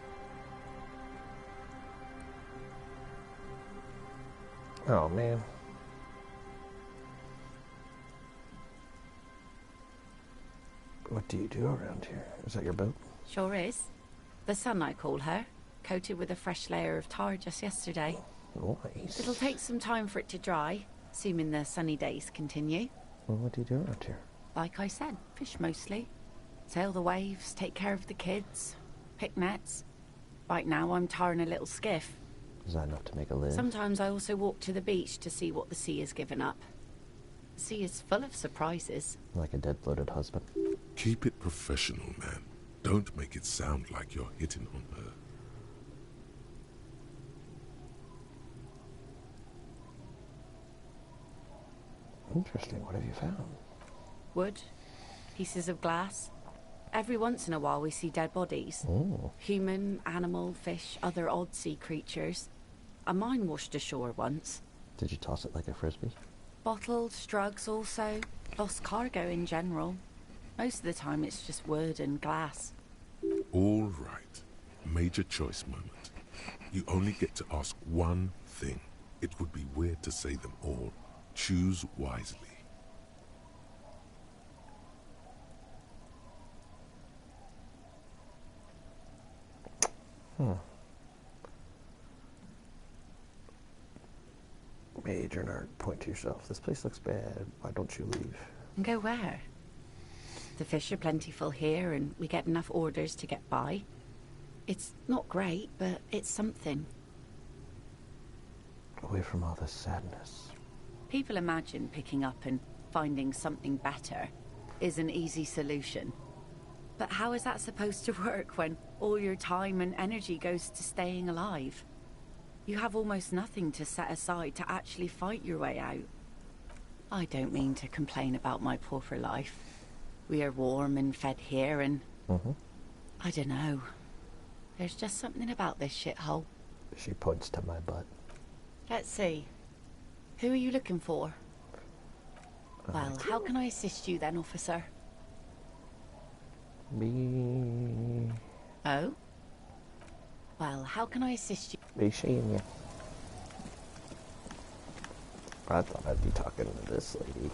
Oh, man. What do you do around here? Is that your boat? Sure is. The sun, I call her. Coated with a fresh layer of tar just yesterday. Nice. It'll take some time for it to dry, assuming the sunny days continue. Well, what do you do around here? Like I said, fish mostly. Sail the waves, take care of the kids, pick nets. Right now I'm tarring a little skiff. Is that enough to make a living? Sometimes I also walk to the beach to see what the sea has given up. The sea is full of surprises. Like a dead bloated husband. Keep it professional, man. Don't make it sound like you're hitting on her. Interesting. What have you found? Wood, pieces of glass. Every once in a while we see dead bodies. Oh. Human, animal, fish, other odd sea creatures. A mine washed ashore once. Did you toss it like a frisbee? Bottles, drugs also. Lost cargo in general. Most of the time it's just wood and glass. All right. Major choice moment. You only get to ask one thing. It would be weird to say them all. Choose wisely. Major nerd, point to yourself. This place looks bad. Why don't you leave? And go where? The fish are plentiful here and we get enough orders to get by. It's not great, but it's something. Away from all this sadness. People imagine picking up and finding something better is an easy solution. But how is that supposed to work when all your time and energy goes to staying alive? You have almost nothing to set aside to actually fight your way out. I don't mean to complain about my pauper life. We are warm and fed here and... I don't know. There's just something about this shithole. She points to my butt. Let's see. Who are you looking for? Well, how can I assist you then, officer? Me. Oh? Well, how can I assist you? Be seeing you. I thought I'd be talking to this lady.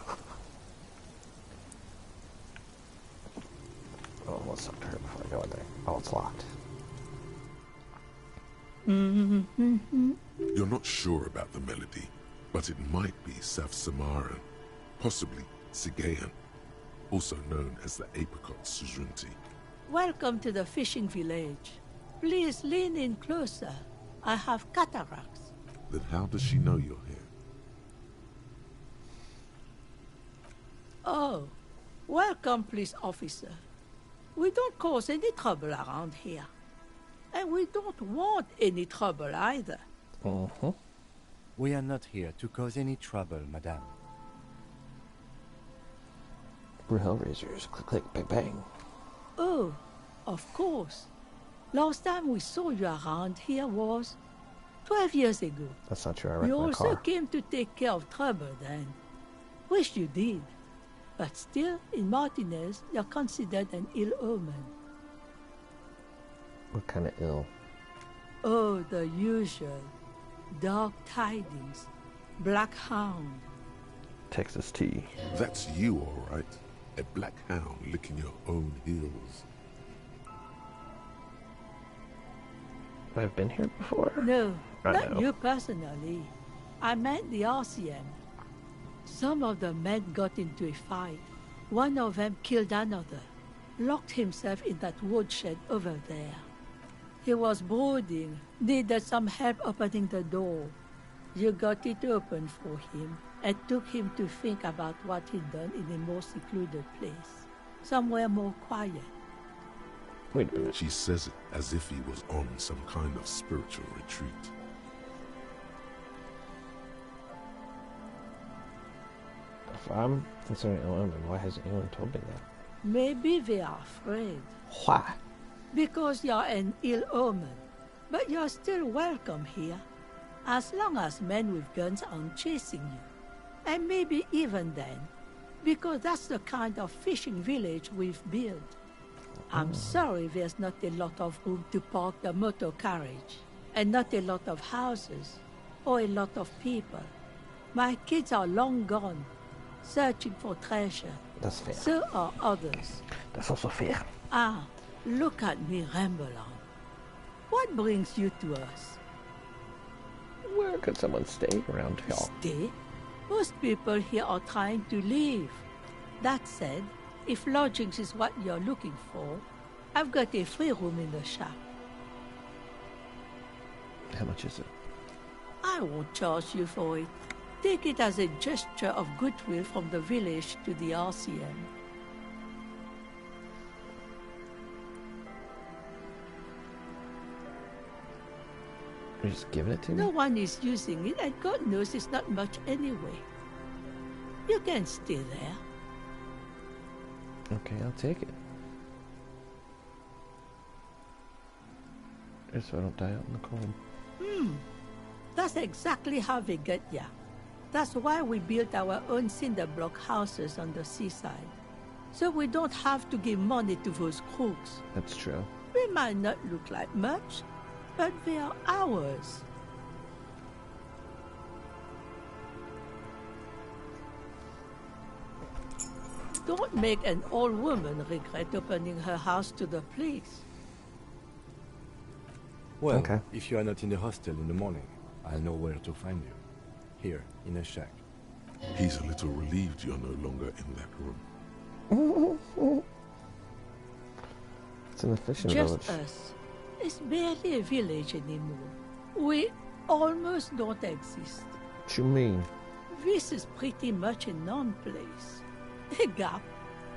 Oh, let's talk to her before I go in there. Oh, it's locked. You're not sure about the melody, but it might be South Samaran, possibly Sigayan, also known as the Apricot Suzrunti. Welcome to the fishing village. Please lean in closer. I have cataracts. Then how does she know you're here? Oh, welcome, police officer. We don't cause any trouble around here. And we don't want any trouble either. We are not here to cause any trouble, madame. We're Hellraisers. Click, click, bang, bang. Oh, of course. Last time we saw you around here was 12 years ago. That's not true. I wrecked You my also car. came to take care of trouble then. Wish you did. But still, in Martinez, you're considered an ill omen. What kind of ill? Oh, the usual. Dark tidings. Black hound. Texas tea. That's you, all right. A black hound licking your own heels. I've been here before? No, I not know. you personally. I meant the RCM. Some of the men got into a fight. One of them killed another. Locked himself in that woodshed over there. He was brooding, needed some help opening the door. You got it open for him and took him to think about what he'd done in a more secluded place. Somewhere more quiet. Wait a minute. She says it as if he was on some kind of spiritual retreat. If I'm considering ill omen, why hasn't anyone told me that? Maybe they are afraid. Why? Because you're an ill omen. But you're still welcome here. As long as men with guns aren't chasing you. And maybe even then. Because that's the kind of fishing village we've built. I'm sorry there's not a lot of room to park the motor carriage. And not a lot of houses. Or a lot of people. My kids are long gone. Searching for treasure. That's fair. So are others. That's also fair. Ah, look at me ramble on. What brings you to us? Where could someone stay around here? Stay? Most people here are trying to leave. That said, if lodgings is what you're looking for, I've got a free room in the shop. How much is it? I won't charge you for it. Take it as a gesture of goodwill from the village to the RCM. You're just giving it to me? No one is using it, and God knows it's not much anyway. You can stay there. Okay, I'll take it. Just so I don't die out in the cold. That's exactly how they get ya. That's why we built our own cinder block houses on the seaside. So we don't have to give money to those crooks. That's true. We might not look like much, but they are ours. Don't make an old woman regret opening her house to the police. Well, Okay. if you are not in the hostel in the morning, I'll know where to find you. Here, in a shack. He's a little relieved you're no longer in that room. It's an efficient Just village. us. It's barely a village anymore. We almost don't exist. What you mean? This is pretty much a non-place. A gap.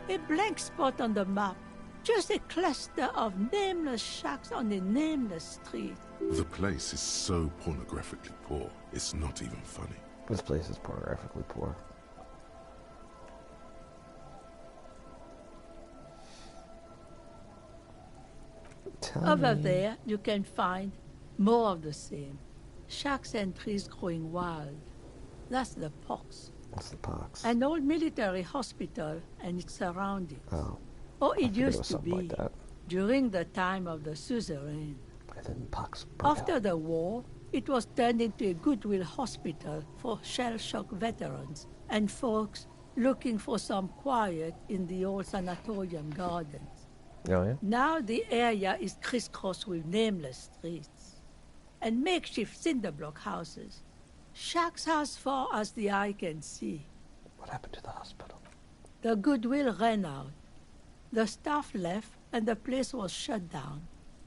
A blank spot on the map. Just a cluster of nameless shacks on a nameless street. The place is so pornographically poor, it's not even funny. This place is pornographically poor. Over there, you can find more of the same. Shacks and trees growing wild. That's the pox. What's the pox? An old military hospital and its surroundings. Oh. Or I it figured used was to something be like that. during the time of the suzerain. And then pox broke After out. the war, it was turned into a goodwill hospital for shell-shock veterans and folks looking for some quiet in the old sanatorium gardens. Oh, yeah? Now the area is crisscrossed with nameless streets and makeshift cinder block houses. Shacks as far as the eye can see. What happened to the hospital? The goodwill ran out. The staff left and the place was shut down.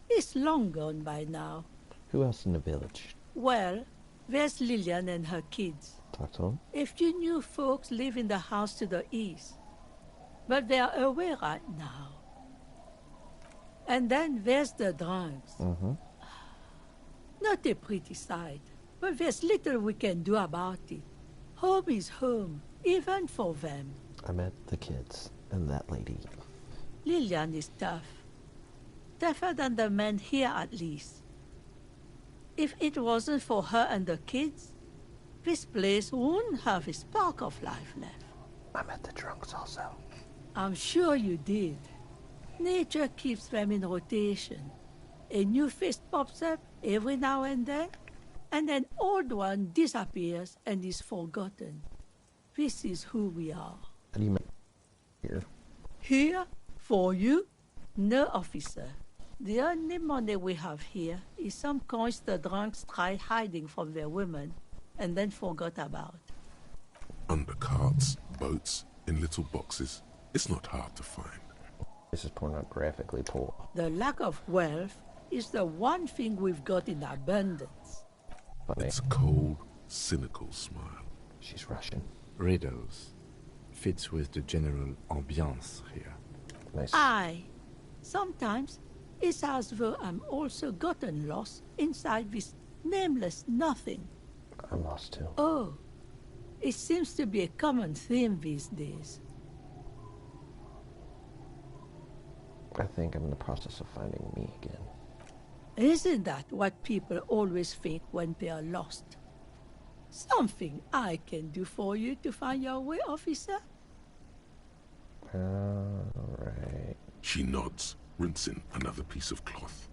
It's long gone by now. Who else in the village? Well, there's Lillian and her kids. Talk to him. A few new folks live in the house to the east, but they are away right now. And then there's the drunks. Mm-hmm. Not a pretty sight, but there's little we can do about it. Home is home, even for them. I met the kids and that lady. Lillian is tough. Tougher than the men here, at least. If it wasn't for her and the kids, this place wouldn't have a spark of life left. I met the drunks also. I'm sure you did. Nature keeps them in rotation. A new face pops up every now and then, and an old one disappears and is forgotten. This is who we are. How do you mean here? Here? For you? No, officer. The only money we have here is some coins the drunks tried hiding from their women and then forgot about. Under carts, boats, in little boxes. It's not hard to find. This is pornographically poor. The lack of wealth is the one thing we've got in abundance. Funny. It's a cold, cynical smile. She's Russian. Riddles. Fits with the general ambiance here. Nice. Aye. Sometimes it's as though I'm also gotten lost inside this nameless nothing. I'm lost too. Oh, it seems to be a common theme these days. I think I'm in the process of finding me again. Isn't that what people always think when they are lost? Something I can do for you to find your way, officer? Alright. She nods, rinsing another piece of cloth.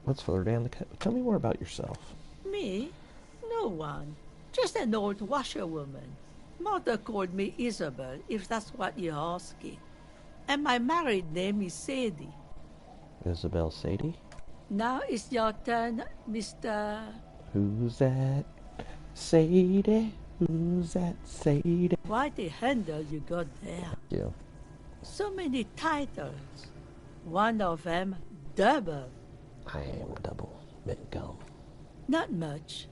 What's further down the Tell me more about yourself. Me? No one. Just an old washerwoman. Mother called me Isabel, if that's what you're asking. And my married name is Sadie. Isabel Sadie? Now it's your turn, Mr. Who's that? Sadie? Who's that Sadie? Quite a handle you got there. Yeah. So many titles. One of them, double. I am double Midgum. Not much.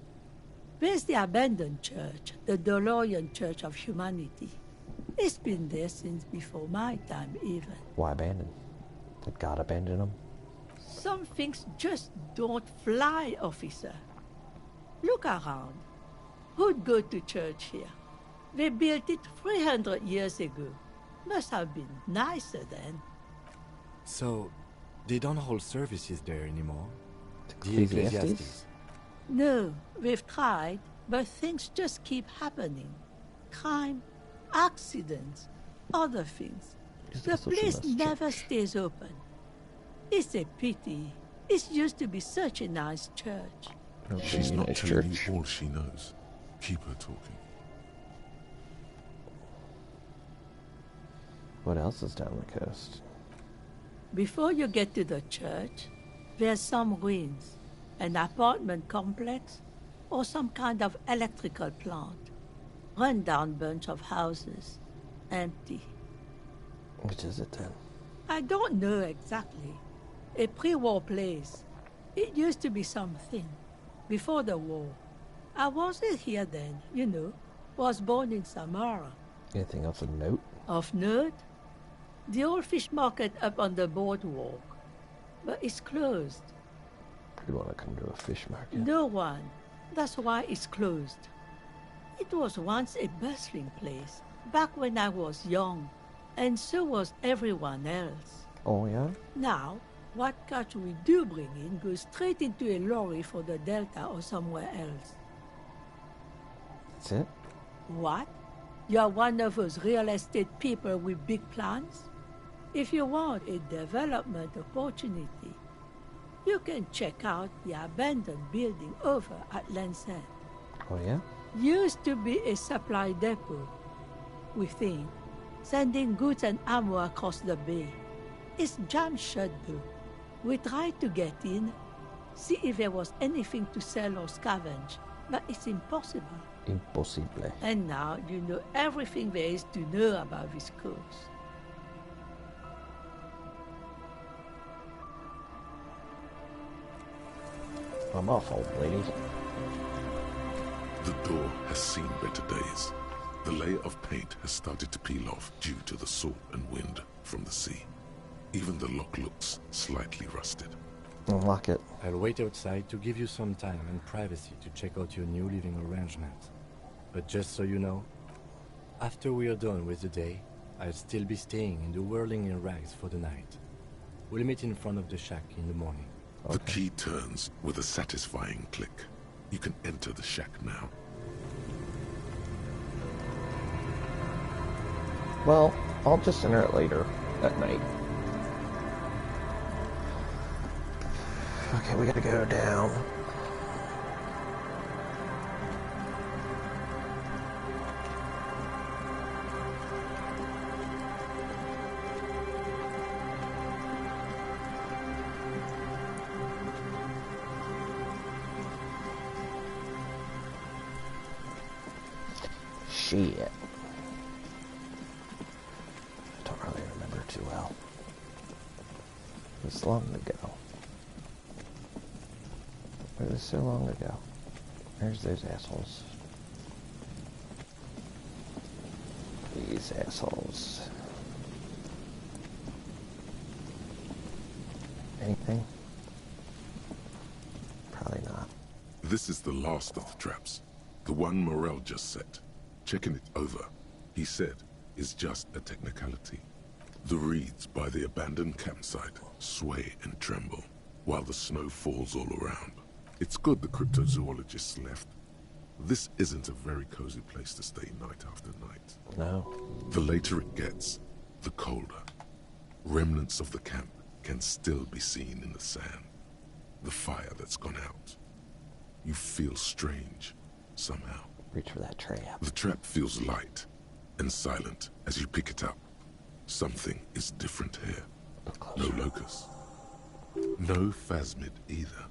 There's the abandoned church, the DeLorean Church of Humanity. It's been there since before my time, even. Why abandon? Did God abandon them? Some things just don't fly, officer. Look around. Who'd go to church here? They built it 300 years ago. Must have been nicer then. So, they don't hold services there anymore? The Ecclesiastes? Ecclesiastes. No, we've tried, But things just keep happening. Crime, accidents, other things. The place never stays open. It's a pity. It used to be such a nice church. She's not telling you all she knows. Keep her talking. What else is down the coast? Before you get to the church, there's some ruins. An apartment complex or some kind of electrical plant. Run-down bunch of houses. Empty. Which is it then? I don't know exactly. A pre-war place. It used to be something. Before the war. I wasn't here then, you know. Was born in Samara. Anything else of note? Of note? The old fish market up on the boardwalk. But it's closed. You want to come to a fish market? No one. That's why it's closed. It was once a bustling place, back when I was young. And so was everyone else. Oh, yeah? Now, what catch we do bring in goes straight into a lorry for the Delta or somewhere else. That's it? What? You're one of those real estate people with big plans? If you want a development opportunity, you can check out the abandoned building over at Land's End. Oh, yeah? Used to be a supply depot, we think, sending goods and ammo across the bay. It's jammed shut though. We tried to get in, see if there was anything to sell or scavenge, but it's impossible. Impossible. And now you know everything there is to know about this coast. I'm off, old lady. The door has seen better days. The layer of paint has started to peel off due to the salt and wind from the sea. Even the lock looks slightly rusted. Unlock it. I'll wait outside to give you some time and privacy to check out your new living arrangement. But just so you know, after we are done with the day, I'll still be staying in the whirling in rags for the night. We'll meet in front of the shack in the morning. Okay. The key turns with a satisfying click. You can enter the shack now. Well, I'll just enter it later, at night. Okay, we gotta go down. Shit. Don't really remember too well. It was long ago. It was so long ago. There's those assholes. These assholes. Anything? Probably not. This is the last of the traps. The one Morel just set. Checking it over, he said, is just a technicality. The reeds by the abandoned campsite sway and tremble, while the snow falls all around. It's good the cryptozoologists left. This isn't a very cozy place to stay night after night. No. The later it gets, the colder. Remnants of the camp can still be seen in the sand. The fire that's gone out. You feel strange, somehow. Reach for that trap. The trap feels light and silent as you pick it up. Something is different here. No locust. No phasmid either,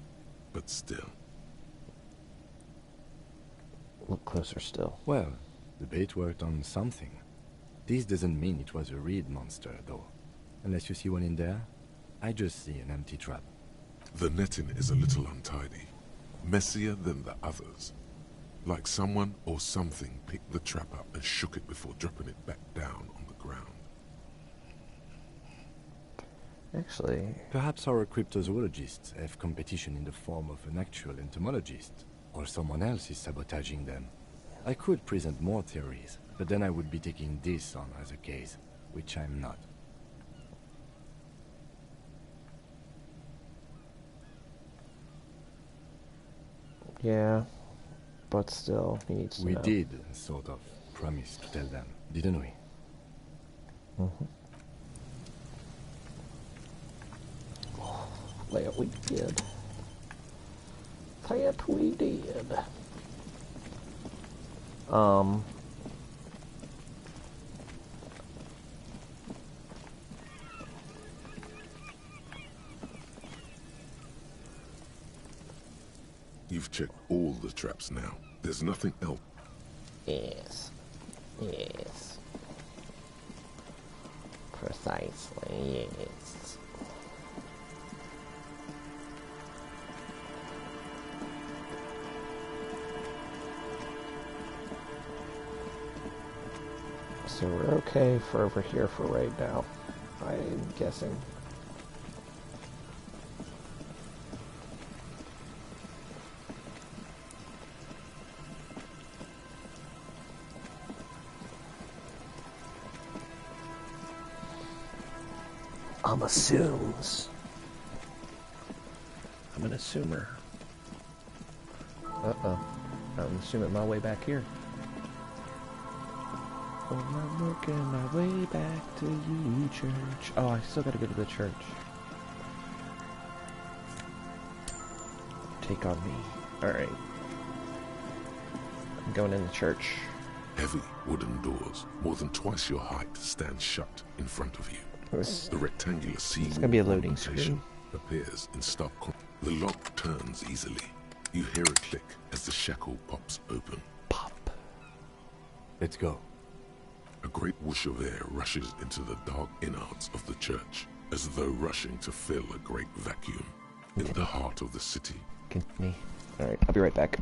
but still. Look closer still. Well, the bait worked on something. This doesn't mean it was a reed monster, though. Unless you see one in there, I just see an empty trap. The netting is a little untidy, messier than the others. Like someone or something picked the trap up and shook it before dropping it back down on the ground. Actually... Perhaps our cryptozoologists have competition in the form of an actual entomologist, or someone else is sabotaging them. I could present more theories, but then I would be taking this on as a case, which I'm not. Yeah. But still, he needs to We know. did sort of promise to tell them, didn't we? That we did. That we did. You've checked all the traps now. There's nothing else. Yes. Yes. Precisely, yes. So we're okay for over here for right now, I'm guessing. Assumes. I'm an assumer. Uh-oh. I'm assuming my way back here. Oh, I'm working my way back to you, church. Oh, I still gotta go to the church. Take on me. Alright. I'm going in the church. Heavy wooden doors, more than twice your height, stand shut in front of you. The rectangular sea It's gonna be a loading screen. appears in stark contrast. The lock turns easily. You hear a click as the shackle pops open. Pop. Let's go. A great whoosh of air rushes into the dark innards of the church, as though rushing to fill a great vacuum. In the heart of the city. Me. Alright, I'll be right back.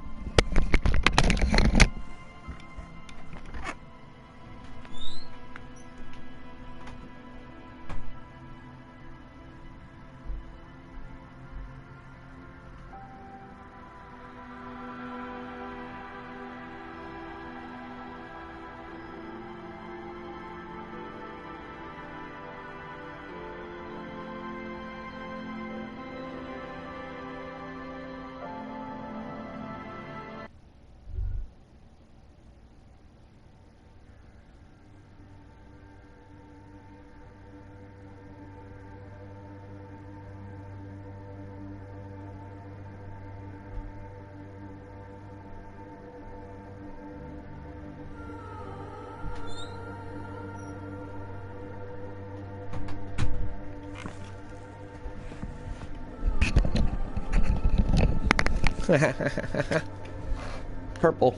Purple.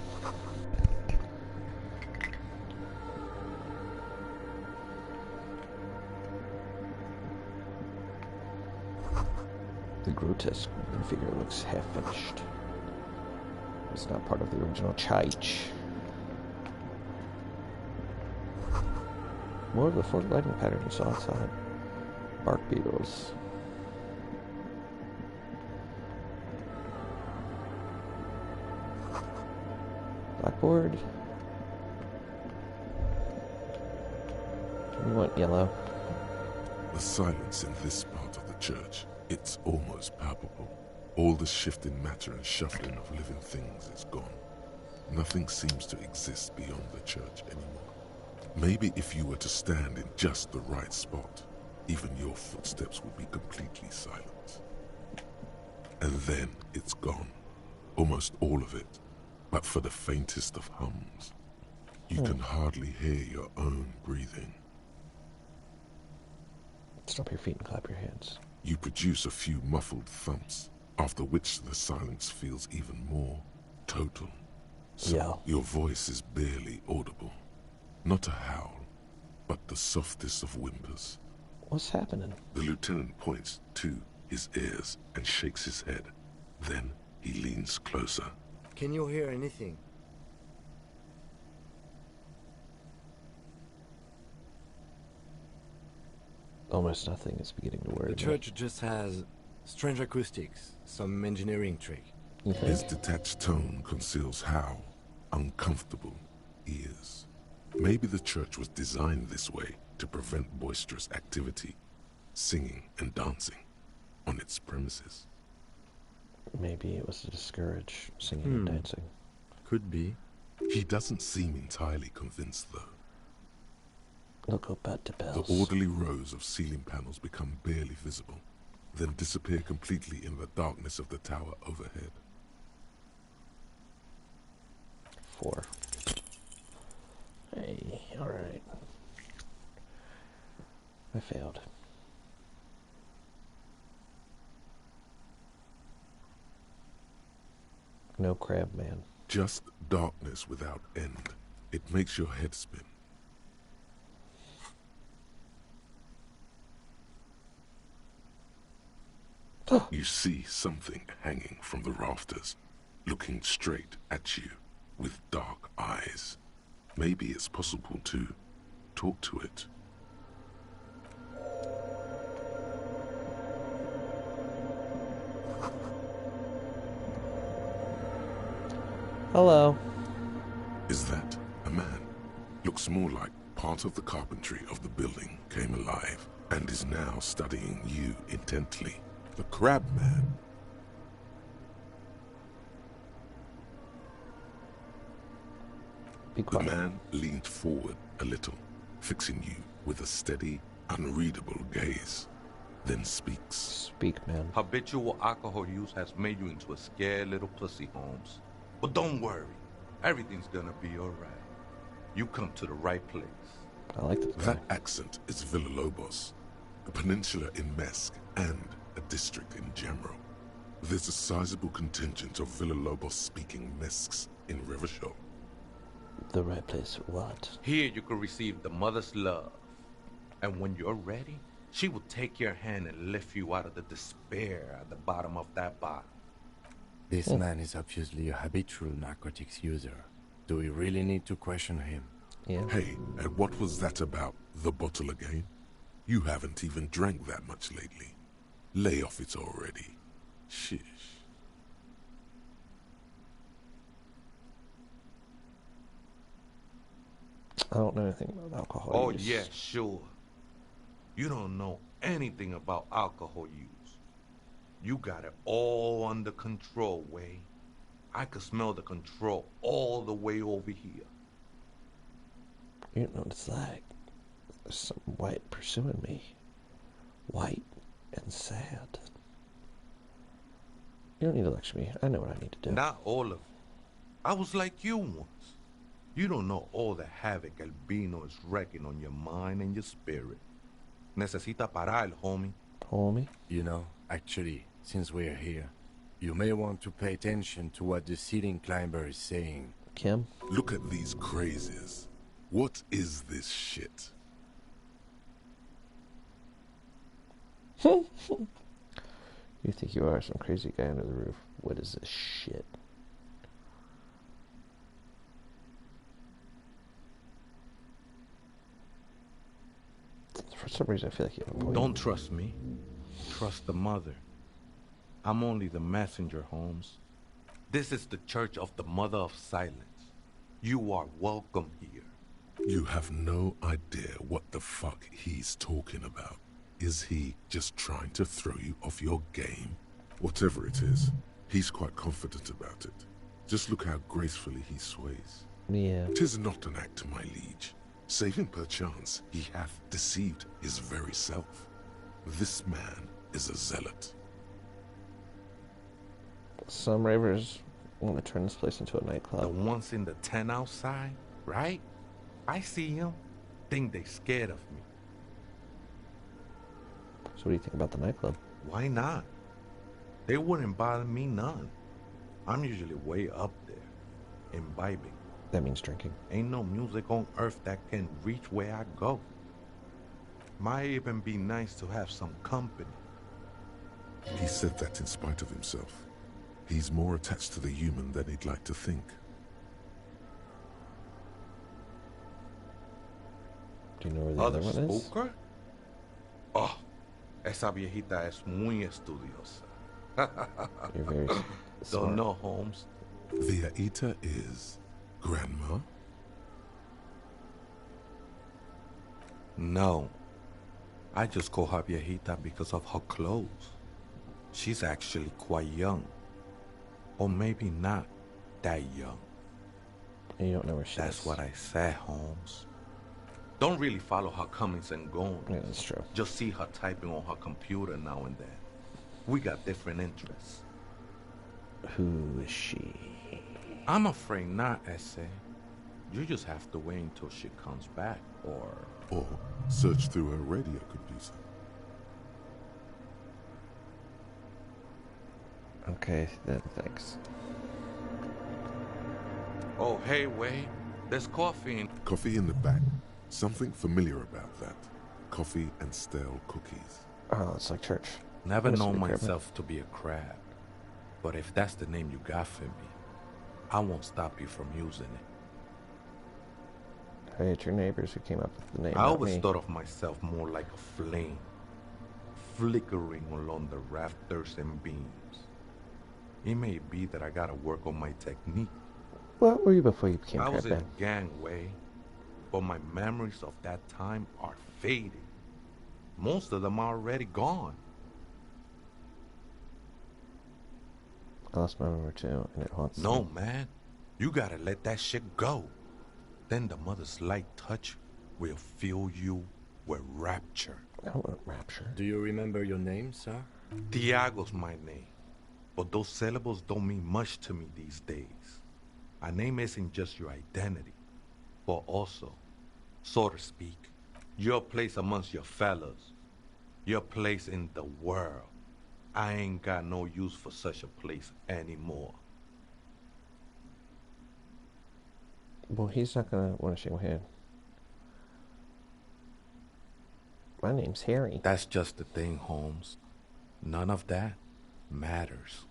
The grotesque figure looks half finished. It's not part of the original church. More of the four lighting pattern you saw outside. Bark beetles. Blackboard. We want yellow. The silence in this part of the church, it's almost palpable. All the shifting matter and shuffling of living things is gone. Nothing seems to exist beyond the church anymore. Maybe if you were to stand in just the right spot, even your footsteps would be completely silent. And then it's gone. Almost all of it. But for the faintest of hums, you can hardly hear your own breathing. Stomp your feet and clap your hands. You produce a few muffled thumps, after which the silence feels even more total. So your voice is barely audible. Not a howl, but the softest of whimpers. What's happening? The lieutenant points to his ears and shakes his head. Then he leans closer. Can you hear anything? Almost nothing is beginning to worry me. The church just has strange acoustics, some engineering trick. His detached tone conceals how uncomfortable he is. Maybe the church was designed this way to prevent boisterous activity, singing and dancing on its premises. Maybe it was to discourage singing and dancing. Could be. He doesn't seem entirely convinced, though. They'll go back to bells. The orderly rows of ceiling panels become barely visible, then disappear completely in the darkness of the tower overhead. 4. Hey, alright. I failed. No crab man. Just darkness without end. It makes your head spin. You see something hanging from the rafters, looking straight at you with dark eyes. Maybe it's possible to talk to it. Hello. Is that a man? Looks more like part of the carpentry of the building came alive and is now studying you intently. The crab man. Be quiet. The man leaned forward a little, fixing you with a steady, unreadable gaze, then speaks. Speak, man. Habitual alcohol use has made you into a scared little pussy, Holmes. But don't worry, everything's gonna be alright. You come to the right place. I like this guy. That accent is Villalobos, a peninsula in Mesk and a district in general. There's a sizable contingent of Villalobos-speaking Mesks in Rivershaw. The right place for what? Here you can receive the mother's love. And when you're ready, she will take your hand and lift you out of the despair at the bottom of that bottle. This man is obviously a habitual narcotics user. Do we really need to question him? Yeah. Hey, and what was that about, the bottle again? You haven't even drank that much lately. Lay off it already. Shish. I don't know anything about alcohol Oh, use. yeah, sure. You don't know anything about alcohol use. You got it all under control, Way. I could smell the control all the way over here. You don't know what it's like. There's some white pursuing me. White and sad. You don't need to lecture me. I know what I need to do. Not all of it. I was like you once. You don't know all the havoc Albino is wrecking on your mind and your spirit. Necesita parar, homie. Homie? You know, actually, since we're here, you may want to pay attention to what the ceiling climber is saying. Kim? Look at these crazies. What is this shit? You think you are some crazy guy under the roof. What is this shit? For some reason, I feel like you have a point. Don't trust me. Trust the mother. I'm only the messenger, Holmes. This is the Church of the Mother of Silence. You are welcome here. You have no idea what the fuck he's talking about. Is he just trying to throw you off your game? Whatever it is, he's quite confident about it. Just look how gracefully he sways. Yeah. 'Tis not an act, my liege. Save him perchance, he hath deceived his very self. This man is a zealot. Some ravers want to turn this place into a nightclub. The ones in the tent outside, right? I see them. Think they scared of me. So what do you think about the nightclub? Why not? They wouldn't bother me none. I'm usually way up there, imbibing. That means drinking. Ain't no music on earth that can reach where I go. Might even be nice to have some company. He said that in spite of himself. He's more attached to the human than he'd like to think. Do you know where the other one is? Spooker? Oh, esa viejita es muy estudiosa. You're very smart. Don't know, Holmes. The Aita is Grandma? No. I just call her viejita because of her clothes. She's actually quite young. Or maybe not that young. And you don't know where she is. That's what I said, Holmes. Don't really follow her comings and goings. Yeah, that's true. Just see her typing on her computer now and then. We got different interests. Who is she? I'm afraid not, Essay. You just have to wait until she comes back, or search through her radio computer. Okay, then thanks. Oh, hey, Wade. There's coffee in... Coffee in the back. Something familiar about that. Coffee and stale cookies. Oh, it's like church. Never known myself to be a crab. But if that's the name you got for me, I won't stop you from using it. Hey, it's your neighbors who came up with the name. I always thought of myself more like a flame, flickering along the rafters and beams. It may be that I gotta work on my technique. What were you before you became I was in Crabman? gangway, but my memories of that time are fading. Most of them are already gone. I lost my memory too, and it haunts No, me. man. You gotta let that shit go. Then the mother's light touch will fill you with rapture. I want rapture. Do you remember your name, sir? Tiago's my name. But those syllables don't mean much to me these days. A name isn't just your identity, but also, so to speak, your place amongst your fellows. Your place in the world. I ain't got no use for such a place anymore. Well, he's not gonna want to shake my hand. My name's Harry. That's just the thing, Holmes. None of that matters.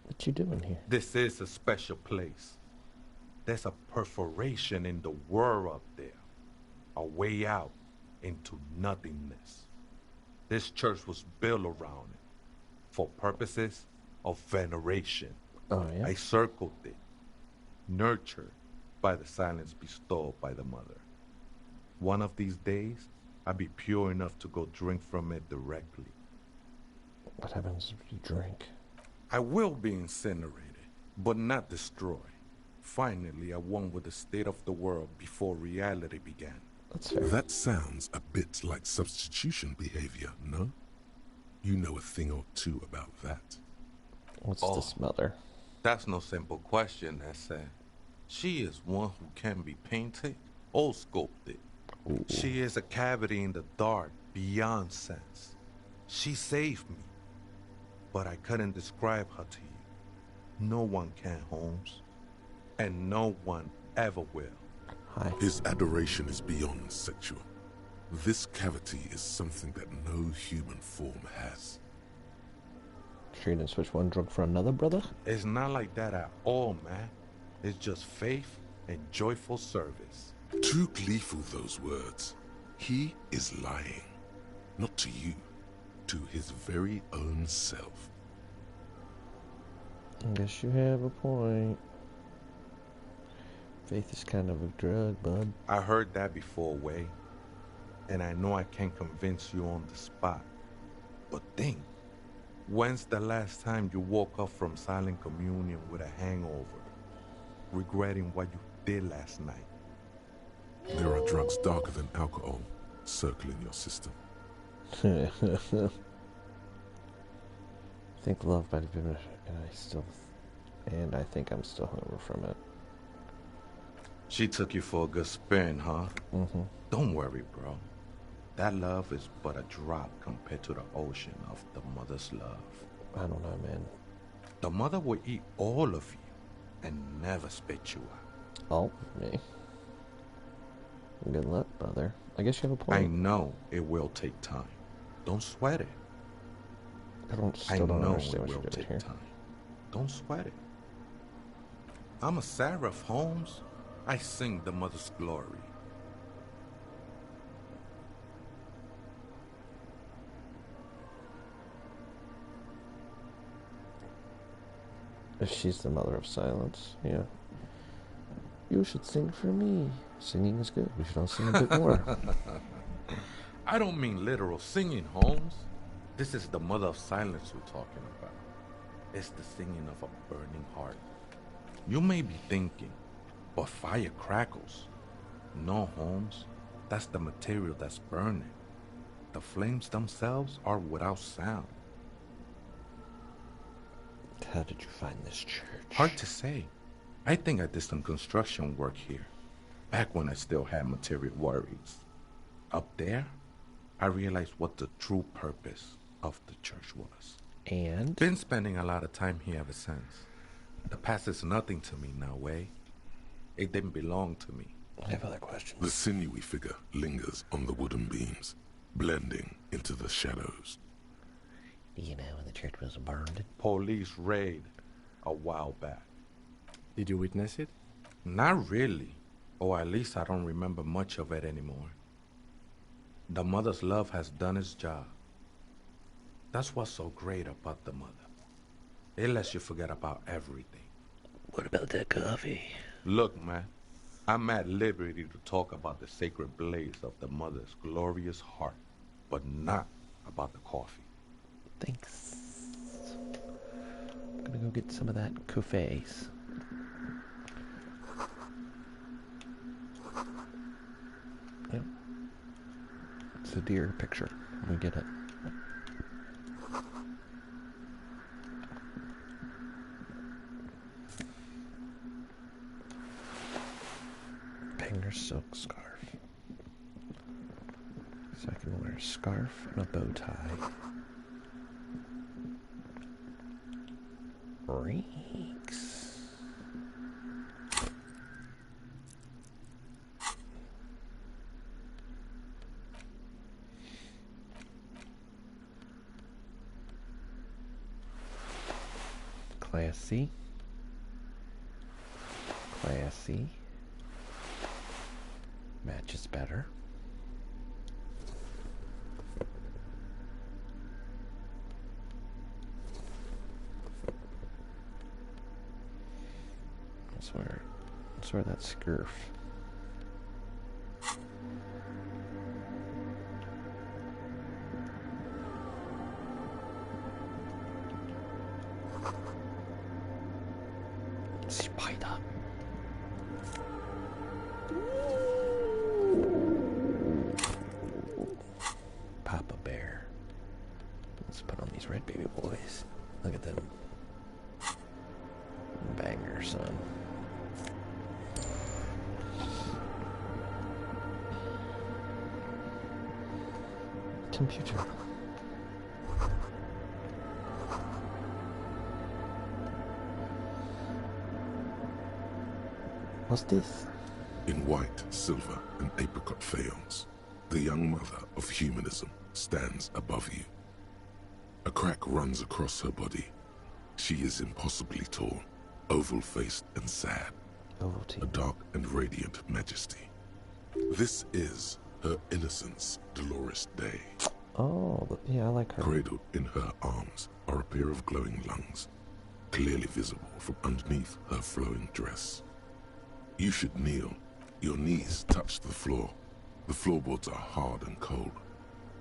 What you doing here? This is a special place. There's a perforation in the world up there. A way out into nothingness. This church was built around it for purposes of veneration. Oh, yeah? I circled it, nurtured by the silence bestowed by the mother. One of these days, I'll be pure enough to go drink from it directly. What happens if you drink? I will be incinerated, but not destroyed. Finally, I won with the state of the world before reality began. That's fair. That sounds a bit like substitution behavior, no? You know a thing or two about that. What's this mother? That's no simple question, Essay. She is one who can be painted or sculpted. Ooh. She is a cavity in the dark, beyond sense. She saved me, but I couldn't describe her to you. No one can, Holmes, and no one ever will. Hi. His adoration is beyond sexual. This cavity is something that no human form has. Sure you didn't switch one drug for another, brother? It's not like that at all, man. It's just faith and joyful service. Too gleeful, those words. He is lying. Not to you, to his very own self. I guess you have a point. Faith is kind of a drug, bud. I heard that before, Way. And I know I can't convince you on the spot. But think, when's the last time you woke up from silent communion with a hangover, regretting what you did last night? There are drugs darker than alcohol circling your system. I think love might have been, and I think I'm still hungover from it. She took you for a good spin, huh? Mm-hmm. Don't worry, bro. That love is but a drop compared to the ocean of the mother's love. I don't know, man. The mother will eat all of you and never spit you out. All of me. Good luck, brother. I guess you have a point. I know it will take time. Don't sweat it. I don't understand what you're doing here. Time. Don't sweat it. I'm a seraph, Holmes. I sing the mother's glory. If she's the mother of silence, yeah. You should sing for me. Singing is good. We should all sing a bit more. I don't mean literal singing, Holmes. This is the mother of silence we're talking about. It's the singing of a burning heart. You may be thinking, but fire crackles. No, Holmes. That's the material that's burning. The flames themselves are without sound. How did you find this church? Hard to say. I think I did some construction work here, back when I still had material worries. Up there, I realized what the true purpose of the church was. And? Been spending a lot of time here ever since. The past is nothing to me now, eh? It didn't belong to me. I have other questions. The sinewy figure lingers on the wooden beams, blending into the shadows. Do you know when the church was burned? Police raid a while back. Did you witness it? Not really. Or at least I don't remember much of it anymore. The mother's love has done its job. That's what's so great about the mother. It lets you forget about everything. What about that coffee? Look, man, I'm at liberty to talk about the sacred blaze of the mother's glorious heart, but not about the coffee. Thanks. I'm gonna go get some of that coffees. Yep. It's a deer picture. We get it. Banger silk scarf. So I can wear a scarf and a bow tie. Reeks. Classy. Classy. Matches better. Let's wear that scarf. Spider. Papa Bear. Let's put on these red baby boys. Look at them. Banger, son. Computer. What's this? In white, silver, and apricot faience, the young mother of humanism stands above you. A crack runs across her body. She is impossibly tall, oval-faced and sad. A dark and radiant majesty. This is her innocence, Dolores Day. Oh, yeah, I like her. Cradled in her arms are a pair of glowing lungs, clearly visible from underneath her flowing dress. You should kneel. Your knees touch the floor. The floorboards are hard and cold.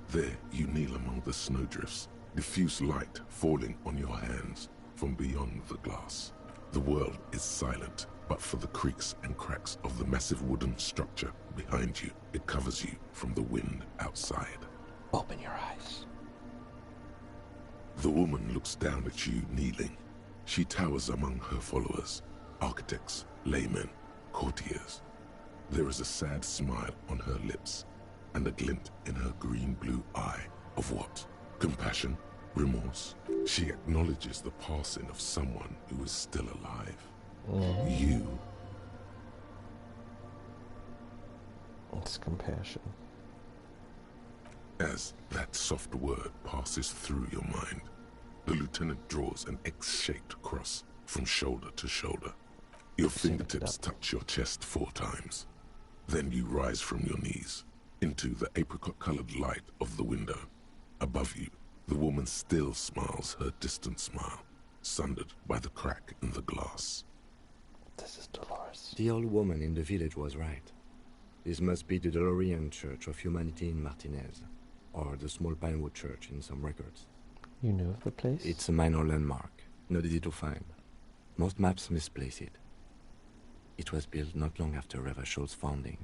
There you kneel among the snowdrifts, diffuse light falling on your hands from beyond the glass. The world is silent, but for the creaks and cracks of the massive wooden structure behind you. It covers you from the wind outside. Open your eyes. The woman looks down at you kneeling. She towers among her followers, architects, laymen, courtiers. There is a sad smile on her lips, and a glint in her green-blue eye. Of what? Compassion? Remorse? She acknowledges the passing of someone who is still alive. You. It's compassion. As that soft word passes through your mind, the lieutenant draws an X-shaped cross from shoulder to shoulder. Your fingertips touch your chest 4 times. Then you rise from your knees into the apricot-colored light of the window. Above you, the woman still smiles her distant smile, sundered by the crack in the glass. This is Dolores. The old woman in the village was right. This must be the Delorean Church of Humanity in Martinez, or the small Pinewood Church in some records. You know of the place? It's a minor landmark, not easy to find. Most maps misplace it. It was built not long after Revachol's founding,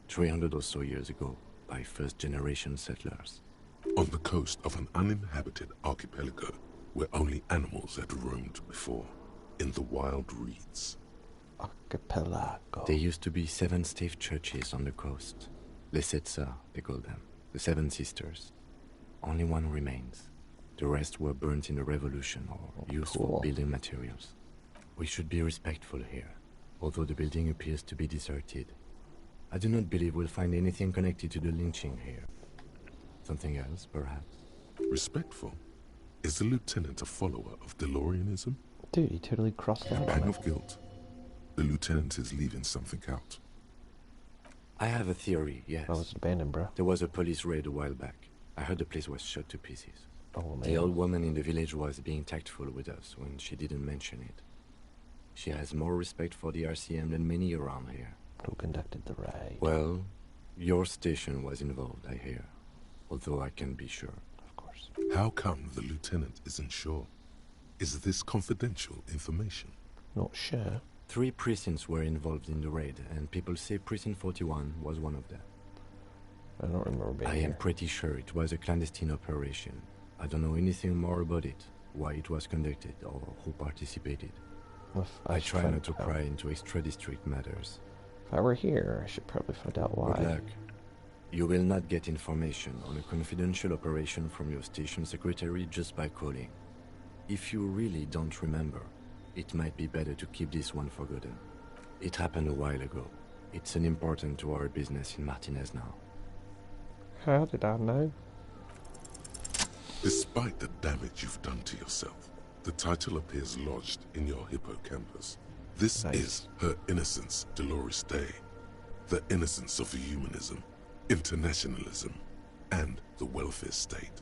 300 or so years ago, by first-generation settlers. On the coast of an uninhabited archipelago where only animals had roamed before, in the wild reeds. Archipelago. There used to be 7 stave churches on the coast. Lesetsa, they call them. The 7 Sisters. Only one remains. The rest were burnt in the revolution or used for building materials. We should be respectful here, although the building appears to be deserted. I do not believe we'll find anything connected to the lynching here. Something else, perhaps? Respectful? Is the lieutenant a follower of DeLoreanism? Dude, he totally crossed out on Pang it. of guilt. The lieutenant is leaving something out. I have a theory, yes. Oh, it's abandoned, bro. There was a police raid a while back. I heard the place was shot to pieces. Oh, man. The old woman in the village was being tactful with us when she didn't mention it. She has more respect for the RCM than many around here. Who conducted the raid? Well, your station was involved, I hear. Although I can't be sure. Of course. How come the lieutenant isn't sure? Is this confidential information? Not sure. 3 precincts were involved in the raid, and people say Precinct 41 was one of them. I don't remember being I am pretty sure it was a clandestine operation. I don't know anything more about it, why it was conducted, or who participated. I try not to pry into extra-district matters. If I were here, I should probably find out why. Good luck. You will not get information on a confidential operation from your station secretary just by calling. If you really don't remember, it might be better to keep this one forgotten. It happened a while ago. It's unimportant to our business in Martinez now. How did I know? Despite the damage you've done to yourself, the title appears lodged in your hippocampus. This is Her Innocence, Dolores Day. The innocence of humanism, internationalism, and the welfare state.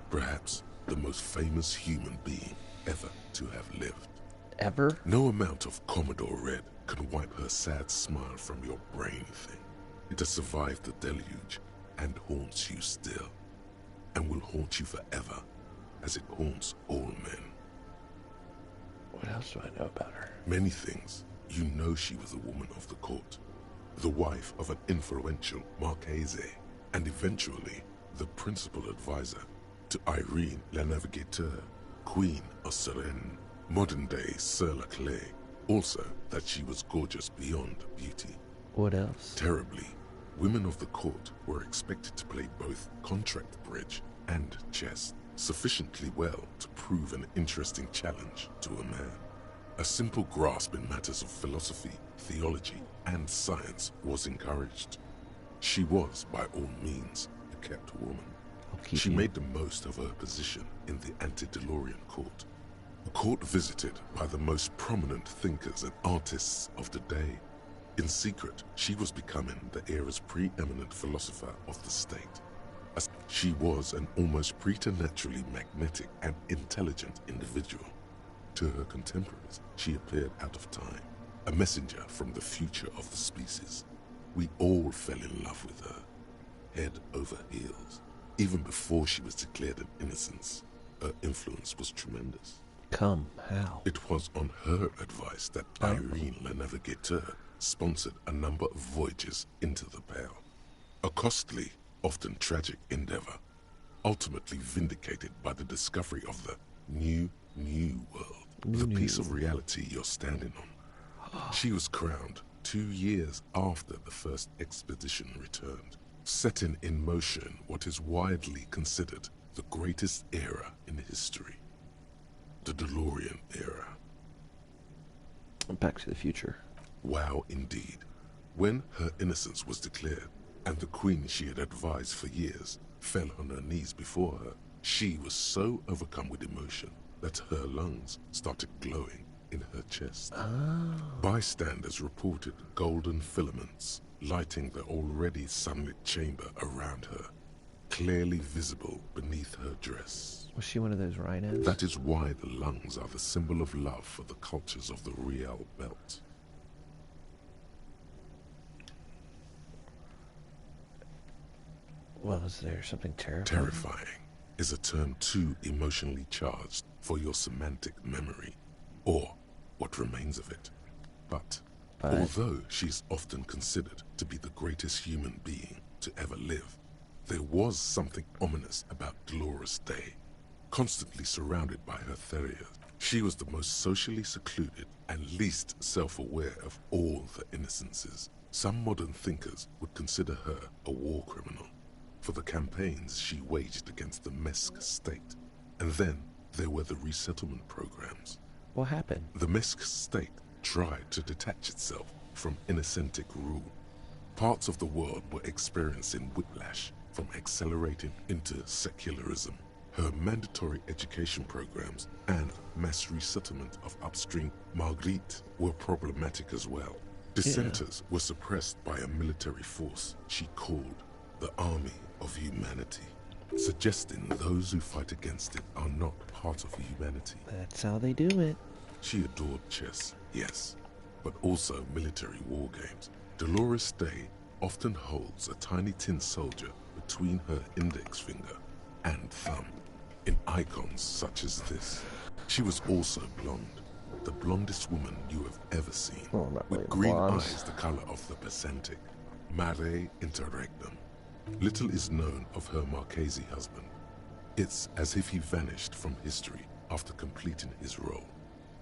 Perhaps the most famous human being ever to have lived. Ever? No amount of Commodore Red can wipe her sad smile from your brain thing. It has survived the deluge and haunts you still, and will haunt you forever, as it haunts all men. What else do I know about her? Many things. You know she was a woman of the court, the wife of an influential Marchese, and eventually the principal advisor to Irene La Navigateur, Queen of Serene, modern-day Sir Laclay. Also, that she was gorgeous beyond beauty. What else? Terribly, women of the court were expected to play both contract bridge and chess sufficiently well to prove an interesting challenge to a man. A simple grasp in matters of philosophy, theology, and science was encouraged. She was, by all means, a kept woman. She made the most of her position in the anti-DeLorean court. A court visited by the most prominent thinkers and artists of the day. In secret, she was becoming the era's preeminent philosopher of the state. As she was an almost preternaturally magnetic and intelligent individual. To her contemporaries, she appeared out of time, a messenger from the future of the species. We all fell in love with her, head over heels. Even before she was declared an innocence, her influence was tremendous. Come, how? It was on her advice that Irene La Navigateur sponsored a number of voyages into the Pale. A costly, often tragic endeavor, ultimately vindicated by the discovery of the new world, the piece of reality you're standing on. She was crowned 2 years after the first expedition returned, setting in motion what is widely considered the greatest era in history. The DeLorean era. Back to the Future. Wow, indeed. When her innocence was declared, and the queen she had advised for years fell on her knees before her, she was so overcome with emotion that her lungs started glowing in her chest. Bystanders reported golden filaments lighting the already sunlit chamber around her, clearly visible beneath her dress. Was she one of those rhinos? That is why the lungs are the symbol of love for the cultures of the Riel Belt. Well, is there something terrifying? Terrifying is a term too emotionally charged for your semantic memory, or what remains of it. But But although she's often considered to be the greatest human being to ever live, there was something ominous about Dolores Day. Constantly surrounded by her Therias, she was the most socially secluded and least self-aware of all the innocences. Some modern thinkers would consider her a war criminal for the campaigns she waged against the Mesk state. And then there were the resettlement programs. what happened? The Mesk state tried to detach itself from Innocentic rule. Parts of the world were experiencing whiplash from accelerating into secularism. Her mandatory education programs and mass resettlement of upstream Marguerite were problematic as well. Dissenters were suppressed by a military force she called the Army of Humanity, suggesting those who fight against it are not part of humanity. That's how they do it. She adored chess, yes, but also military war games. Dolores Day often holds a tiny tin soldier between her index finger and thumb in icons such as this. She was also blonde, the blondest woman you have ever seen, with green eyes the color of the Pacentic, mare interregnum. Little is known of her Marchese husband. It's as if he vanished from history after completing his role,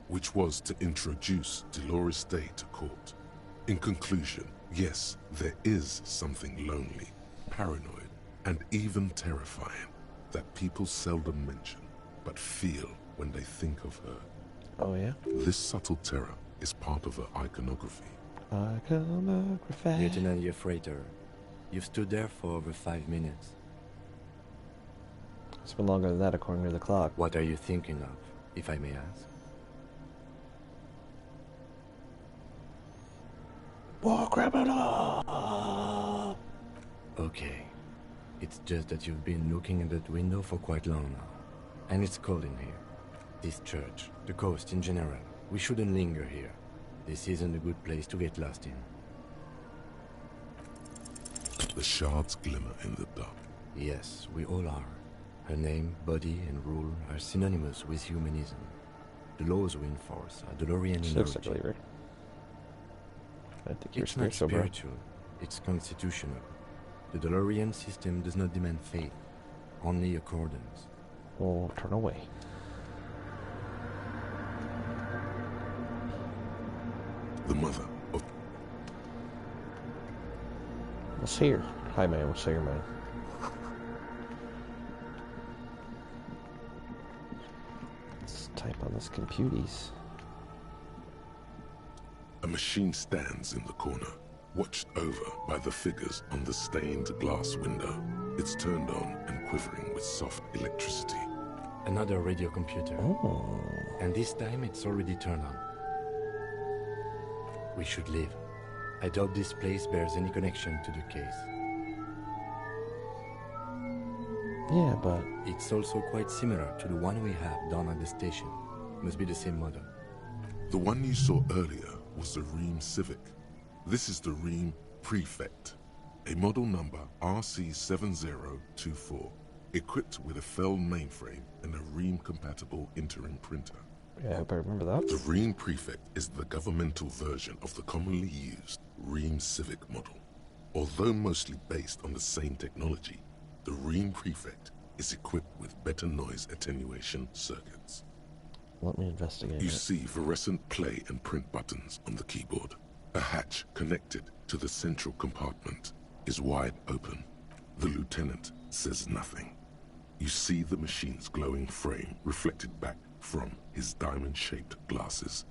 which was to introduce Dolores Day to court. In conclusion, yes, there is something lonely, paranoid, and even terrifying that people seldom mention, but feel when they think of her. Oh, yeah? This subtle terror is part of her iconography. Iconography. Lieutenant Yefrater, you've stood there for over 5 minutes. It's been longer than that according to the clock. What are you thinking of, if I may ask? War criminal! Okay. It's just that you've been looking at that window for quite long now. And it's cold in here. This church, the coast in general, we shouldn't linger here. This isn't a good place to get lost in. The shards glimmer in the dark. Yes, we all are. Her name, body, and rule are synonymous with humanism. The laws we enforce are Dolorian in Looks origin. like believer. I think you're It's not spiritual, bro. spiritual, it's constitutional. The Dolorian system does not demand faith, only accordance. We'll turn away. The mother of... What's here? Hi, man. What's here, man? Let's type on this computies. A machine stands in the corner, watched over by the figures on the stained glass window. It's turned on and quivering with soft electricity. Another radio computer. Oh. And this time it's already turned on. We should leave. I doubt this place bears any connection to the case. Yeah, but... It's also quite similar to the one we have down at the station. Must be the same model. The one you saw earlier was the Ream Civic. This is the Ream Prefect, a model number RC7024, equipped with a Fell mainframe and a Ream-compatible interim printer. Yeah, I hope I remember that. The Ream Prefect is the governmental version of the commonly used Ream Civic model. Although mostly based on the same technology, the Ream Prefect is equipped with better noise attenuation circuits. Let me investigate You it. see fluorescent play and print buttons on the keyboard. A hatch connected to the central compartment is wide open. The lieutenant says nothing. You see the machine's glowing frame reflected back from his diamond-shaped glasses.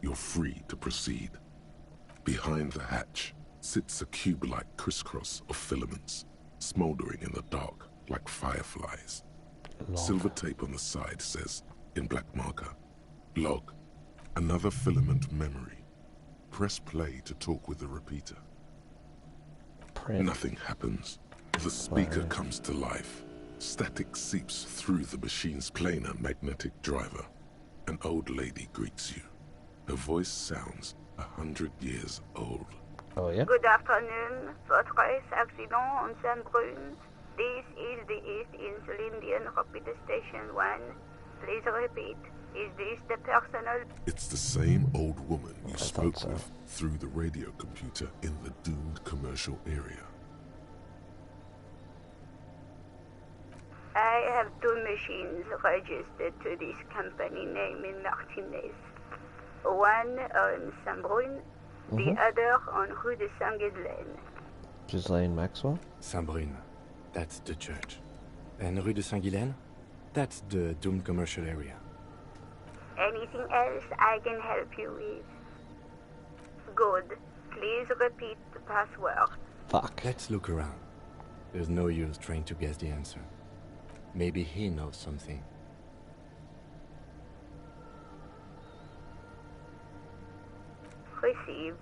You're free to proceed. Behind the hatch sits a cube-like crisscross of filaments, smoldering in the dark like fireflies. Silver tape on the side says, in black marker, log, another filament memory. Press play to talk with the repeater. Print. Nothing happens. The speaker comes to life. Static seeps through the machine's planar magnetic driver. An old lady greets you. Her voice sounds 100 years old. Oh, yeah? Good afternoon, Fortress Accident on Saint Bruns. This is the East Insulindian Repeater Station 1. Please repeat. Is this the personal... It's the same old woman you spoke with through the radio computer in the doomed commercial area. I have two machines registered to this company name in Martinez. One on Saint-Brun, the other on Rue de Saint-Ghislaine. Ghislaine Maxwell? Saint-Brun. That's the church. And Rue de Saint-Ghislaine? That's the doomed commercial area. Anything else I can help you with? Good. Please repeat the password. Fuck. Let's look around. There's no use trying to guess the answer. Maybe he knows something. Received.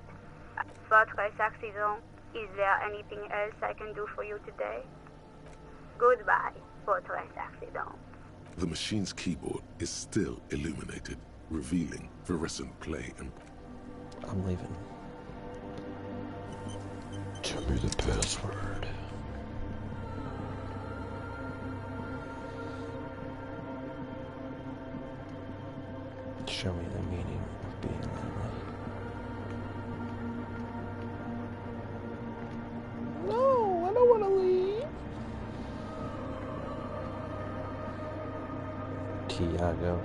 Fortress accident. Is there anything else I can do for you today? Goodbye, Fortress accident. The machine's keyboard is still illuminated, revealing fluorescent play and... I'm leaving. Tell me the password. Show me the meaning of being lonely. No, I don't want to leave. Tiago.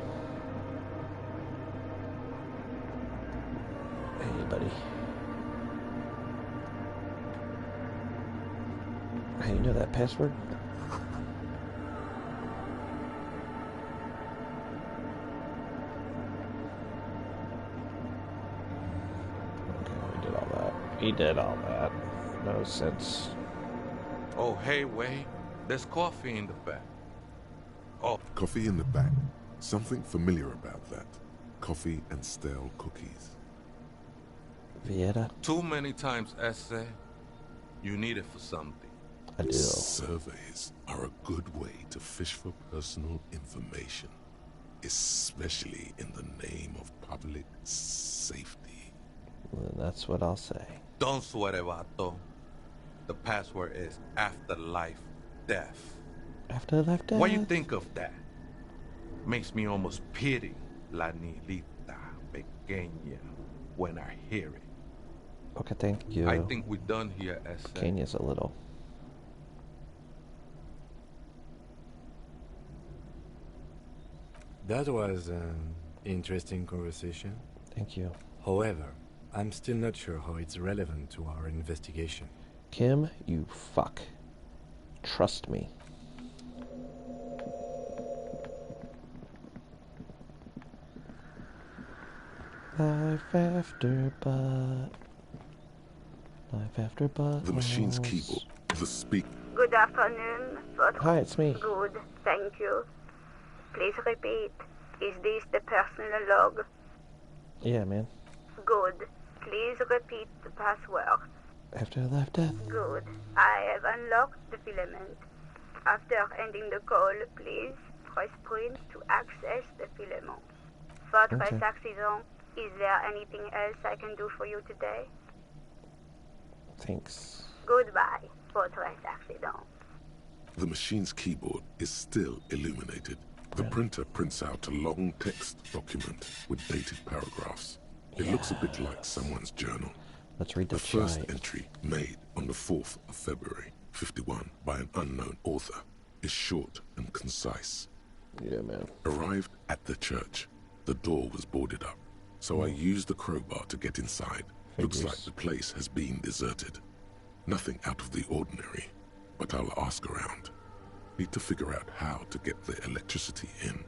Hey, buddy. Hey, you know that password? He did all that. No sense. Oh, hey, Wade. There's coffee in the back. Oh. Coffee in the back. Something familiar about that. Coffee and stale cookies. Vieta? Too many times, essay. You need it for something. I do. Surveys are a good way to fish for personal information, especially in the name of public safety. Well, that's what I'll say. Don't sweat it, vato. The password is afterlife death. Afterlife death? What do you think of that? Makes me almost pity La Nilita Pequeña when I hear it. Okay, thank you. I think we're done here, essay. Kenya's a little. That was an interesting conversation. Thank you. However, I'm still not sure how it's relevant to our investigation. Kim, you fuck. Trust me. Life after but. Life after but. The machine's keyboard. The speak. Good afternoon. Hi, it's me. Good, thank you. Please repeat. Is this the personal log? Yeah, man. Good. Please repeat the password. Afterlife death. Good. I have unlocked the filament. After ending the call, please press print to access the filament. Fortress Okay. accident. Is there anything else I can do for you today? Thanks. Goodbye, Fortress accident. The machine's keyboard is still illuminated. The printer prints out a long text document with dated paragraphs. It looks a bit like someone's journal. Let's read the the first shite. entry, made on the 4th of February, 51, by an unknown author, is short and concise. Yeah, man. Arrived at the church. The door was boarded up, so I used the crowbar to get inside. Looks Figures. like the place has been deserted. Nothing out of the ordinary, but I'll ask around. Need to figure out how to get the electricity in.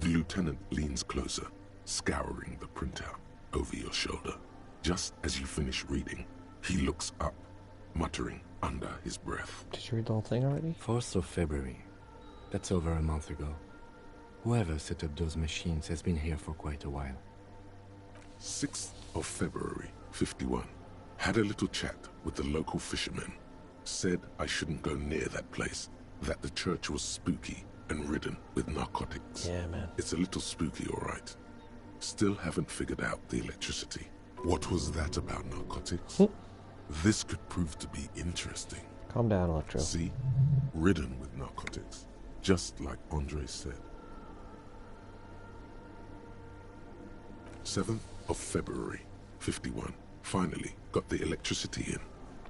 The lieutenant leans closer, scouring the printout over your shoulder. Just as you finish reading, he looks up, muttering under his breath. Did you read the whole thing already? 4th of February. That's over a month ago. Whoever set up those machines has been here for quite a while. 6th of February, 51. Had a little chat with the local fishermen. Said I shouldn't go near that place, that the church was spooky and ridden with narcotics. Yeah, man. It's a little spooky, all right. Still haven't figured out the electricity. What was that about narcotics? This could prove to be interesting. Calm down, Electro. See? Ridden with narcotics. Just like Andre said. 7th of February, 51. Finally got the electricity in.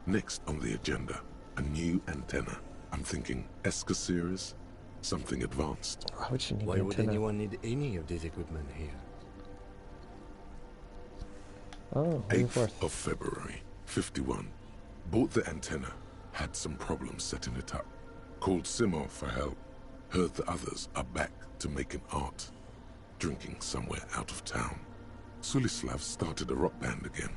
Next on the agenda, a new antenna. I'm thinking Eska series, something advanced. Why would you need Why an would antenna? anyone need any of this equipment here? Oh, 8th of February, 51. Bought the antenna, had some problems setting it up. Called Simon for help. Heard the others are back to making art. Drinking somewhere out of town. Sulislav started a rock band again.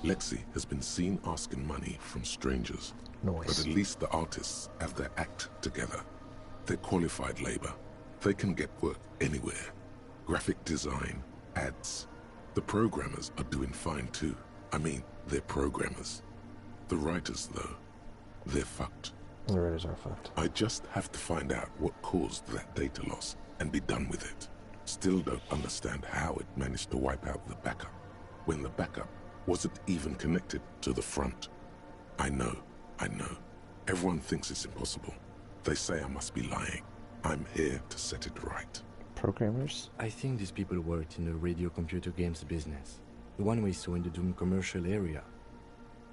Lexi has been seen asking money from strangers. Nice. But at least the artists have their act together. They're qualified labor. They can get work anywhere. Graphic design, ads. The programmers are doing fine too. I mean, they're programmers. The writers, though, they're fucked. The writers are fucked. I just have to find out what caused that data loss and be done with it. Still don't understand how it managed to wipe out the backup, when the backup wasn't even connected to the front. I know. Everyone thinks it's impossible. They say I must be lying. I'm here to set it right. Programmers? I think these people worked in the radio computer games business. The one we saw in the Doom commercial area.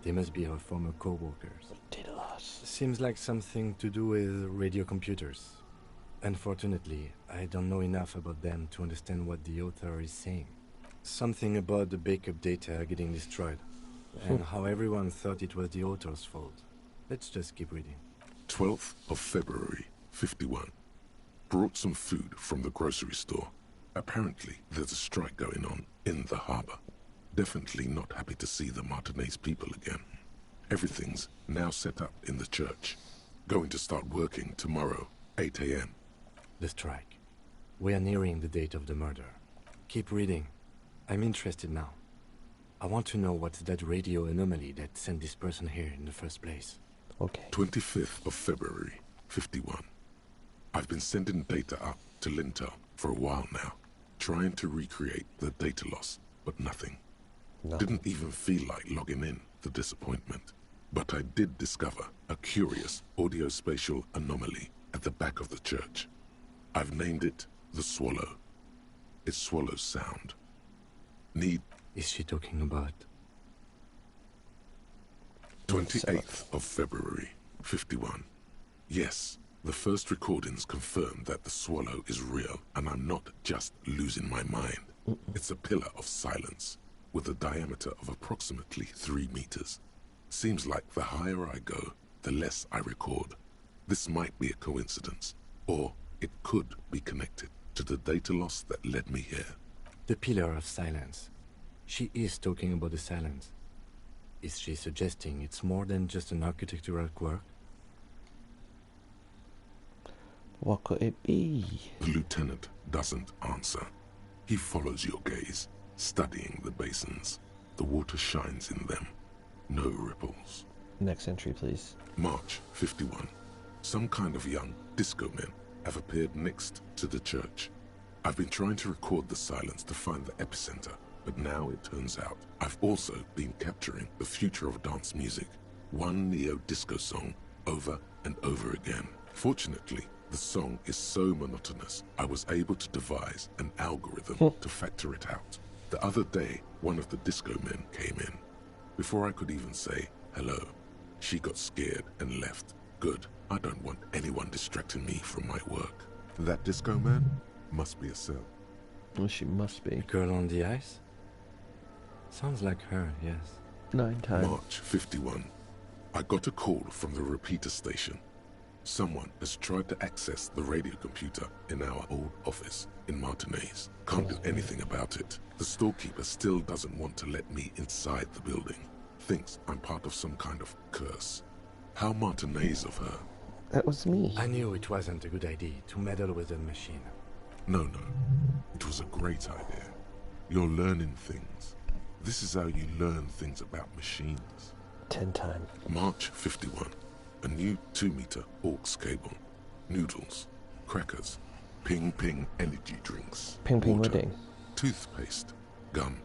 They must be our former co-workers. Data loss. Seems like something to do with radio computers. Unfortunately, I don't know enough about them to understand what the author is saying. Something about the backup data getting destroyed, and how everyone thought it was the author's fault. Let's just keep reading. 12th of February, 51. Brought some food from the grocery store. Apparently, there's a strike going on in the harbor. Definitely not happy to see the Martinez people again. Everything's now set up in the church. Going to start working tomorrow, 8 a.m. The strike. We are nearing the date of the murder. Keep reading. I'm interested now. I want to know what's that radio anomaly that sent this person here in the first place. Okay. 25th of February, 51. I've been sending data up to Lintel for a while now, trying to recreate the data loss, but nothing. Didn't even feel like logging in, the disappointment. But I did discover a curious audio-spatial anomaly at the back of the church. I've named it the Swallow. It swallows sound. Is she talking about? 28th of February, 51. Yes, the first recordings confirm that the swallow is real, and I'm not just losing my mind. It's a pillar of silence, with a diameter of approximately 3 meters. Seems like the higher I go, the less I record. This might be a coincidence, or it could be connected to the data loss that led me here. The pillar of silence. She is talking about the silence. Is she suggesting it's more than just an architectural quirk? What could it be? The lieutenant doesn't answer. He follows your gaze, studying the basins. The water shines in them. No ripples. Next entry, please. March 51. Some kind of young disco men have appeared next to the church. I've been trying to record the silence to find the epicenter, but now it turns out I've also been capturing the future of dance music, one neo-disco song over and over again. Fortunately, the song is so monotonous, I was able to devise an algorithm to factor it out. The other day, one of the disco men came in. Before I could even say hello, she got scared and left. Good. I don't want anyone distracting me from my work. That disco man must be a cell. Well, she must be. Girl on the ice? Sounds like her, yes. 9 times. March 51. I got a call from the repeater station. Someone has tried to access the radio computer in our old office in Martinez. Can't do anything about it. The storekeeper still doesn't want to let me inside the building. Thinks I'm part of some kind of curse. How Martinez of her. That was me. I knew it wasn't a good idea to meddle with the machine. No. It was a great idea. You're learning things. This is how you learn things about machines. 10 times. March 51. A new 2-meter aux cable. Noodles. Crackers. Ping energy drinks. Ping water, wedding. Toothpaste. Gum.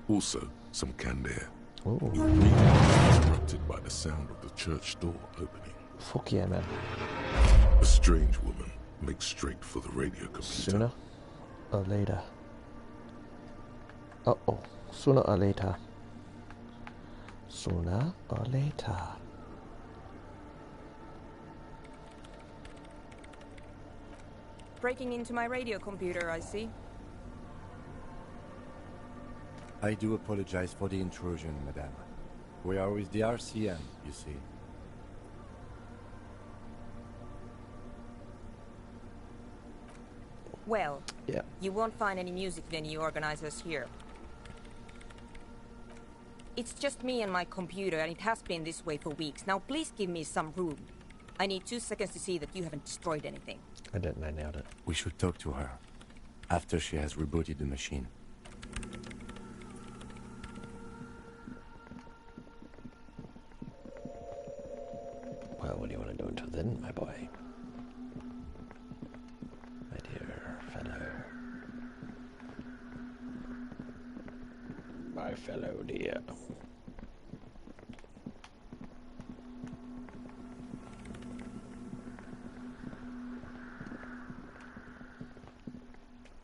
Also some canned air. Oh. Your reading is interrupted by the sound of the church door opening. Fuck yeah, man. A strange woman makes straight for the radio computer. Sooner or later. Uh-oh. Sooner or later. Sooner or later. Breaking into my radio computer, I see. I do apologize for the intrusion, madame. We are with the RCM, you see. Well, yeah. You won't find any music venue organizers here. It's just me and my computer, and it has been this way for weeks. Now please give me some room. I need 2 seconds to see that you haven't destroyed anything. I didn't, I nailed it. We should talk to her after she has rebooted the machine. Well, what do you want to do until then, my boy? My dear fellow. My fellow dear.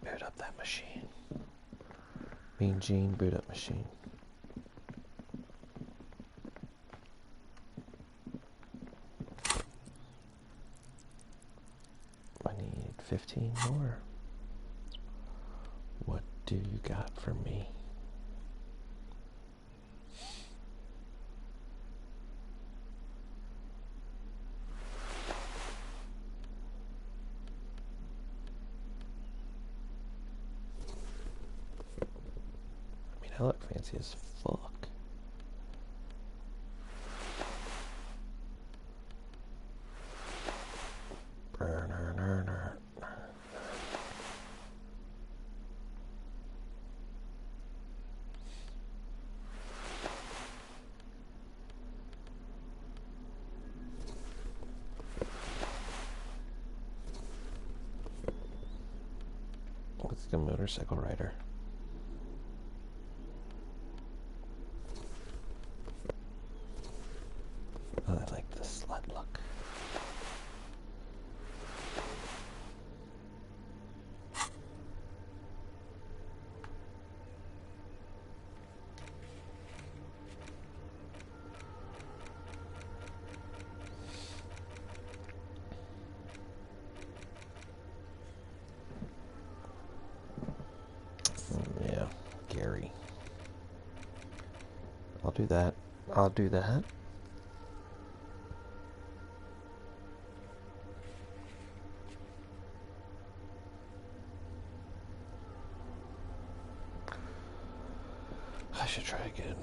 Boot up that machine. Mean Gene, boot up machine. I need 15 more. What do you got for me? I mean, I look fancy as fuck. What's the motorcycle rider? Oh, I like the sled look. Yeah, Gary. I'll do that. I'll do that. I should try again.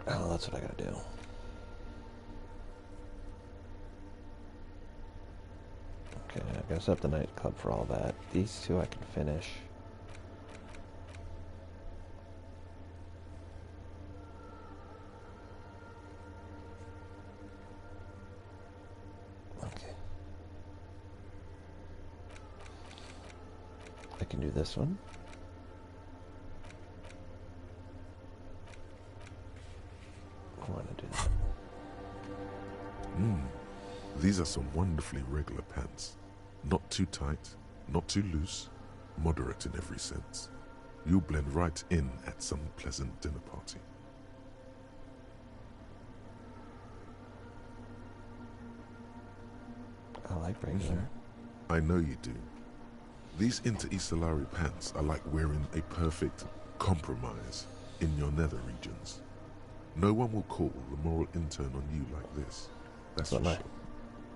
Oh, that's what I gotta do. Okay, I gotta set up the nightclub for all that. These two I can finish. Okay. I can do this one. I want to do that. These are some wonderfully regular pants. Not too tight, not too loose, moderate in every sense. You'll blend right in at some pleasant dinner party. I like regular. I know you do. These Inter-Estellari pants are like wearing a perfect compromise in your nether regions. No one will call the moral intern on you like this. That's for sure.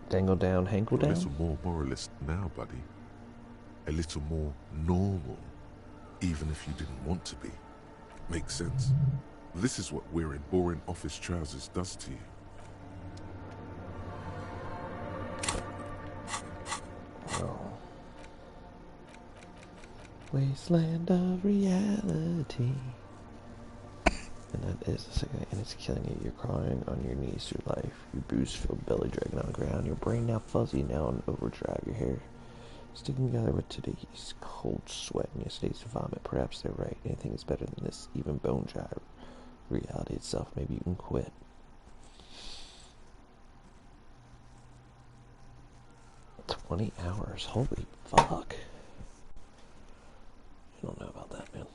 Dangle down, hankle down? A little more moralist now, buddy. A little more normal, even if you didn't want to be. Makes sense? This is what wearing boring office trousers does to you. Oh. Wasteland of reality. And that is the second, and it's killing you. You're crawling on your knees through life. Your bruise-filled belly dragging on the ground. Your brain now fuzzy, now in overdrive. Your hair sticking together with today's cold sweat and yesterday's vomit. Perhaps they're right. Anything is better than this. Even bone dry reality itself. Maybe you can quit. 20 hours. Holy fuck. I don't know about that, man.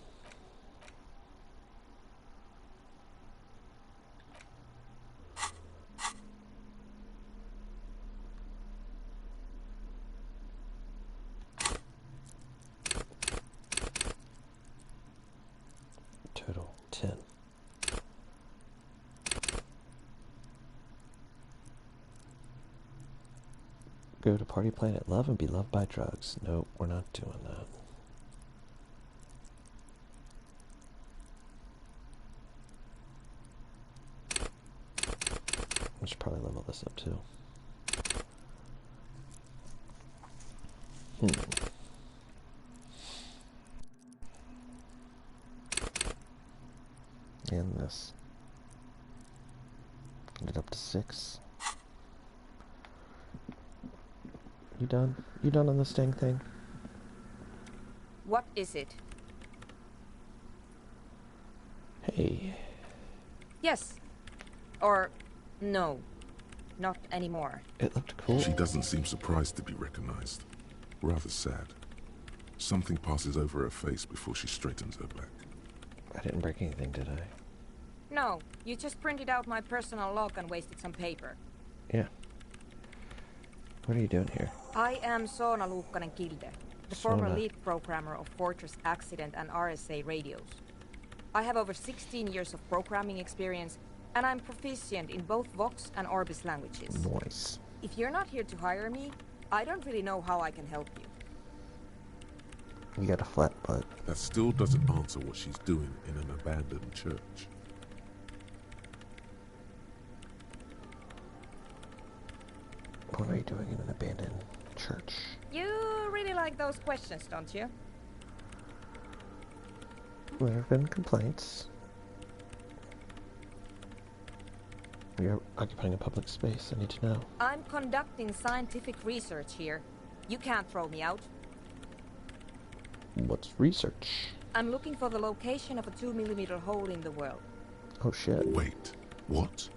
Total 10. Go to Party Planet Love and be loved by drugs. Nope, we're not doing that. I should probably level this up too. And this. Get it up to 6. You done? You done on this dang thing? What is it? Hey. Yes. Or no. Not anymore. It looked cool. She doesn't seem surprised to be recognized. Rather sad. Something passes over her face before she straightens her back. I didn't break anything, did I? No, you just printed out my personal log and wasted some paper. Yeah. What are you doing here? I am Soona Luukkanen-Kilde, the former Soona. lead programmer of Fortress Accident and RSA radios. I have over 16 years of programming experience, and I'm proficient in both Vox and Orbis languages. Nice. If you're not here to hire me, I don't really know how I can help you. You got a flat butt. That still doesn't answer what she's doing in an abandoned church. What are you doing in an abandoned church? You really like those questions, don't you? There have been complaints. You're occupying a public space. I need to know. I'm conducting scientific research here. You can't throw me out. What's research? I'm looking for the location of a 2mm hole in the world. Oh shit. Wait, what?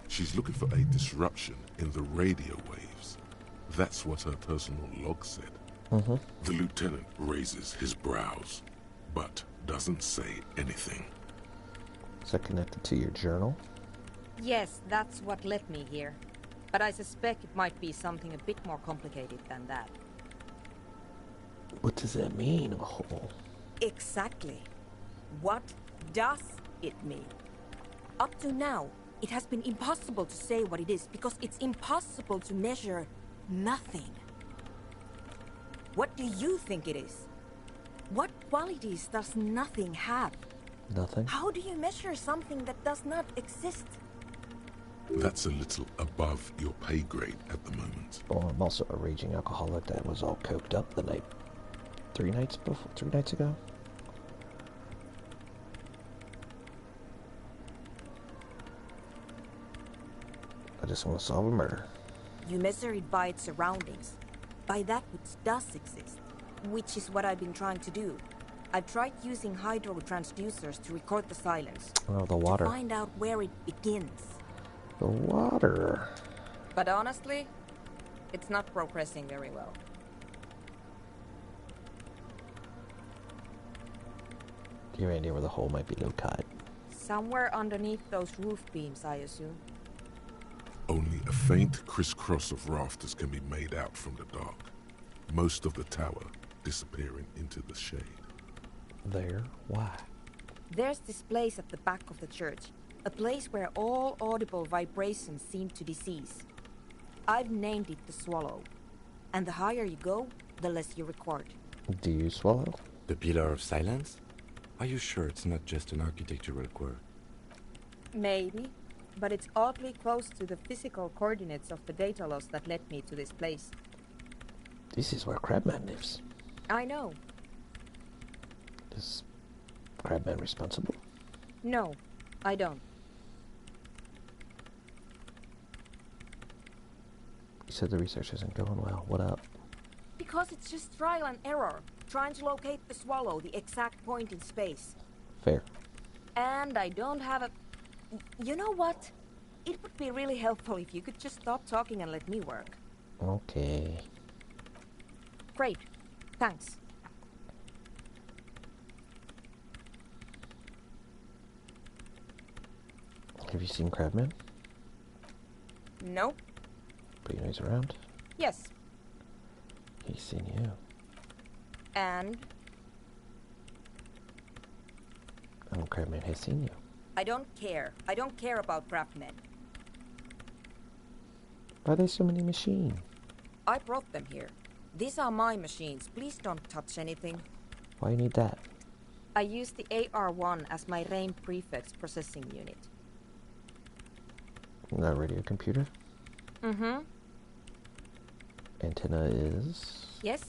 She's looking for a disruption in the radio waves. That's what her personal log said. The lieutenant raises his brows, but doesn't say anything. Is that connected to your journal? Yes, that's what led me here. But I suspect it might be something a bit more complicated than that. What does that mean, a hole? Exactly. What does it mean? Up to now, it has been impossible to say what it is because it's impossible to measure nothing. What do you think it is? What qualities does nothing have? Nothing. How do you measure something that does not exist? That's a little above your pay grade at the moment. Well, I'm also a raging alcoholic that was all coked up the night. 3 nights ago? I just want to solve a murder. You measure it by its surroundings, by that which does exist, which is what I've been trying to do. I've tried using hydro transducers to record the silence. Oh, the water. To find out where it begins. The water. But honestly, it's not progressing very well. Do you have any idea where the hole might be located? Somewhere underneath those roof beams, I assume. Only a faint crisscross of rafters can be made out from the dark. Most of the tower disappearing into the shade. There? Why? There's this place at the back of the church. A place where all audible vibrations seem to decease. I've named it the Swallow. And the higher you go, the less you record. Do you swallow? The Pillar of Silence? Are you sure it's not just an architectural quirk? Maybe, but it's oddly close to the physical coordinates of the data loss that led me to this place. This is where Crabman lives. I know. Is Crabman responsible? No, I don't. You said the research isn't going well. What up? Because it's just trial and error, trying to locate the Swallow, the exact point in space. Fair. And I don't have a... You know what? It would be really helpful if you could just stop talking and let me work. Okay. Great. Thanks. Have you seen Crabman? No? But you know he's around? Yes. He's seen you. And? Crabman has seen you. I don't care. I don't care about craftsmen. Why are there so many machines? I brought them here. These are my machines. Please don't touch anything. Why you need that? I use the AR-1 as my RAIN prefix processing unit. That radio computer? Mm-hmm. Antenna is... Yes?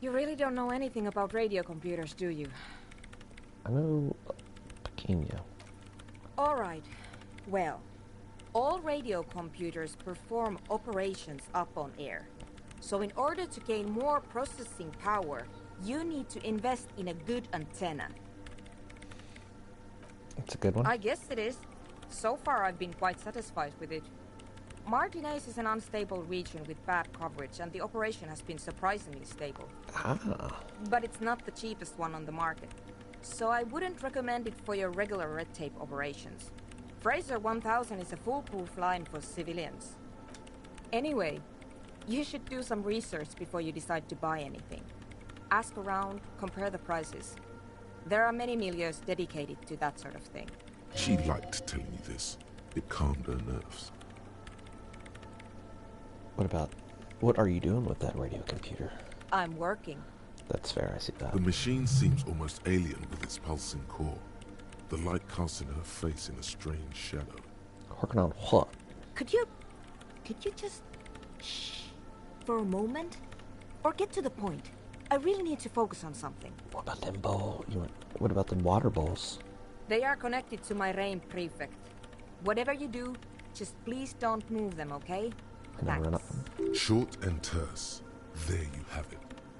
You really don't know anything about radio computers, do you? I know Pequeño. Alright. Well, all radio computers perform operations up on air. So in order to gain more processing power, you need to invest in a good antenna. It's a good one. I guess it is. So far I've been quite satisfied with it. Martinez is an unstable region with bad coverage, and the operation has been surprisingly stable. Ah. But it's not the cheapest one on the market. So I wouldn't recommend it for your regular red tape operations. Fraser 1000 is a foolproof line for civilians. Anyway, you should do some research before you decide to buy anything. Ask around, compare the prices. There are many milieus dedicated to that sort of thing. She liked telling me this. It calmed her nerves. What are you doing with that radio computer? I'm working. That's fair, I see that. The machine seems almost alien with its pulsing core. The light casting her face in a strange shadow. Working on what? Could you just shh for a moment? Or get to the point. I really need to focus on something. What about them what about them water bowls? They are connected to my RAIN prefect. Whatever you do, just please don't move them, okay? Thanks. Short and terse. There you have it.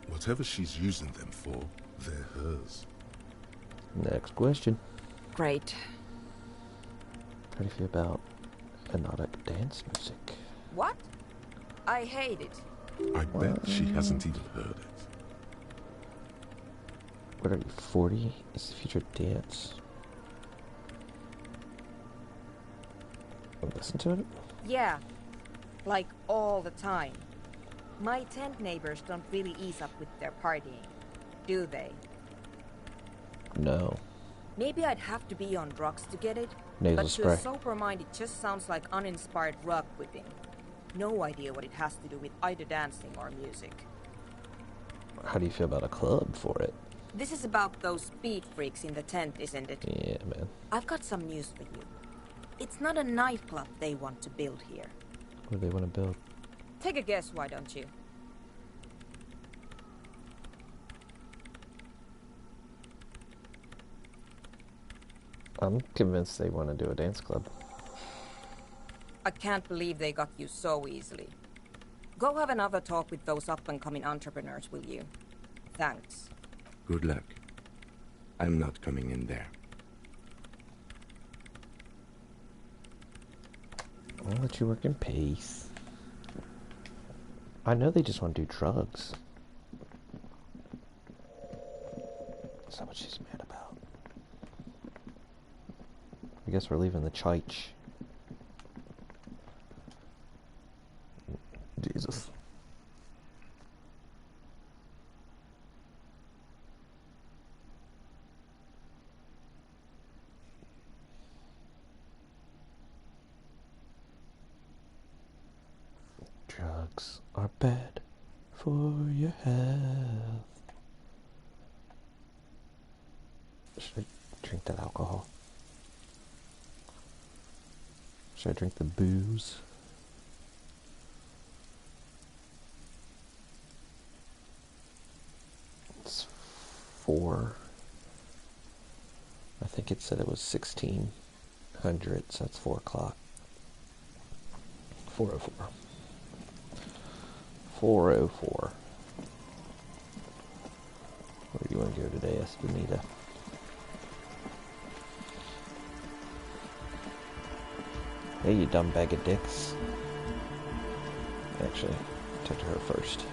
Whatever she's using them for, they're hers. Next question. Great. How do you feel about hypnotic dance music? What? I hate it. I bet she hasn't even heard it. What are you, 40? Is the future dance? Listen to it? Yeah. Like all the time. My tent neighbors don't really ease up with their partying, do they? No. Maybe I'd have to be on drugs to get it. Nasal but spray. to a sober mind, it just sounds like uninspired rug whipping. No idea what it has to do with either dancing or music. How do you feel about a club for it? This is about those speed freaks in the tent, isn't it? Yeah, man. I've got some news for you. It's not a nightclub they want to build here. What do they want to build? Take a guess, why don't you? I'm convinced they want to do a dance club. I can't believe they got you so easily. Go have another talk with those up-and-coming entrepreneurs, will you? Thanks. Good luck. I'm not coming in there. I'll let you work in peace. I know they just want to do drugs. That's not what she's mad about. I guess we're leaving the church. Jesus. Drugs are bad for your health. Should I drink that alcohol? Should I drink the booze? It's 4. I think it said it was 1600, so that's 4 o'clock. 4:04. 4:04. Where do you want to go today, Espinita? Hey, you dumb bag of dicks. Actually, Talk to her first.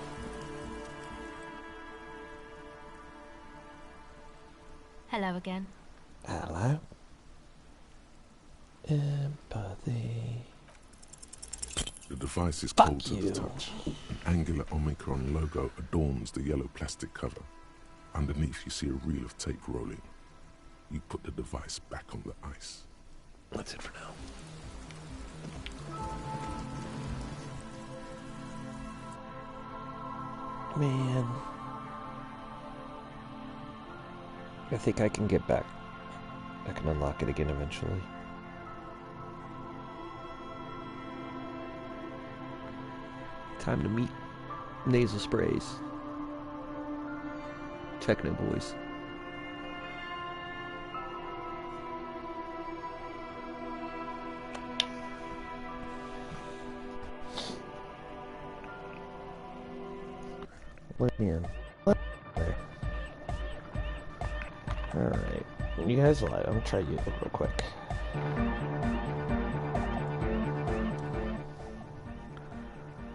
Hello again. Hello. Empathy. The device is Fuck cold to you. the touch. An angular Omicron logo adorns the yellow plastic cover. Underneath you see a reel of tape rolling. You put the device back on the ice. That's it for now. Man. I think I can get back. I can unlock it again eventually. Time to meet nasal sprays. Techno boys. Let me in. There. Alright. You guys live. I'm gonna try you real quick.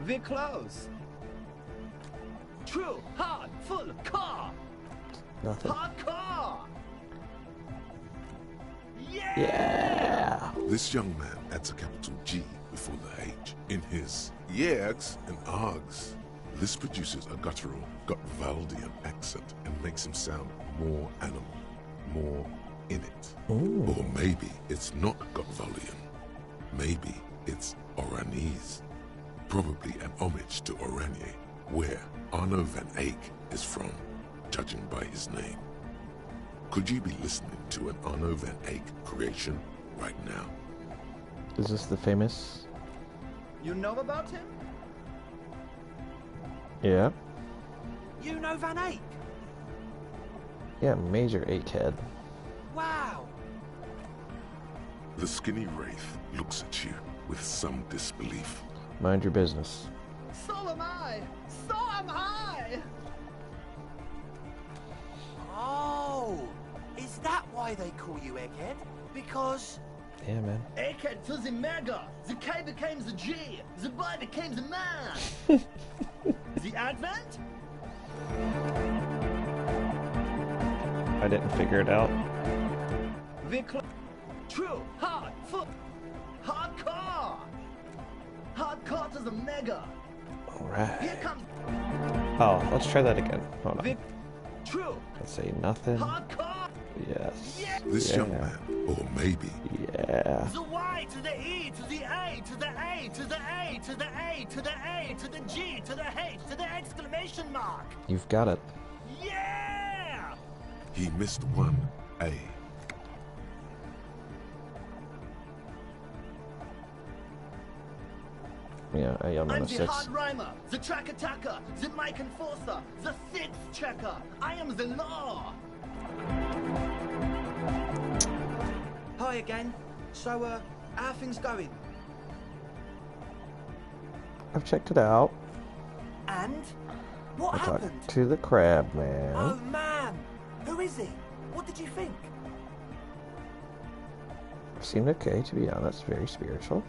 We're close. True, hard, full, car. Nothing. Hardcore. Yeah! This young man adds a capital G before the H in his yegs and args. This produces a guttural, Gotwaldian accent and makes him sound more animal, more in it. Ooh. Or maybe it's not Gotwaldian. Maybe it's Oranese. Probably an homage to Oranje, where Arno van Eyck is from, judging by his name. Could you be listening to an Arno van Eyck creation right now? Is this the famous? You know about him? Yeah. You know Van Eyck? Yeah, major Eyck-head. Wow. The skinny wraith looks at you with some disbelief. Mind your business. So am I. So am I. Oh, is that why they call you Egghead? Because... Yeah, man. Egghead to the mega. The K became the G. The boy became the man. The Advent? I didn't figure it out. True, hard, full, hardcore. Hardcore to the mega. Alright. Here comes Oh, let's try that again. Hold on. True. Let's say nothing. Hardcore. Yes. This young man, or maybe... Yeah. The Y to the E to the A to the A to the A to the A to the A to the G to the H to the exclamation mark. You've got it. Yeah! He missed one A. Yeah, I'm on I'm a the 6. hard rhymer, the track attacker, the mic enforcer, the sixth checker. I am the law. Hi again. So, how are things going? I've checked it out. And? What I happened? talked to the crab man. Oh, man. Who is he? What did you think? Seemed okay, to be honest. Very spiritual.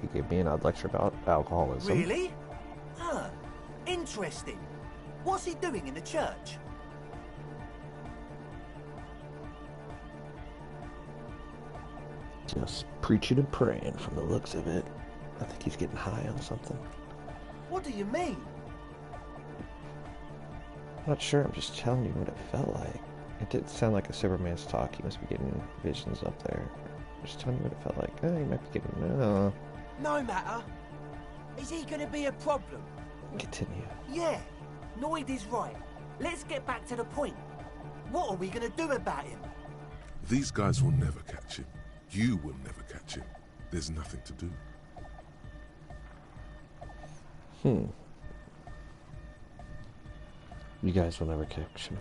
He gave me an odd lecture about alcoholism. Really? Huh. Interesting. What's he doing in the church? Just preaching and praying from the looks of it. I think he's getting high on something. What do you mean? I'm not sure, I'm just telling you what it felt like. It didn't sound like a Superman's talk. He must be getting visions up there. Just telling you what it felt like. Oh, he might be getting... No matter. Is he going to be a problem? Continue. Yeah. Noid is right. Let's get back to the point. What are we going to do about him? These guys will never catch him. You will never catch him. There's nothing to do. You guys will never catch him.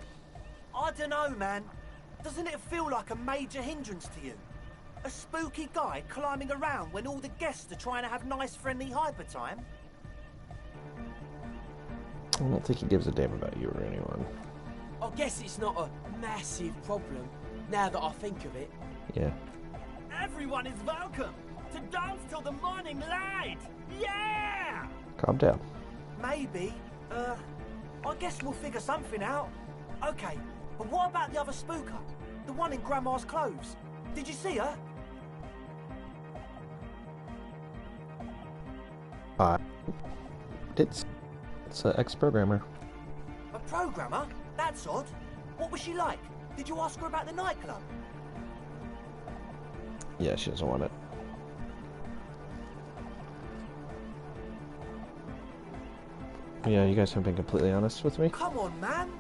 I don't know, man. Doesn't it feel like a major hindrance to you? A spooky guy climbing around when all the guests are trying to have nice, friendly hyper time? I don't think he gives a damn about you or anyone. I guess it's not a massive problem, now that I think of it. Yeah. Everyone is welcome to dance till the morning light. Yeah! Calm down. maybe. I guess we'll figure something out. Okay, but what about the other spooker? The one in Grandma's clothes? Did you see her? It's an ex-programmer. A programmer? That's odd. What was she like? Did you ask her about the nightclub? Yeah, she doesn't want it. Yeah, you guys have been completely honest with me. Come on, man.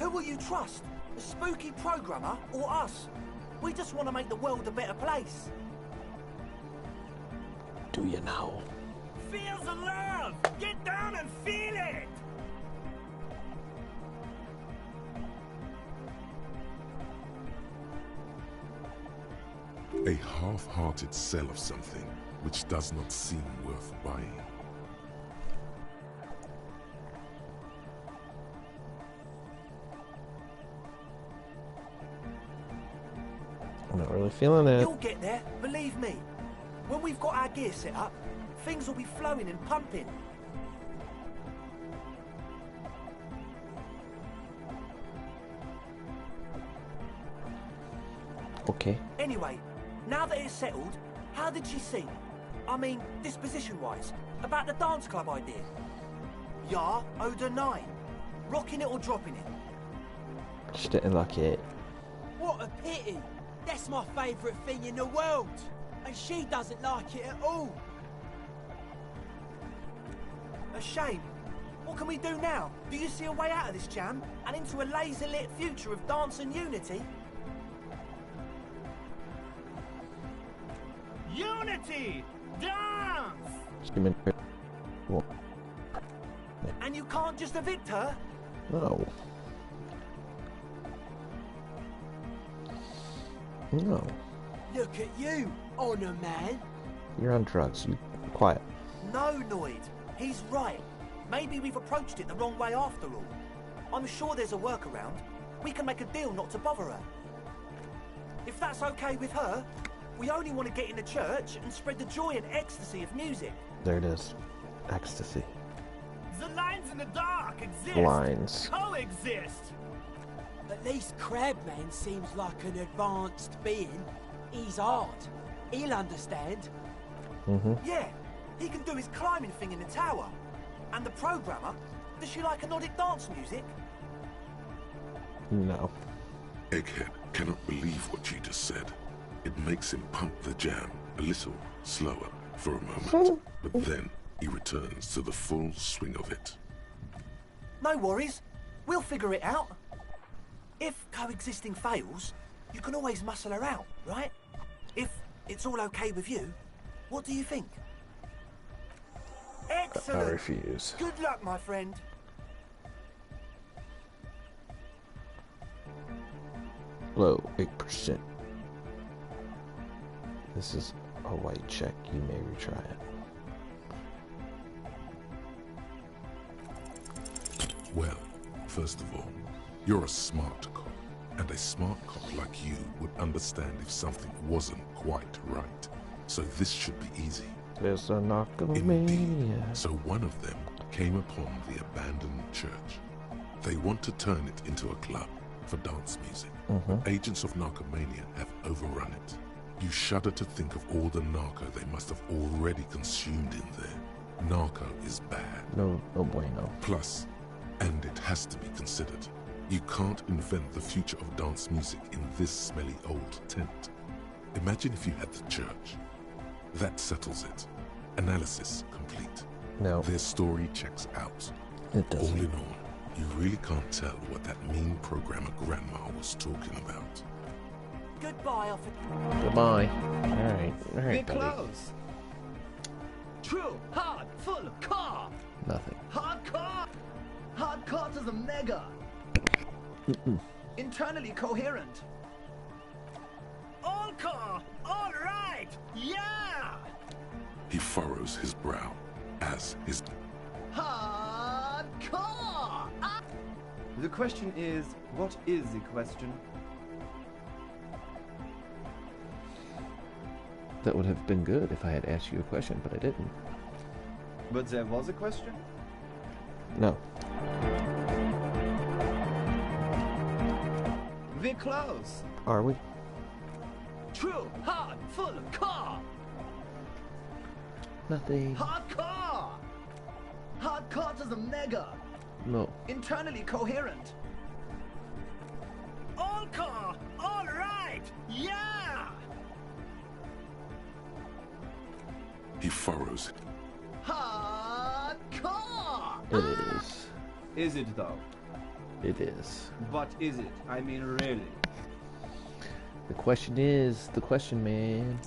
Who will you trust? The spooky programmer or us? We just want to make the world a better place. Do you know? Feel the love! Get down and feel it! A half-hearted sell of something which does not seem worth buying. I'm not really feeling it. You'll get there, believe me. When we've got our gear set up, things will be flowing and pumping. Okay. Anyway, now that it's settled, how did she seem? I mean, disposition-wise, about the dance club idea. Yeah, Oda 9. Rocking it or dropping it? She didn't like it. What a pity! That's my favourite thing in the world! And she doesn't like it at all! A shame. What can we do now? Do you see a way out of this jam and into a laser-lit future of dance and unity? Unity! Dance! Well, And you can't just evict her? no. No. Look at you, Honor Man! You're on drugs. You quiet. No, Noid. He's right. Maybe we've approached it the wrong way after all. I'm sure there's a workaround. We can make a deal not to bother her. If that's okay with her, we only want to get in the church and spread the joy and ecstasy of music. There it is. Ecstasy. The lines in the dark exist! Lines. Coexist! At least Crabman seems like an advanced being. He's hard. He'll understand. Mm-hmm. Yeah, he can do his climbing thing in the tower. And the programmer, does she like Nordic dance music? No. Egghead cannot believe what she just said. It makes him pump the jam a little slower for a moment, but then he returns to the full swing of it. No worries. We'll figure it out. If coexisting fails, you can always muscle her out, right? If it's all okay with you, what do you think? Excellent. I refuse. Good luck, my friend. Low 8%. This is a white check. You may retry it. Well, first of all, you're a smart cop, and a smart cop like you would understand if something wasn't quite right. So this should be easy. There's a narcomania. Indeed. So one of them came upon the abandoned church. They want to turn it into a club for dance music. But agents of narcomania have overrun it. You shudder to think of all the narco they must have already consumed in there. Narco is bad. No bueno. Plus, and it has to be considered, you can't invent the future of dance music in this smelly old tent. Imagine if you had the church. That settles it. Analysis complete. No. Their story checks out. It doesn't. All in all, you really can't tell what that mean programmer grandma was talking about. Goodbye, officer. Goodbye. Alright. Alright, Get buddy. close. True, hard, full, car. Nothing. Hardcore. Hardcore to the mega. Internally coherent. All car. All right. Yeah. He furrows his brow as his... Hardcore. The question is, what is the question? That would have been good if I had asked you a question, but I didn't. But there was a question? No. We're close. Are we? True, hard, full of car. Nothing. Hardcore! Hardcore to the mega. No. Internally coherent. All car! All right! Yeah! He furrows it. Hardcore! It is. Is it though? It is. But is it? I mean, really? The question is the question, man.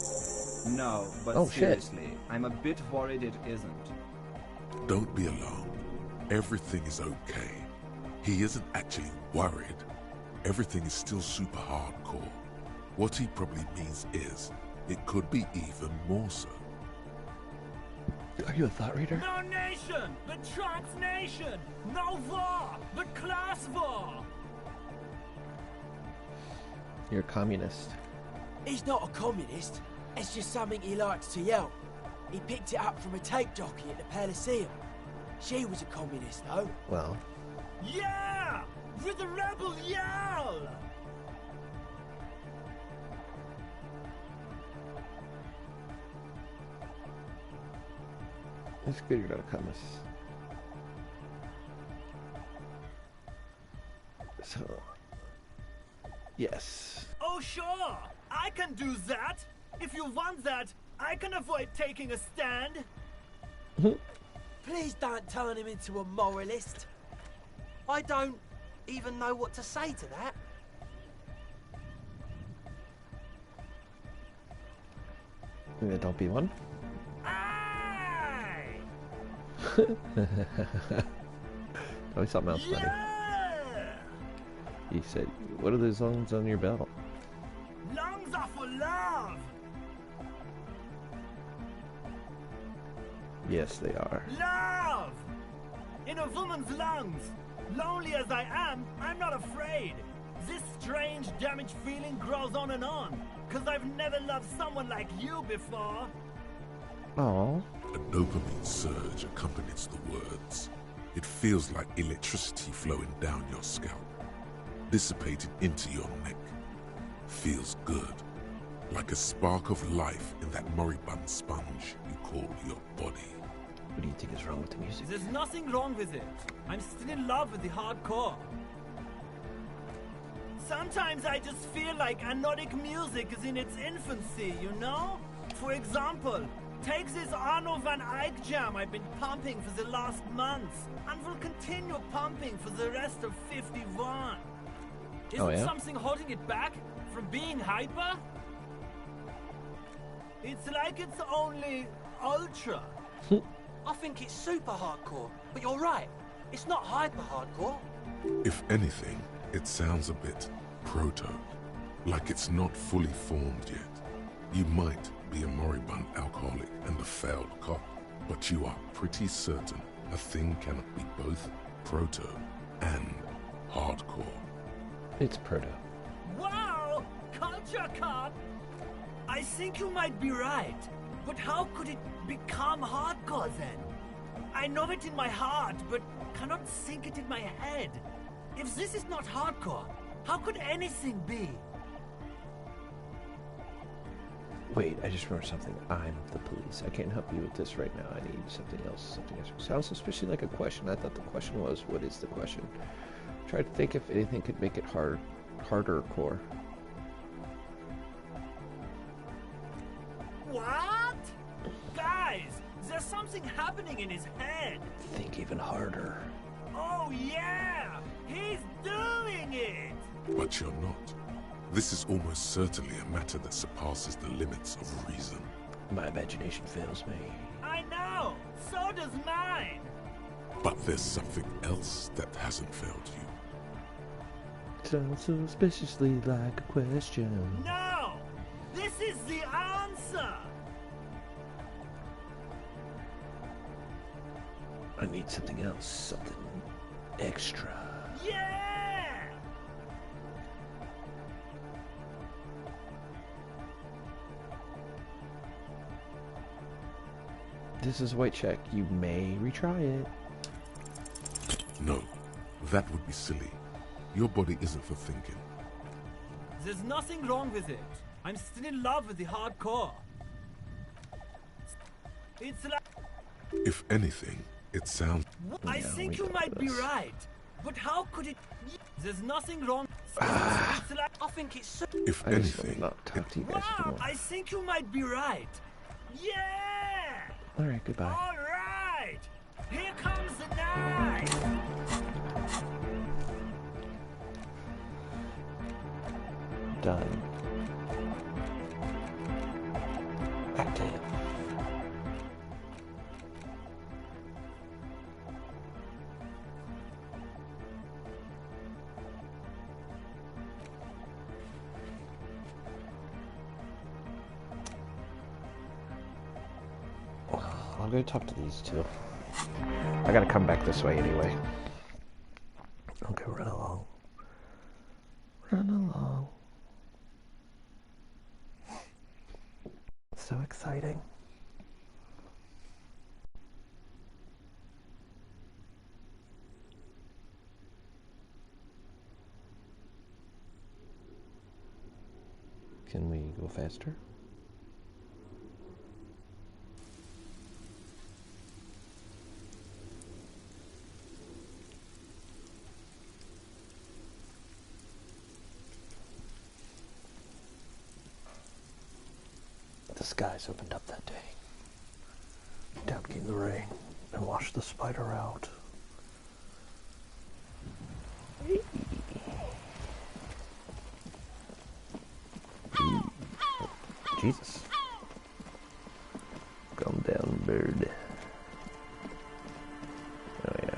No, but Oh, seriously, shit. I'm a bit worried it isn't. Don't be alarmed. Everything is okay. He isn't actually worried. Everything is still super hardcore. What he probably means is, it could be even more so. Are you a thought reader? No nation, but transnation! No war, but class war! You're a communist. He's not a communist. It's just something he likes to yell. He picked it up from a tape jockey at the Elysium. She was a communist, though. Well. Yeah! With the rebel yell! It's good you're not a communist. So. Yes. Oh, sure! I can do that! If you want that, I can avoid taking a stand! Please don't turn him into a moralist. I don't even know what to say to that. Yeah, don't be one. Aye! Tell me something else, buddy. He said, what are those lungs on your belt? Lungs are for love! Yes, they are. Love! In a woman's lungs. Lonely as I am, I'm not afraid. This strange, damaged feeling grows on and on. Cause I've never loved someone like you before. Oh. A dopamine surge accompanies the words. It feels like electricity flowing down your scalp, dissipated into your neck. Feels good. Like a spark of life in that moribund sponge you call your body. What do you think is wrong with the music? There's nothing wrong with it. I'm still in love with the hardcore. Sometimes I just feel like anodic music is in its infancy, you know? For example, take this Arno van Eyck jam I've been pumping for the last month, and will continue pumping for the rest of 51. Isn't something holding it back from being hyper? It's like it's only ultra. I think it's super hardcore, but you're right. It's not hyper hardcore. If anything, it sounds a bit proto, like it's not fully formed yet. You might be a moribund alcoholic and a failed cop, but you are pretty certain a thing cannot be both proto and hardcore. It's proto. Wow! Culture cop! I think you might be right. But how could it become hardcore then? I know it in my heart, but cannot think it in my head. If this is not hardcore, how could anything be? Wait, I just remembered something. I'm the police. I can't help you with this right now. I need something else. Something else. Sounds suspiciously like a question. I thought the question was, what is the question? Try to think if anything could make it harder core. What? Guys, there's something happening in his head. Think even harder. Oh yeah! He's doing it! But you're not. This is almost certainly a matter that surpasses the limits of reason. My imagination fails me. I know! So does mine! But there's something else that hasn't failed you. Sounds suspiciously like a question. No! This is the answer! I need something else. Something extra. Yeah! This is a white check. You may retry it. No, that would be silly. Your body isn't for thinking. There's nothing wrong with it. I'm still in love with the hardcore. It's like... If anything, it sounds... I Yeah, think we you got might be this. right. But how could it... There's nothing wrong... It's like... I think it's... so... If I just anything... want to talk to you guys Wow, anymore. I think you might be right. Yeah! Alright, goodbye. All right! Here comes the night! Done. Active. I'll go talk to these two. I gotta come back this way anyway. Okay, run along. Run along. So exciting. Can we go faster? The skies opened up that day. Down came the rain and washed the spider out. Ooh. Jesus. Calm down, bird. Oh yeah.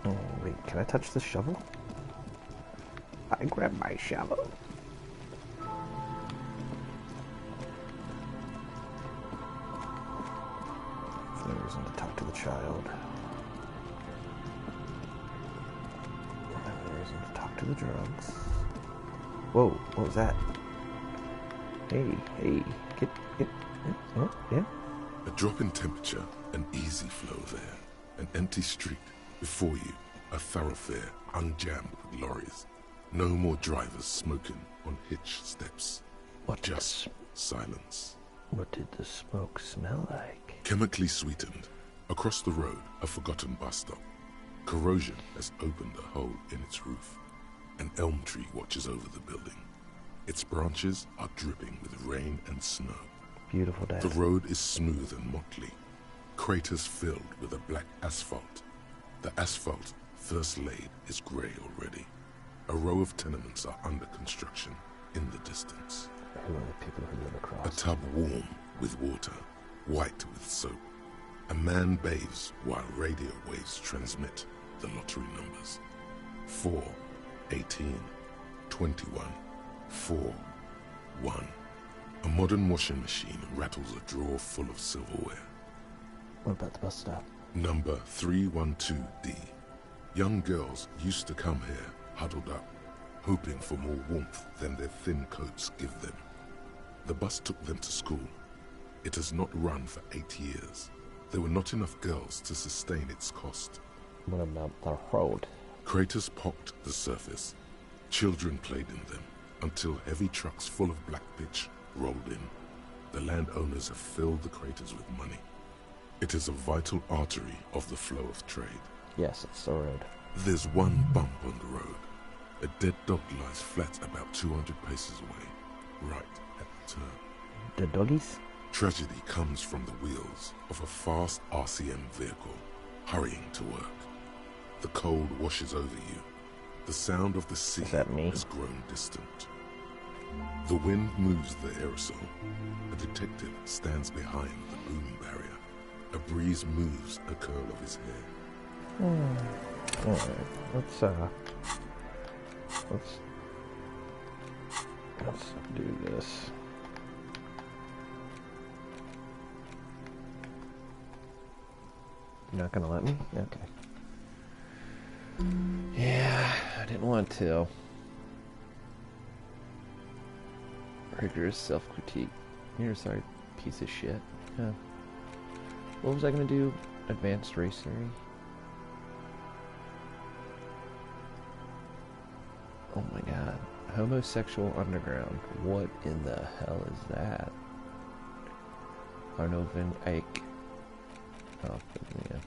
Oh, wait, can I touch the shovel? I grab my shovel. There's no reason to talk to the child. No reason to talk to the drugs. Whoa, what was that? Hey, get, yeah. A drop in temperature, an easy flow there. An empty street. Before you, a thoroughfare unjammed with lorries. No more drivers smoking on hitch steps. Just silence. What did the smoke smell like? Chemically sweetened. Across the road, a forgotten bus stop. Corrosion has opened a hole in its roof. An elm tree watches over the building. Its branches are dripping with rain and snow. Beautiful day. The road is smooth and motley. Craters filled with a black asphalt. The asphalt, first laid, is grey already. A row of tenements are under construction in the distance. Who are the people who live across? A tub warm with water, white with soap. A man bathes while radio waves transmit the lottery numbers. 4, 18, 21, 4, 1. A modern washing machine rattles a drawer full of silverware. What about the bus stop? Number 312D. Young girls used to come here, huddled up, hoping for more warmth than their thin coats give them. The bus took them to school. It has not run for 8 years. There were not enough girls to sustain its cost. What about the road? Craters pocked the surface. Children played in them until heavy trucks full of black pitch rolled in. The landowners have filled the craters with money. It is a vital artery of the flow of trade. Yes, it's the road. There's one bump on the road. A dead dog lies flat about 200 paces away, right at the turn. Dead doggies? Tragedy comes from the wheels of a fast RCM vehicle, hurrying to work. The cold washes over you. The sound of the sea has grown distant. The wind moves the aerosol. A detective stands behind the boom barrier. A breeze moves a curl of his hair. Alright, let's Let's do this. You're not gonna let me? Okay. Yeah, I didn't want to. Rigorous self-critique. You're a sorry piece of shit. Yeah. What was I gonna do? Advanced racery? Oh my god. Homosexual underground. What in the hell is that? Arnoven Ike. Oh, yeah.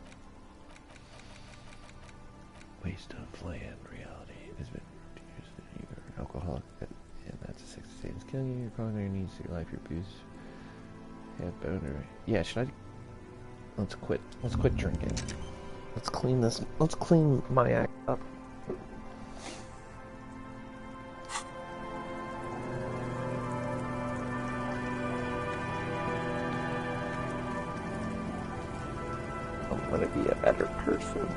Waste of land reality. Has been used. You're an alcoholic, and that's a sex state. It's killing you. You're calling your needs, your life, your booze. Have boner. Yeah, should I? Let's quit. Let's quit drinking. Let's clean this. Let's clean my act up. I'm gonna be a better person.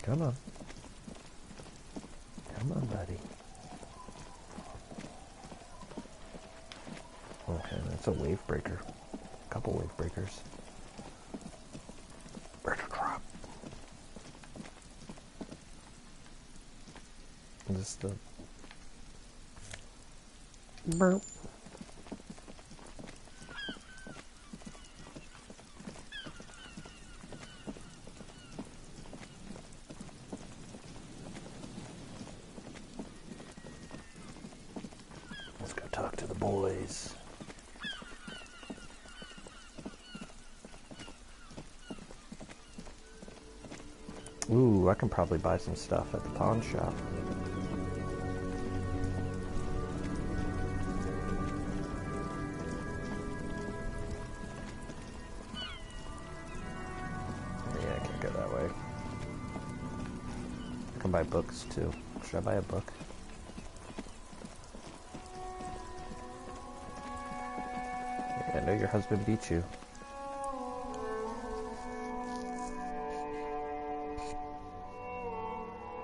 Come on. Come on, buddy. Okay, that's a wave breaker. A couple wave breakers. Where'd it drop? Is this the... Burp. Let's go talk to the boys. Ooh, I can probably buy some stuff at the pawn shop. Yeah, I can't go that way. I can buy books too. Should I buy a book? Yeah, I know your husband beat you.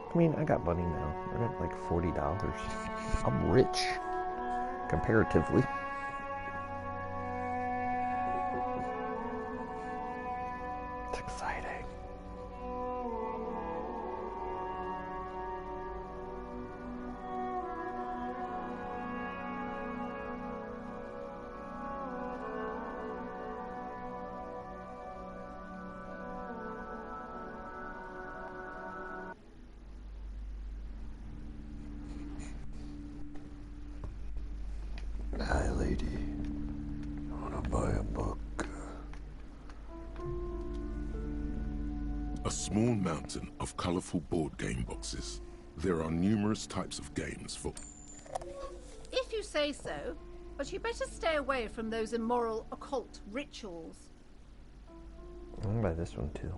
I mean, I got money now. I got like $40. I'm rich, comparatively. It's exciting. Hi, lady. I want to buy a book. A small mountain of colorful board game boxes. There are numerous types of games for... If you say so, but you better stay away from those immoral occult rituals. I'm gonna buy this one too.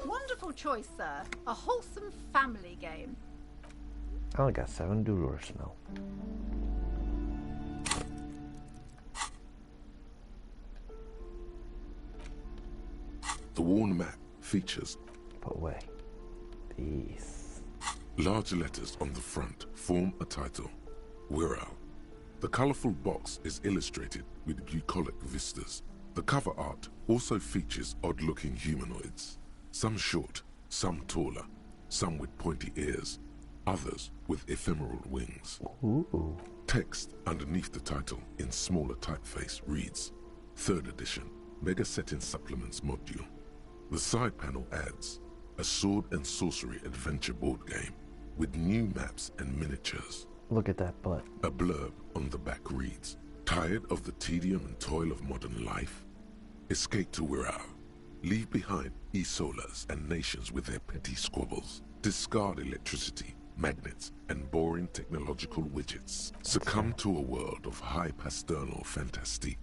Wonderful choice, sir. A wholesome family game. I only got $7 now. The worn map features... Put away. These. Large letters on the front form a title. Wirral. The colorful box is illustrated with bucolic vistas. The cover art also features odd-looking humanoids. Some short, some taller, some with pointy ears, others with ephemeral wings. Ooh. Text underneath the title in smaller typeface reads, 3rd edition, Mega Setting Supplements Module. The side panel adds, a sword and sorcery adventure board game with new maps and miniatures. Look at that butt. A blurb on the back reads, tired of the tedium and toil of modern life? Escape to Wirral. Leave behind Isolas and nations with their petty squabbles. Discard electricity, magnets, and boring technological widgets. Succumb to a world of high pasternal fantastique.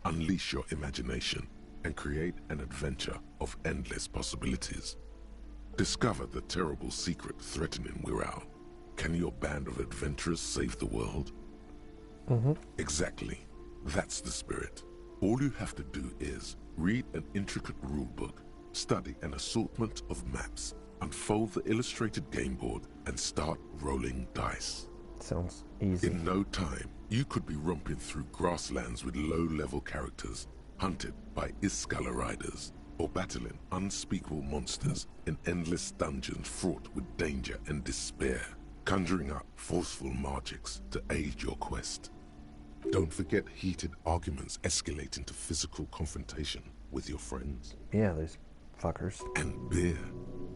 Unleash your imagination and create an adventure of endless possibilities. Discover the terrible secret threatening Wirral. can your band of adventurers save the world? Exactly. That's the spirit. All you have to do is read an intricate rulebook, study an assortment of maps, unfold the illustrated game board, and start rolling dice. Sounds easy. In no time, you could be romping through grasslands with low-level characters, hunted by Iskala riders, or battling unspeakable monsters in endless dungeons fraught with danger and despair, conjuring up forceful magics to aid your quest. Don't forget heated arguments escalating to physical confrontation with your friends. Yeah, those fuckers. And beer.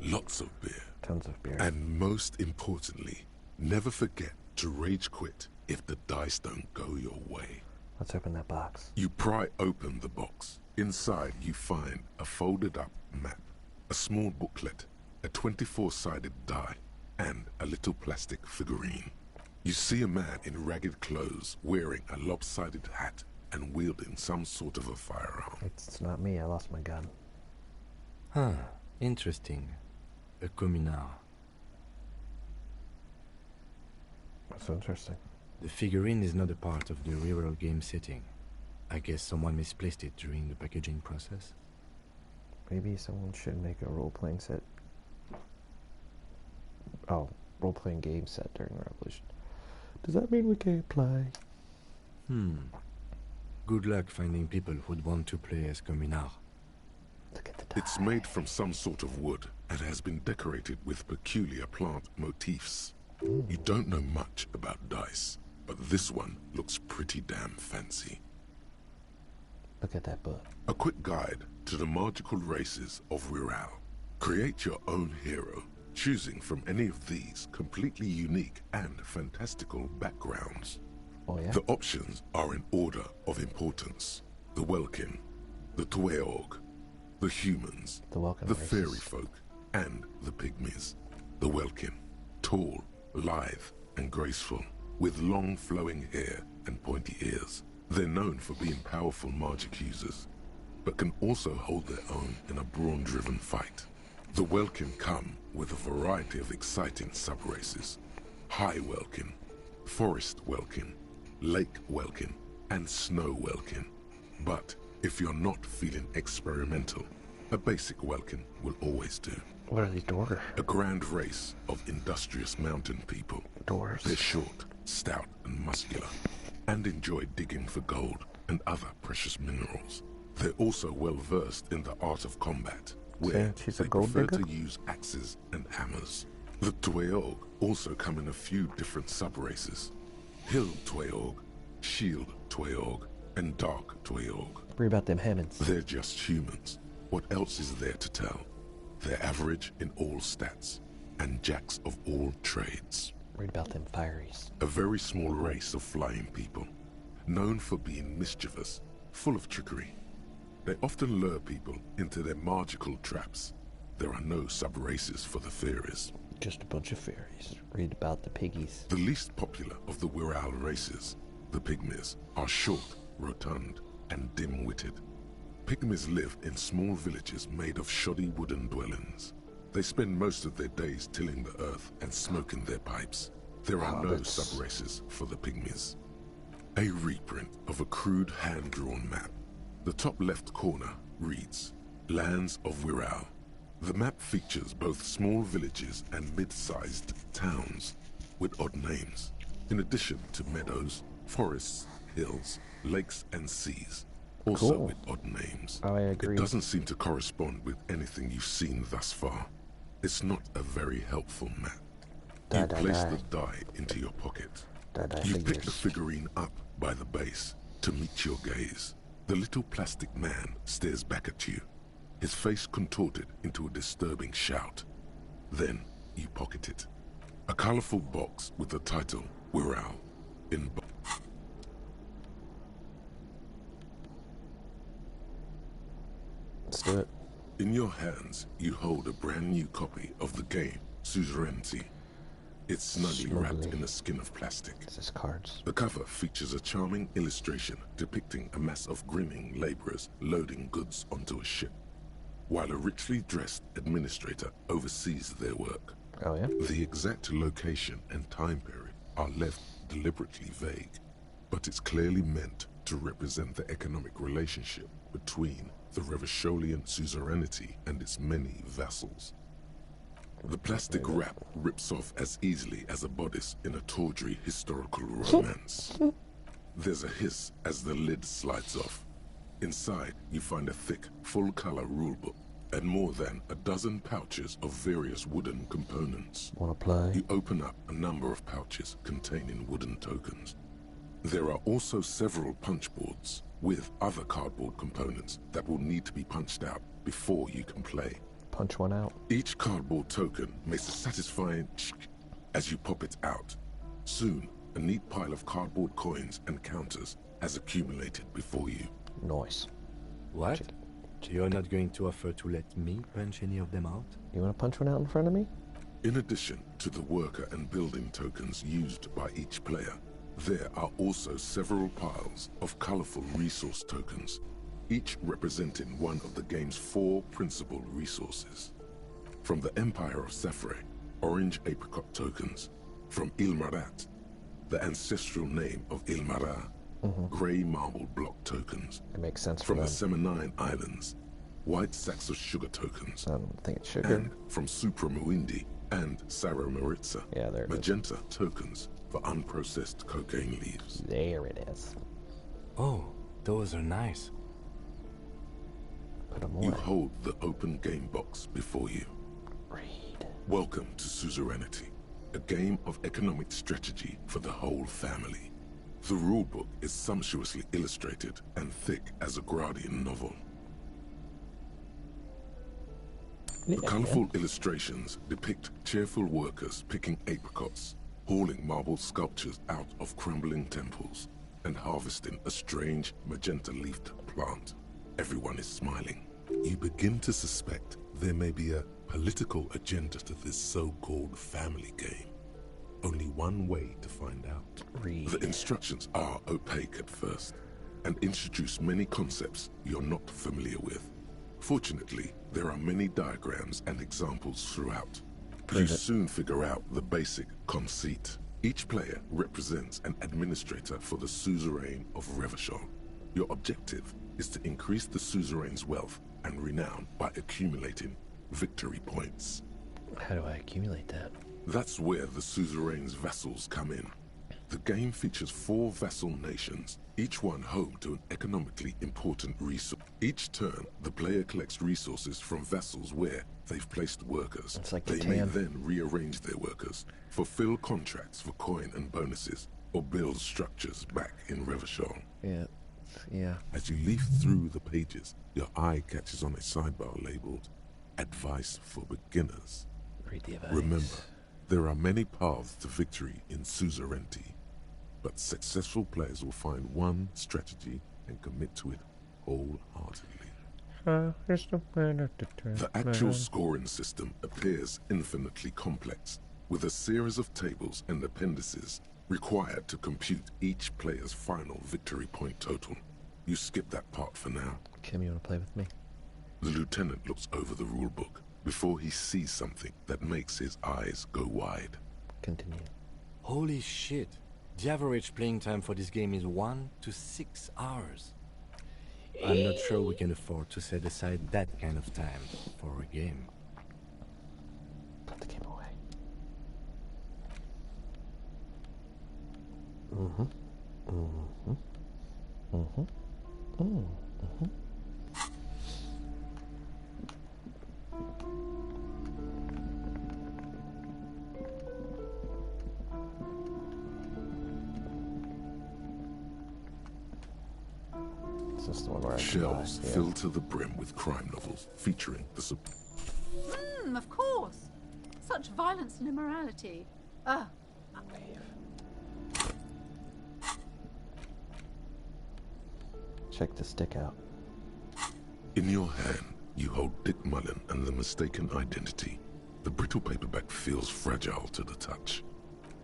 Lots of beer. Tons of beer. And most importantly, never forget to rage quit if the dice don't go your way. Let's open that box. You pry open the box. Inside you find a folded up map, a small booklet, a 24-sided die, and a little plastic figurine. You see a man in ragged clothes wearing a lopsided hat and wielding some sort of a firearm. It's not me, I lost my gun. Huh, interesting. A communard. That's interesting. The figurine is not a part of the real game setting. I guess someone misplaced it during the packaging process. Maybe someone should make a role-playing set. Oh, role-playing game set during the Revolution. Does that mean we can't play? Good luck finding people who'd want to play as communard. It's made from some sort of wood and has been decorated with peculiar plant motifs. You don't know much about dice, but this one looks pretty damn fancy. Look at that book. A quick guide to the magical races of Wirral. Create your own hero, choosing from any of these completely unique and fantastical backgrounds. Oh yeah? The options are in order of importance. The Welkin, the Tweog, the humans, the fairy folk, and the pygmies. The Welkin, tall, lithe, and graceful, with long flowing hair and pointy ears. They're known for being powerful magic users, but can also hold their own in a brawn-driven fight. The Welkin come with a variety of exciting sub-races. High Welkin, Forest Welkin, Lake Welkin, and Snow Welkin. But if you're not feeling experimental, a basic Welkin will always do. What are these dwarves? A grand race of industrious mountain people. Dwarves. They're short, stout, and muscular, and enjoy digging for gold and other precious minerals. They're also well versed in the art of combat, where they prefer to use axes and hammers. The Tweog also come in a few different sub-races. Hill Tweog, Shield Tweog, and Dark Tweog. Read about them Hammonds. They're just humans. What else is there to tell? They're average in all stats, and jacks of all trades. Read about them Fireys. A very small race of flying people, known for being mischievous, full of trickery. They often lure people into their magical traps. There are no sub-races for the fairies. Just a bunch of fairies. Read about the piggies. The least popular of the Wirral races, the pygmies, are short, rotund, and dim-witted. Pygmies live in small villages made of shoddy wooden dwellings. They spend most of their days tilling the earth and smoking their pipes. There are no sub-races for the pygmies. A reprint of a crude hand-drawn map. The top left corner reads, Lands of Wirral. The map features both small villages and mid-sized towns with odd names, in addition to meadows, forests, hills, lakes, and seas, also with odd names. I agree. It doesn't seem to correspond with anything you've seen thus far. It's not a very helpful map. You place the die into your pocket. You pick the figurine up by the base to meet your gaze. The little plastic man stares back at you, his face contorted into a disturbing shout. Then you pocket it. A colorful box with the title, Wirral, in Let's do it. In your hands, you hold a brand new copy of the game, Suzerainty. It's snugly wrapped in a skin of plastic. This is cards. The cover features a charming illustration depicting a mass of grinning laborers loading goods onto a ship, while a richly dressed administrator oversees their work. Oh, yeah? The exact location and time period are left deliberately vague, but it's clearly meant to represent the economic relationship between the Revacholian suzerainty and its many vassals. The plastic wrap rips off as easily as a bodice in a tawdry historical romance. There's a hiss as the lid slides off. Inside, you find a thick, full-color rulebook and more than a dozen pouches of various wooden components. Wanna play? You open up a number of pouches containing wooden tokens. There are also several punch boards with other cardboard components that will need to be punched out before you can play. Punch one out. Each cardboard token makes a satisfying as you pop it out. Soon, a neat pile of cardboard coins and counters has accumulated before you. Nice. What? You're not going to offer to let me punch any of them out? You want to punch one out in front of me? In addition to the worker and building tokens used by each player, there are also several piles of colorful resource tokens, each representing one of the game's 4 principal resources. From the Empire of Safre, orange apricot tokens. From Ilmarat, the ancestral name of Ilmara, gray marble block tokens. It makes sense from for the Seminine Islands, white sacks of sugar tokens. I don't think it's sugar. And from Supra Muindi and Sarah Maritza, yeah, there it magenta tokens for unprocessed cocaine leaves. There it is. Oh, those are nice. Put them away. You hold the open game box before you. Read. Welcome to Suzerainty, a game of economic strategy for the whole family. The rulebook is sumptuously illustrated and thick as a Gradian novel. The colorful illustrations depict cheerful workers picking apricots, hauling marble sculptures out of crumbling temples, and harvesting a strange magenta-leafed plant. Everyone is smiling. You begin to suspect there may be a political agenda to this so-called family game. Only one way to find out. Read. The instructions are opaque at first, and introduce many concepts you're not familiar with. Fortunately, there are many diagrams and examples throughout. You soon figure out the basic conceit. Each player represents an administrator for the suzerain of Revachol. Your objective is to increase the suzerain's wealth and renown by accumulating victory points. How do I accumulate that? That's where the suzerain's vassals come in. The game features 4 vassal nations, each one home to an economically important resource. Each turn, the player collects resources from vassals where they've placed workers. It's like they may then rearrange their workers, fulfill contracts for coin and bonuses, or build structures back in Revachol. Yeah. As you leaf through the pages, your eye catches on a sidebar labeled Advice for Beginners. Read the advice. Remember, there are many paths to victory in suzerainty, but successful players will find one strategy and commit to it wholeheartedly. The actual scoring system appears infinitely complex, with a series of tables and appendices required to compute each player's final victory point total. You skip that part for now. Kim, you want to play with me? The lieutenant looks over the rulebook before he sees something that makes his eyes go wide. Continue. Holy shit. The average playing time for this game is 1 to 6 hours. I'm not sure we can afford to set aside that kind of time for a game. Put the game away. Is this the one where I can Shelves buy? filled to the brim with crime novels featuring the Of course. Such violence and immorality. Ah. Check the stick out. In your hand, you hold Dick Mullen and the Mistaken Identity. The brittle paperback feels fragile to the touch.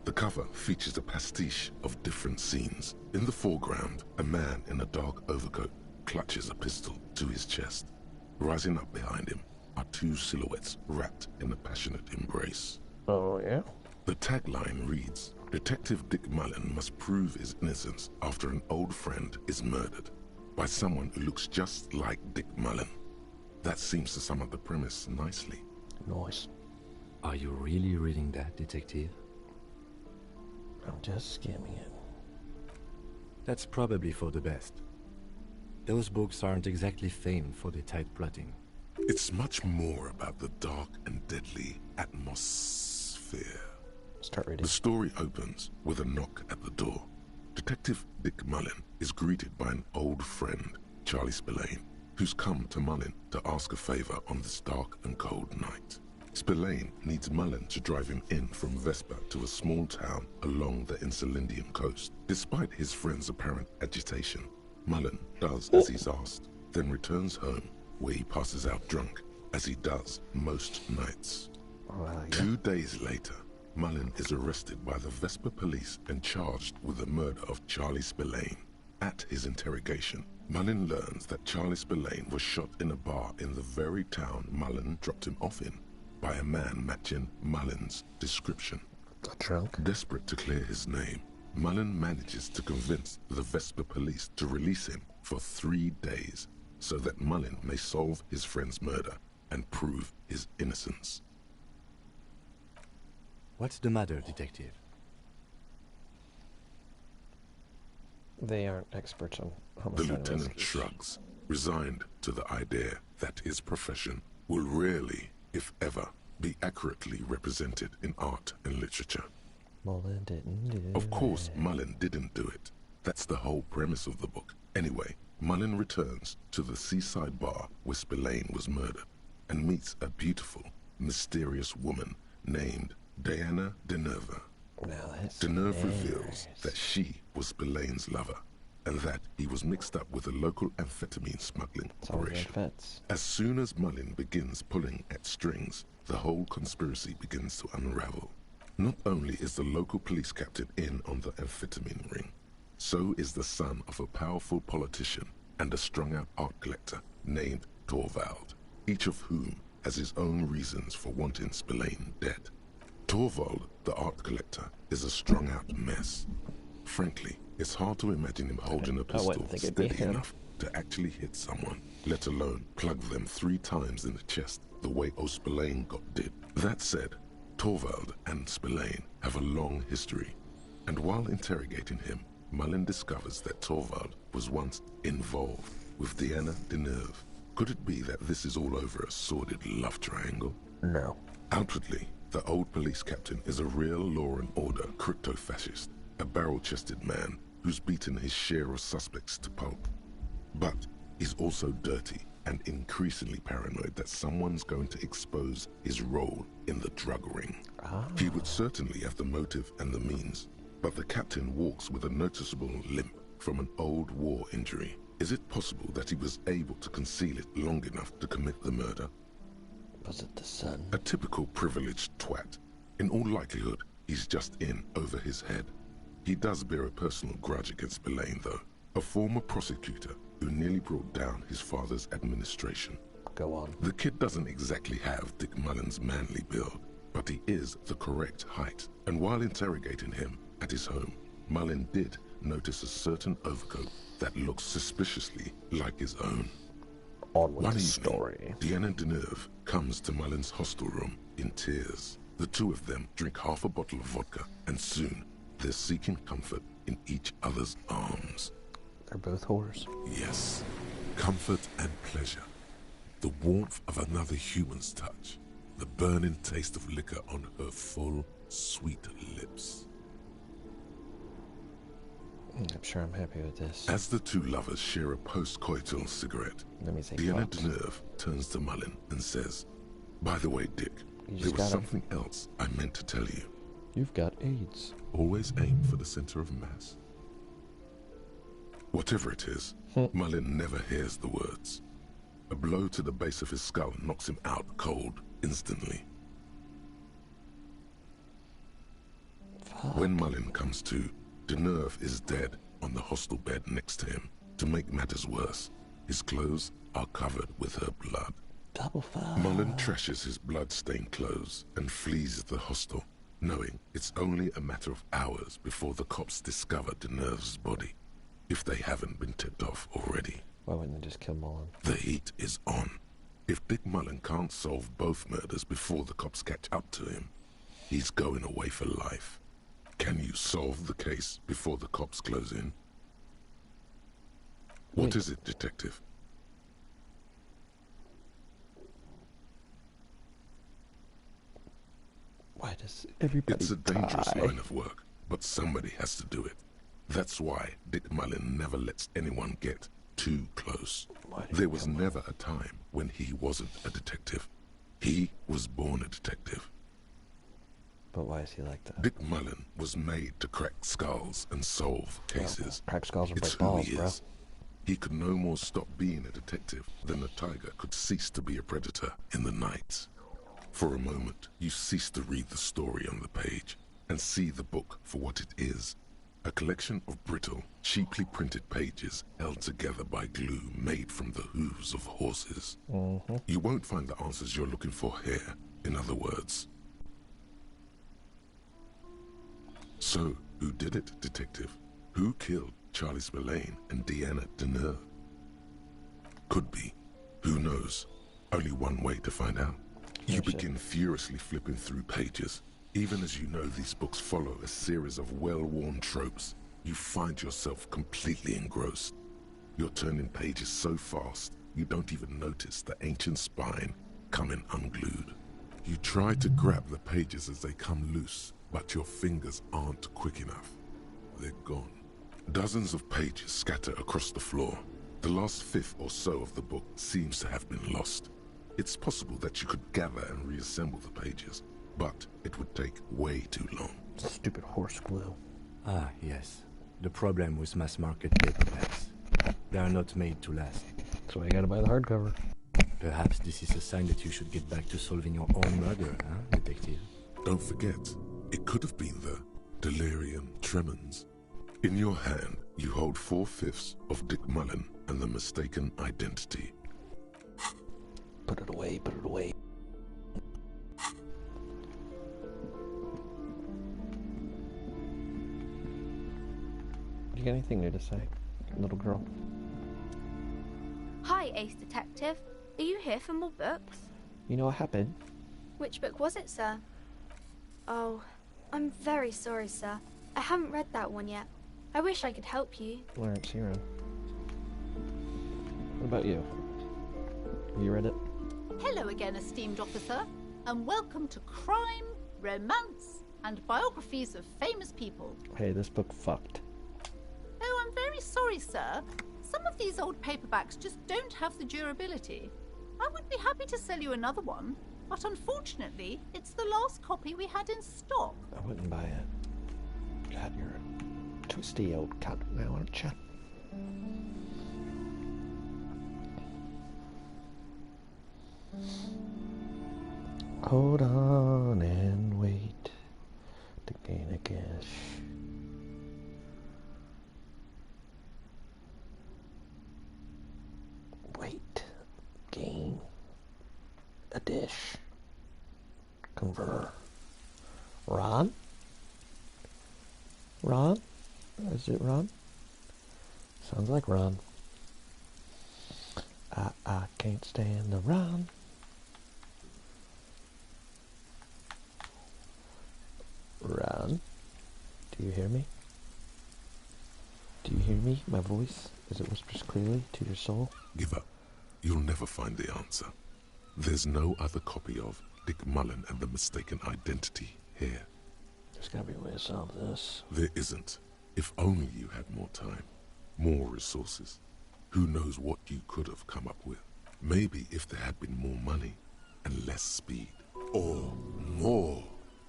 The cover features a pastiche of different scenes. In the foreground, a man in a dark overcoat clutches a pistol to his chest. Rising up behind him are 2 silhouettes wrapped in a passionate embrace. Oh, yeah? The tagline reads, Detective Dick Mullen must prove his innocence after an old friend is murdered by someone who looks just like Dick Mullen. That seems to sum up the premise nicely. Nice. Are you really reading that, detective? I'm just skimming it. That's probably for the best. Those books aren't exactly famed for their tight plotting. It's much more about the dark and deadly atmosphere. Start reading. The story opens with a knock at the door. Detective Dick Mullen is greeted by an old friend, Charlie Spillane, who's come to Mullen to ask a favor on this dark and cold night. Spillane needs Mullen to drive him in from Vespa to a small town along the Elysium coast. Despite his friend's apparent agitation, Mullen does as he's asked, then returns home, where he passes out drunk, as he does most nights. Well, yeah. 2 days later, Mullen is arrested by the Vespa police and charged with the murder of Charlie Spillane. At his interrogation, Mullen learns that Charlie Spillane was shot in a bar in the very town Mullen dropped him off in by a man matching Mullen's description. A drunk? Desperate to clear his name, Mullen manages to convince the Vespa police to release him for 3 days so that Mullen may solve his friend's murder and prove his innocence. What's the matter, detective? They aren't experts on The homicide lieutenant investigations. shrugs, resigned to the idea that his profession will rarely, if ever, be accurately represented in art and literature. Mullen didn't do Of course, Mullen didn't do it. That's the whole premise of the book. Anyway, Mullen returns to the seaside bar where Spillane was murdered and meets a beautiful, mysterious woman named Diana Deneuve. Deneuve reveals that she was Spillane's lover and that he was mixed up with a local amphetamine smuggling operation. As soon as Mullen begins pulling at strings, the whole conspiracy begins to unravel. Not only is the local police captain in on the amphetamine ring, so is the son of a powerful politician and a strung-out art collector named Torvald, each of whom has his own reasons for wanting Spillane dead. Torvald, the art collector, is a strung-out mess. Frankly, it's hard to imagine him holding a pistol steady enough to actually hit someone, let alone plug them 3 times in the chest the way Spillane did. That said, Torvald and Spillane have a long history, and while interrogating him, Mullen discovers that Torvald was once involved with Diana Deneuve. Could it be that this is all over a sordid love triangle? No. Outwardly, the old police captain is a real law and order crypto-fascist, a barrel-chested man who's beaten his share of suspects to pulp. But he's also dirty and increasingly paranoid that someone's going to expose his role in the drug ring. He would certainly have the motive and the means, but the captain walks with a noticeable limp from an old war injury. Is it possible that he was able to conceal it long enough to commit the murder? Was it the sun? A typical privileged twat. In all likelihood, he's just in over his head. He does bear a personal grudge against Spillane, though, a former prosecutor who nearly brought down his father's administration. Go on. The kid doesn't exactly have Dick Mullen's manly build, but he is the correct height. And while interrogating him at his home, Mullen did notice a certain overcoat that looks suspiciously like his own. On with One the evening, story. Diana Deneuve comes to Mullen's hostel room in tears. The two of them drink half a bottle of vodka, and soon they're seeking comfort in each other's arms. They're both whores. Yes, comfort and pleasure. The warmth of another human's touch. The burning taste of liquor on her full, sweet lips. I'm sure I'm happy with this. As the two lovers share a post-coital cigarette, Let me say Diana props. Deneuve turns to Mullen and says, "By the way, Dick, You there just was gotta- something else I meant to tell you. You've got AIDS. Always aim for the center of mass." Whatever it is, Mullen never hears the words. A blow to the base of his skull knocks him out cold instantly. When Mullen comes to, Deneuve is dead on the hostel bed next to him. To make matters worse, his clothes are covered with her blood. Double five. Mullen trashes his blood-stained clothes and flees the hostel, knowing it's only a matter of hours before the cops discover Deneuve's body, if they haven't been tipped off already. Why wouldn't they just kill Mullen? The heat is on. If Dick Mullen can't solve both murders before the cops catch up to him, he's going away for life. Can you solve the case before the cops close in? What is it, Detective? Why does everybody It's a dangerous die? line of work, but somebody has to do it. That's why Dick Mullen never lets anyone get too close. There was never a time when he wasn't a detective. He was born a detective. But why is he like that? Dick Mullen was made to crack skulls and solve cases. Crack skulls and It's break who balls, he bro. is. He could no more stop being a detective than a tiger could cease to be a predator in the night. For a moment, you cease to read the story on the page and see the book for what it is. A collection of brittle, cheaply printed pages held together by glue made from the hooves of horses. You won't find the answers you're looking for here, in other words. So, who did it, Detective? Who killed Charlie Spillane and Deanna Deneuve? Could be. Who knows? Only one way to find out. You begin furiously flipping through pages. Even as you know these books follow a series of well-worn tropes, you find yourself completely engrossed. You're turning pages so fast, you don't even notice the ancient spine coming unglued. You try to grab the pages as they come loose, but your fingers aren't quick enough. They're gone. Dozens of pages scatter across the floor. The last fifth or so of the book seems to have been lost. It's possible that you could gather and reassemble the pages, but it would take way too long. Stupid horse glue. Ah, yes. The problem with mass-market paperbacks. They are not made to last. That's why you gotta buy the hardcover. Perhaps this is a sign that you should get back to solving your own murder, huh, detective? Don't forget, it could have been the delirium tremens. In your hand, you hold 4/5 of Dick Mullen and the mistaken identity. Put it away, put it away. You got anything new to say, little girl? Hi, Ace Detective. Are you here for more books? You know what happened? Which book was it, sir? Oh, I'm very sorry, sir. I haven't read that one yet. I wish I could help you. Lawrence, you're in. What about you? Have you read it? Hello again, esteemed officer, and welcome to Crime, Romance, and Biographies of Famous People. Hey, this book fucked. Oh, I'm very sorry, sir. Some of these old paperbacks just don't have the durability. I would be happy to sell you another one, but unfortunately, it's the last copy we had in stock. I wouldn't buy it. God, you're a twisty old cunt now, aren't you? Hold on and wait to gain a cash. Wait, gain a dish. Convert. Ron? Ron? Is it Ron? Sounds like Ron. I can't stand the Ron. Ron? Do you hear me? Do you hear me? My voice as it whispers clearly to your soul? Give up. You'll never find the answer. There's no other copy of Dick Mullen and the Mistaken Identity here. There's gotta be a way to solve this. There isn't. If only you had more time, more resources. Who knows what you could have come up with? Maybe if there had been more money and less speed. Or more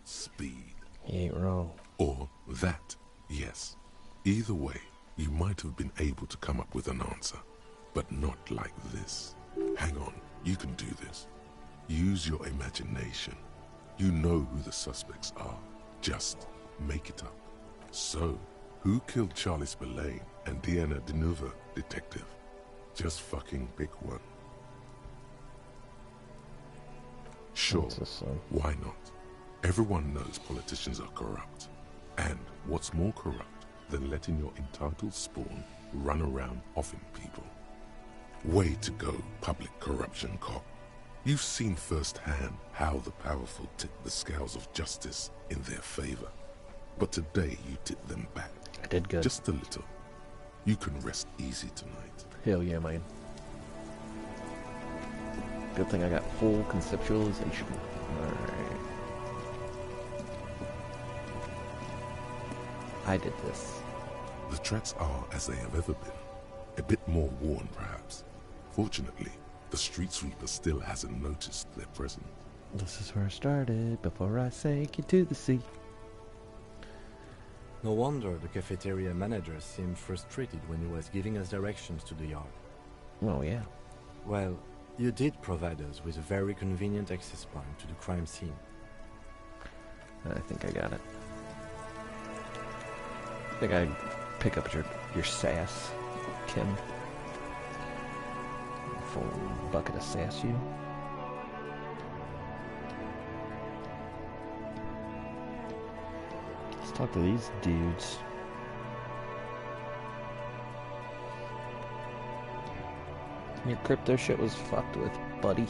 speed. He ain't wrong. Or that, yes. Either way, you might have been able to come up with an answer. But not like this. Hang on, you can do this. Use your imagination. You know who the suspects are. Just make it up. So, who killed Charlie Spillane and Deanna Deneuve, detective? Just fucking pick one. Sure, why not? Everyone knows politicians are corrupt. And what's more corrupt than letting your entitled spawn run around offing people? Way to go, public corruption cop. You've seen firsthand how the powerful tip the scales of justice in their favor. But today you tip them back. I did good. Just a little. You can rest easy tonight. Hell yeah, man. Good thing I got full conceptualization. Alright. I did this. The tracks are as they have ever been. A bit more worn, perhaps. Fortunately, the street sweeper still hasn't noticed their presence. This is where I started, before I sank into the sea. No wonder the cafeteria manager seemed frustrated when he was giving us directions to the yard. Oh, yeah. Well, you did provide us with a very convenient access point to the crime scene. I think I got it. I think I pick up your sass, Kim. Full bucket of sass, you. Let's talk to these dudes. Your crypto shit was fucked with, buddy.